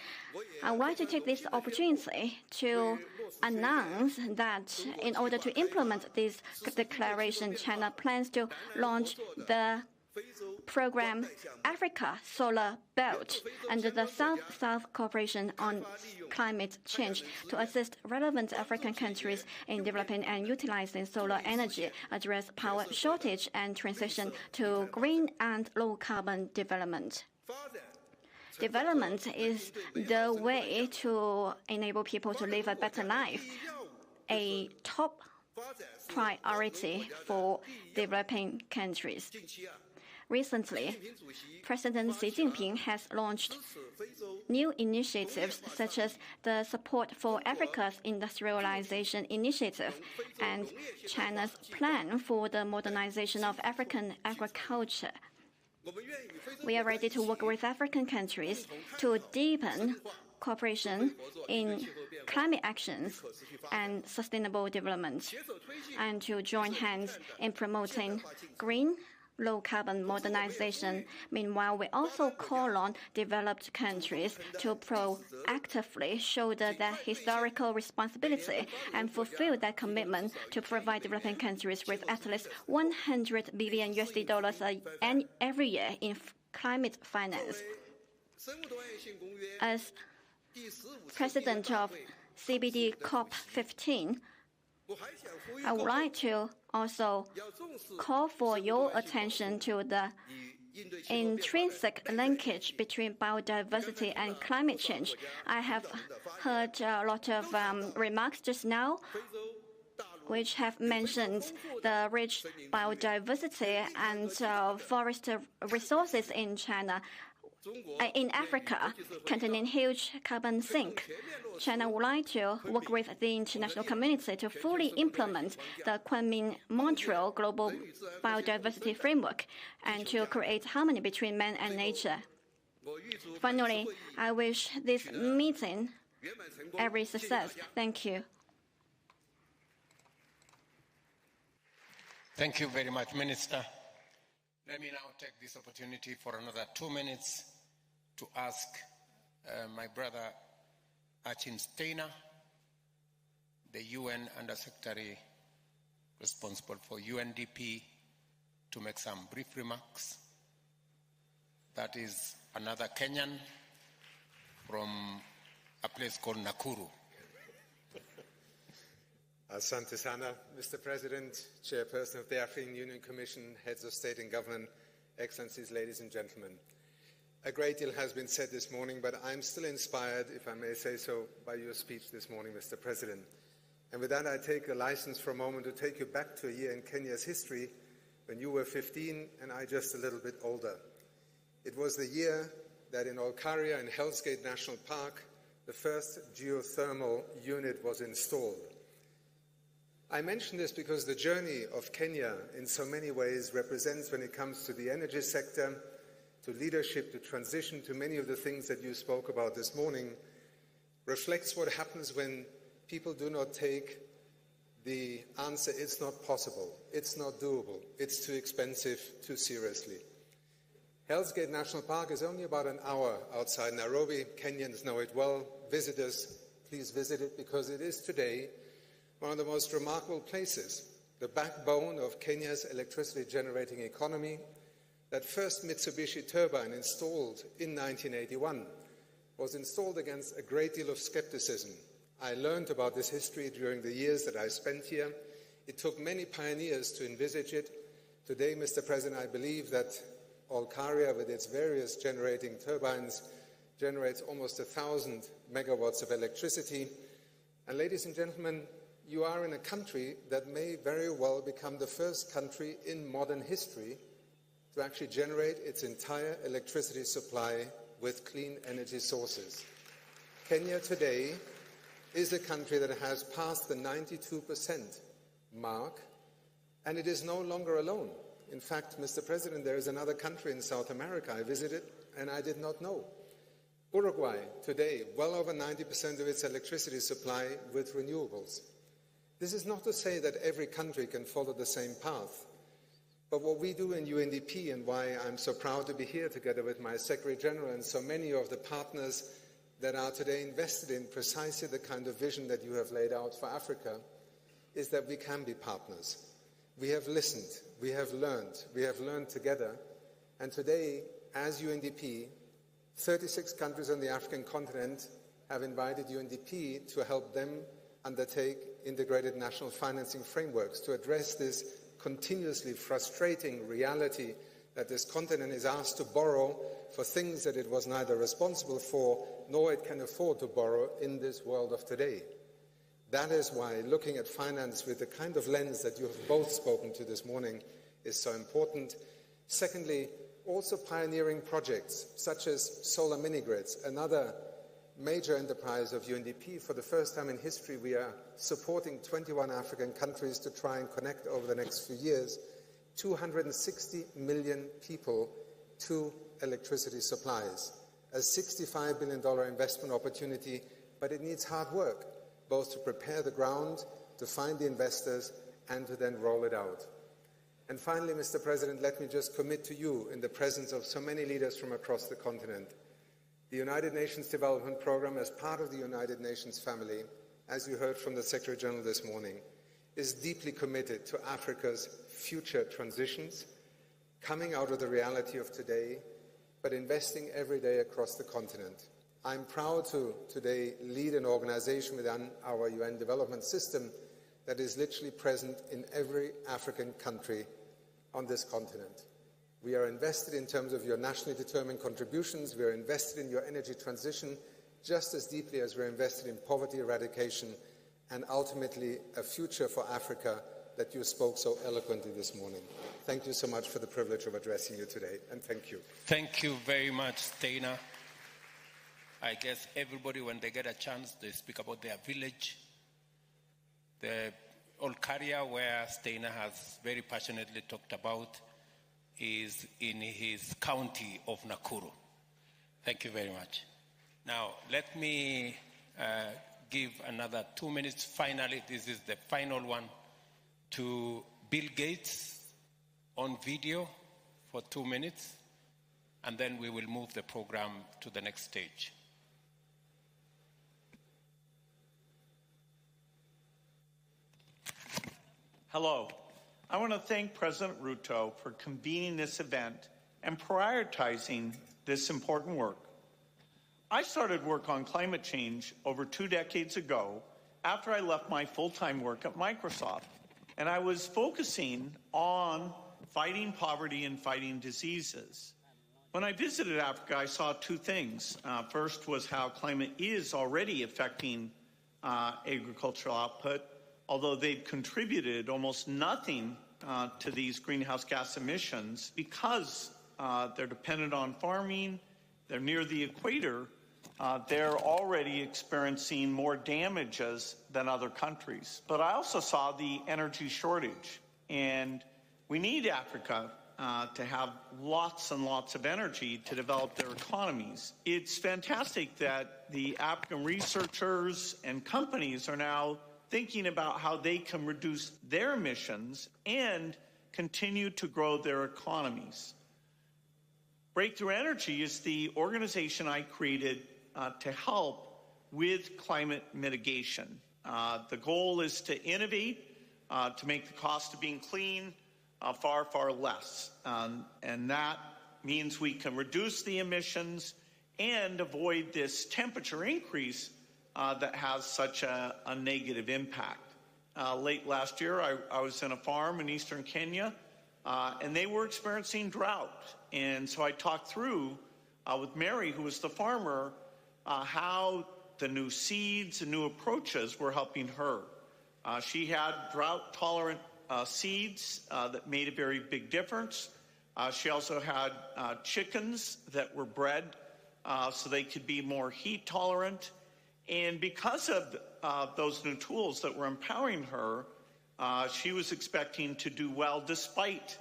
I would like to take this opportunity to announce that in order to implement this declaration, China plans to launch the program Africa Solar Belt under the South-South Cooperation on Climate Change to assist relevant African countries in developing and utilizing solar energy, address power shortage, and transition to green and low-carbon development. Development is the way to enable people to live a better life, a top priority for developing countries. Recently, President Xi Jinping has launched new initiatives such as the Support for Africa's Industrialization Initiative and China's plan for the modernization of African agriculture. We are ready to work with African countries to deepen cooperation in climate actions and sustainable development, and to join hands in promoting green, low-carbon modernization. Meanwhile, we also call on developed countries to proactively shoulder their historical responsibility and fulfill their commitment to provide developing countries with at least $100 billion every year in climate finance. As President of CBD COP15, I would like to also call for your attention to the intrinsic linkage between biodiversity and climate change. I have heard a lot of remarks just now which have mentioned the rich biodiversity and forest resources in China. In Africa, containing huge carbon sink. China would like to work with the international community to fully implement the Kunming-Montreal Global Biodiversity Framework and to create harmony between man and nature. Finally, I wish this meeting every success. Thank you. Thank you very much, Minister. Let me now take this opportunity for another 2 minutes to ask my brother Achin Steiner, the UN Undersecretary responsible for UNDP, to make some brief remarks. That is another Kenyan from a place called Nakuru. Asante sana, Mr. President, Chairperson of the African Union Commission, Heads of State and Government, Excellencies, ladies and gentlemen. A great deal has been said this morning, but I'm still inspired, if I may say so, by your speech this morning, Mr. President. And with that, I take a license for a moment to take you back to a year in Kenya's history when you were 15 and I just a little bit older. It was the year that in Olkaria in Hell's Gate National Park, the first geothermal unit was installed. I mention this because the journey of Kenya in so many ways represents, when it comes to the energy sector, to leadership, to transition, to many of the things that you spoke about this morning, reflects what happens when people do not take the answer, it's not possible, it's not doable, it's too expensive, too seriously. Hell's Gate National Park is only about an hour outside Nairobi. Kenyans know it well. Visitors, please visit it, because it is today one of the most remarkable places, the backbone of Kenya's electricity generating economy. That first Mitsubishi turbine installed in 1981 was installed against a great deal of skepticism. I learned about this history during the years that I spent here. It took many pioneers to envisage it. Today, Mr. President, I believe that Olkaria, with its various generating turbines, generates almost 1,000 megawatts of electricity. And ladies and gentlemen, you are in a country that may very well become the first country in modern history to actually generate its entire electricity supply with clean energy sources. Kenya today is a country that has passed the 92% mark, and it is no longer alone. In fact, Mr. President, there is another country in South America I visited and I did not know. Uruguay today, well over 90% of its electricity supply with renewables. This is not to say that every country can follow the same path, but what we do in UNDP, and why I'm so proud to be here together with my Secretary General and so many of the partners that are today invested in precisely the kind of vision that you have laid out for Africa, is that we can be partners. We have listened, we have learned together, and today, as UNDP, 36 countries on the African continent have invited UNDP to help them undertake integrated national financing frameworks to address this continuously frustrating reality that this continent is asked to borrow for things that it was neither responsible for nor it can afford to borrow in this world of today. That is why looking at finance with the kind of lens that you have both spoken to this morning is so important. Secondly, also pioneering projects such as solar mini-grids, another major enterprise of UNDP. For the first time in history, we are supporting 21 African countries to try and connect over the next few years 260 million people to electricity supplies. A $65 billion investment opportunity, but it needs hard work, both to prepare the ground, to find the investors, and to then roll it out. And finally, Mr. President, let me just commit to you, in the presence of so many leaders from across the continent, the United Nations Development Programme, as part of the United Nations family, as you heard from the Secretary General this morning, is deeply committed to Africa's future transitions, coming out of the reality of today, but investing every day across the continent. I'm proud to today lead an organization within our UN development system that is literally present in every African country on this continent. We are invested in terms of your nationally determined contributions. We are invested in your energy transition just as deeply as we're invested in poverty eradication and ultimately a future for Africa that you spoke so eloquently this morning. Thank you so much for the privilege of addressing you today, and thank you. Thank you very much, Steiner. I guess everybody, when they get a chance, they speak about their village. The Olkaria, where Steiner has very passionately talked about, is in his county of Nakuru. Thank you very much. Now, let me give another 2 minutes. Finally, this is the final one, to Bill Gates on video for 2 minutes, and then we will move the program to the next stage. Hello. I want to thank President Ruto for convening this event and prioritizing this important work. I started work on climate change over 2 decades ago after I left my full-time work at Microsoft, and I was focusing on fighting poverty and fighting diseases. When I visited Africa, I saw 2 things. First was how climate is already affecting agricultural output, although they've contributed almost nothing to these greenhouse gas emissions because they're dependent on farming, they're near the equator, they're already experiencing more damages than other countries. But I also saw the energy shortage, and we need Africa to have lots and lots of energy to develop their economies. It's fantastic that the African researchers and companies are now thinking about how they can reduce their emissions and continue to grow their economies. Breakthrough Energy is the organization I created to help with climate mitigation. The goal is to innovate, to make the cost of being clean far, far less. And that means we can reduce the emissions and avoid this temperature increase that has such a negative impact. Late last year, I was in a farm in eastern Kenya, and they were experiencing drought. And so I talked through with Mary, who was the farmer, how the new seeds and new approaches were helping her. She had drought-tolerant seeds that made a very big difference. She also had chickens that were bred so they could be more heat tolerant. And because of those new tools that were empowering her, she was expecting to do well despite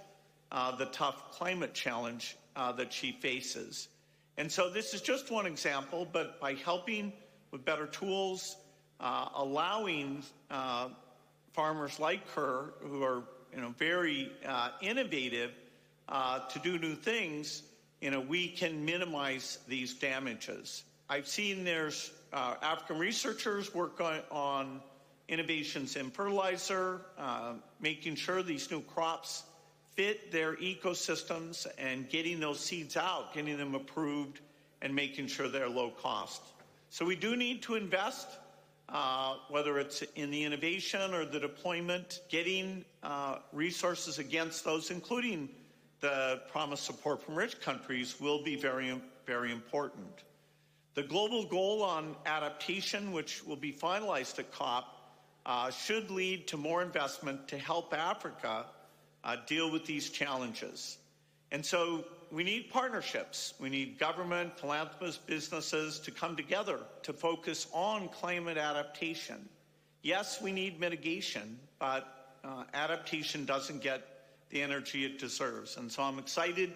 the tough climate challenge that she faces. And so this is just one example, but by helping with better tools, allowing farmers like her, who are very innovative, to do new things, we can minimize these damages. I've seen there's African researchers work on innovations in fertilizer, making sure these new crops fit their ecosystems and getting those seeds out, getting them approved, and making sure they're low cost. So we do need to invest, whether it's in the innovation or the deployment, getting resources against those, including the promised support from rich countries, will be very, very important. The global goal on adaptation, which will be finalized at COP, should lead to more investment to help Africa deal with these challenges. And so we need partnerships. We need government, philanthropists, businesses to come together to focus on climate adaptation. Yes, we need mitigation, but adaptation doesn't get the energy it deserves. And so I'm excited